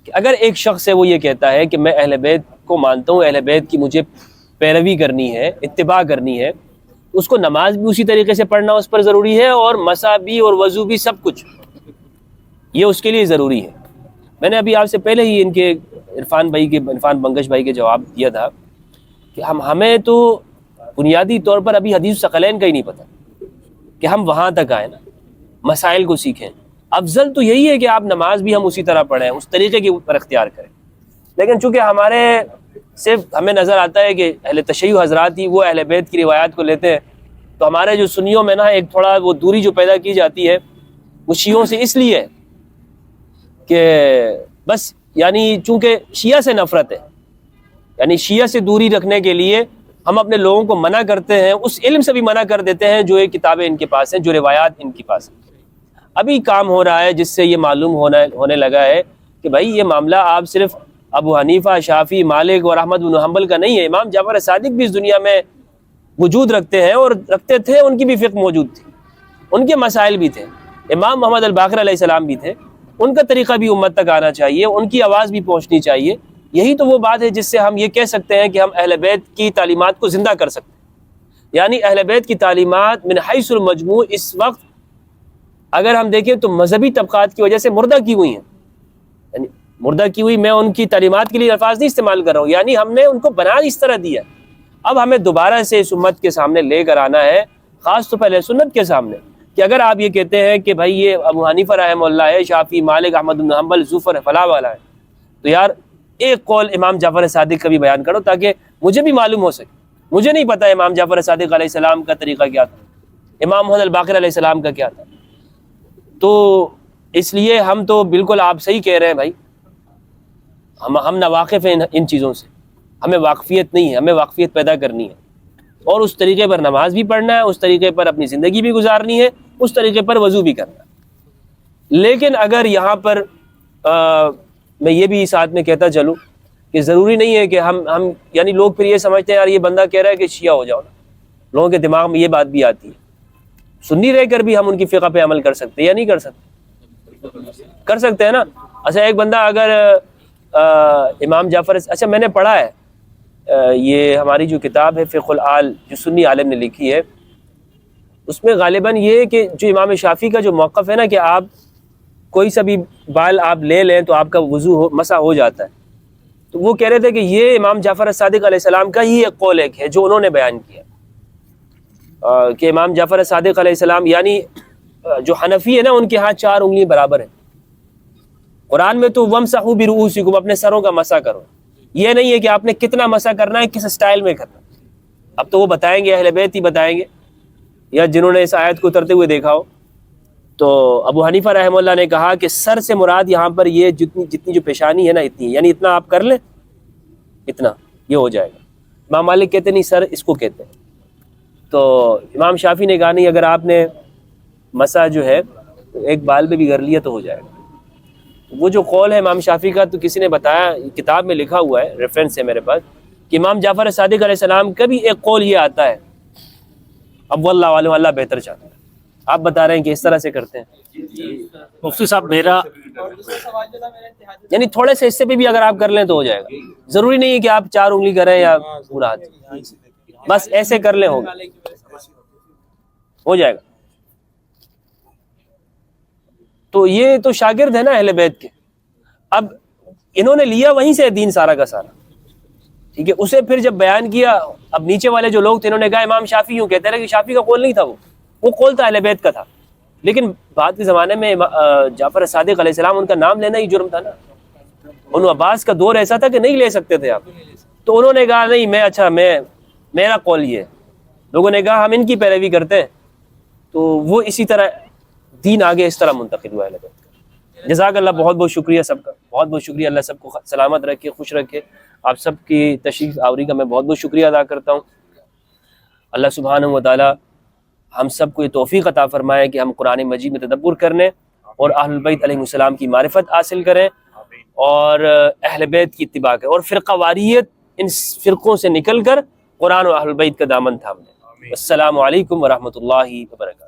کہ اگر ایک شخص ہے وہ یہ کہتا ہے کہ میں اہل بیت کو مانتا ہوں، اہل بیت کی مجھے پیروی کرنی ہے، اتباع کرنی ہے، اس کو نماز بھی اسی طریقے سے پڑھنا اس پر ضروری ہے، اور مسح بھی اور وضو بھی سب کچھ یہ اس کے لیے ضروری ہے. میں نے ابھی آپ سے پہلے ہی ان کے عرفان بنگش بھائی کے جواب دیا تھا کہ ہمیں تو بنیادی طور پر ابھی حدیث ثقلین کا ہی نہیں پتہ کہ ہم وہاں تک آئیں نا، مسائل کو سیکھیں. افضل تو یہی ہے کہ آپ نماز بھی ہم اسی طرح پڑھیں، اس طریقے کے اوپر اختیار کریں. لیکن چونکہ ہمارے صرف ہمیں نظر آتا ہے کہ اہل تشیع حضرات ہی وہ اہل بیت کی روایات کو لیتے ہیں، تو ہمارے جو سنیوں میں نا ایک تھوڑا وہ دوری جو پیدا کی جاتی ہے وہ شیعوں سے اس لیے ہے کہ بس یعنی چونکہ شیعہ سے نفرت ہے، یعنی شیعہ سے دوری رکھنے کے لیے ہم اپنے لوگوں کو منع کرتے ہیں، اس علم سے بھی منع کر دیتے ہیں جو یہ کتابیں ان کے پاس ہیں، جو روایات ان کے پاس ہیں. ابھی کام ہو رہا ہے جس سے یہ معلوم ہونے لگا ہے کہ بھائی یہ معاملہ آپ صرف ابو حنیفہ، شافعی، مالک اور احمد بن حنبل کا نہیں ہے. امام جعفر صادق بھی اس دنیا میں وجود رکھتے ہیں اور رکھتے تھے، ان کی بھی فقہ موجود تھی، ان کے مسائل بھی تھے. امام محمد الباقر علیہ السلام بھی تھے، ان کا طریقہ بھی امت تک آنا چاہیے، ان کی آواز بھی پہنچنی چاہیے. یہی تو وہ بات ہے جس سے ہم یہ کہہ سکتے ہیں کہ ہم اہل بیت کی تعلیمات کو زندہ کر سکتے ہیں. یعنی اہل بیت کی تعلیمات من حیث المجموع اس وقت اگر ہم دیکھیں تو مذہبی طبقات کی وجہ سے مردہ کی ہوئی ہیں. یعنی مردہ کی ہوئی، میں ان کی تعلیمات کے لیے الفاظ نہیں استعمال کر رہا ہوں، یعنی ہم نے ان کو بنا اس طرح دیا. اب ہمیں دوبارہ سے اس امت کے سامنے لے کر آنا ہے، خاص طور پر اہل سنت کے سامنے، کہ اگر آپ یہ کہتے ہیں کہ بھائی یہ ابو حنیفہ رحمہ اللہ ہے، شافعی، مالک، احمد بن حنبل، زفر فلاں والا ہے، تو یار ایک قول امام جعفر صادق کا بھی بیان کرو تاکہ مجھے بھی معلوم ہو سکے. مجھے نہیں پتا امام جعفر صادق علیہ السلام کا طریقہ کیا تھا, امام محمد الباقر علیہ السلام کا کیا تھا. تو اس لیے ہم تو بالکل آپ صحیح کہہ رہے ہیں بھائی, ہم ناواقف ہیں ان چیزوں سے, ہمیں واقفیت نہیں ہے, ہمیں واقفیت پیدا کرنی ہے اور اس طریقے پر نماز بھی پڑھنا ہے, اس طریقے پر اپنی زندگی بھی گزارنی ہے, اس طریقے پر وضو بھی کرنا ہے. لیکن اگر یہاں پر میں یہ بھی ساتھ میں کہتا چلوں کہ ضروری نہیں ہے کہ ہم یعنی لوگ پھر یہ سمجھتے ہیں یار یہ بندہ کہہ رہا ہے کہ شیعہ ہو جاؤ نا, لوگوں کے دماغ میں یہ بات بھی آتی ہے. سنی رہ کر بھی ہم ان کی فقہ پہ عمل کر سکتے ہیں یا نہیں کر سکتے؟ کر سکتے ہیں نا. اچھا ایک بندہ اگر امام جعفر, اچھا میں نے پڑھا ہے یہ ہماری جو کتاب ہے فقہ الآل جو سنی عالم نے لکھی ہے, اس میں غالباً یہ کہ جو امام شافعی کا جو موقف ہے نا کہ آپ کوئی سا بھی بال آپ لے لیں تو آپ کا وضو مسح ہو جاتا ہے, تو وہ کہہ رہے تھے کہ یہ امام جعفر صادق علیہ السلام کا ہی ایک قول ایک ہے جو انہوں نے بیان کیا کہ امام جعفر صادق علیہ السلام یعنی جو حنفی ہے نا ان کے ہاں 4 انگلی برابر ہیں. قرآن میں تو وَمْسَحُوا بِرُؤُوسِكُمْ اپنے سروں کا مسح کرو, یہ نہیں ہے کہ آپ نے کتنا مسح کرنا ہے, کس سٹائل میں کرنا ہے. اب تو وہ بتائیں گے, اہل بیت ہی بتائیں گے, یا جنہوں نے اس آیت کو اترتے ہوئے دیکھا ہو. تو ابو حنیفہ رحمہ اللہ نے کہا کہ سر سے مراد یہاں پر یہ جتنی جو پیشانی ہے نا اتنی, یعنی اتنا آپ کر لیں, اتنا یہ ہو جائے گا. امام مالک کہتے نہیں سر اس کو کہتے ہیں. تو امام شافعی نے کہا نہیں, اگر آپ نے مسح جو ہے ایک بال پہ بھی کر لیا تو ہو جائے گا. وہ جو قول ہے امام شافعی کا تو کسی نے بتایا, کتاب میں لکھا ہوا ہے, ریفرنس ہے میرے پاس, کہ امام جعفر صادق علیہ السلام کا بھی ایک قول یہ آتا ہے. اب واللہ عالم, اللہ بہتر چاہتا ہے. آپ بتا رہے ہیں کہ اس طرح سے کرتے ہیں. مفتی صاحب میرا یعنی تھوڑے سے حصے پہ بھی اگر آپ کر لیں تو ہو جائے گا. ضروری نہیں ہے کہ آپ 4 انگلی کریں یا پورا ہاتھ, بس ایسے کر لیں ہوگا, ہو جائے گا. تو یہ تو شاگرد ہے نا اہل بیت کے. اب انہوں نے لیا وہیں سے دین سارا کا سارا, ٹھیک ہے. اسے پھر جب بیان کیا, اب نیچے والے جو لوگ تھے انہوں نے کہا امام شافعی یوں کہتے ہیں کہ شافعی کا قول نہیں تھا, وہ قول تھا اہل بیت کا تھا. لیکن بعد کے زمانے میں جعفر صادق علیہ السلام ان کا نام لینا ہی جرم تھا نا. انہوں عباس کا دور ایسا تھا کہ نہیں لے سکتے تھے آپ. تو انہوں نے کہا نہیں میں میرا قول یہ ہے. لوگوں نے کہا ہم ان کی پیروی کرتے ہیں, تو وہ اسی طرح دین آگے اس طرح منتقل ہوا اہل بیت کا. جزاک اللہ, بہت بہت شکریہ سب کا, بہت بہت شکریہ. اللہ سب کو سلامت رکھے, خوش رکھے. آپ سب کی تشریف آوری کا میں بہت بہت شکریہ ادا کرتا ہوں. اللہ سبحانہ و تعالی ہم سب کو یہ توفیق عطا فرمائے کہ ہم قرآن مجید میں تدبر کرنے اور اہل البیت علیہ السلام کی معرفت حاصل کریں اور اہل بیت کی اتباع کریں, اور فرقہ واریت ان فرقوں سے نکل کر قرآن اور اہل البیت کا دامن تھامیں. السلام علیکم ورحمۃ اللہ وبرکاتہ.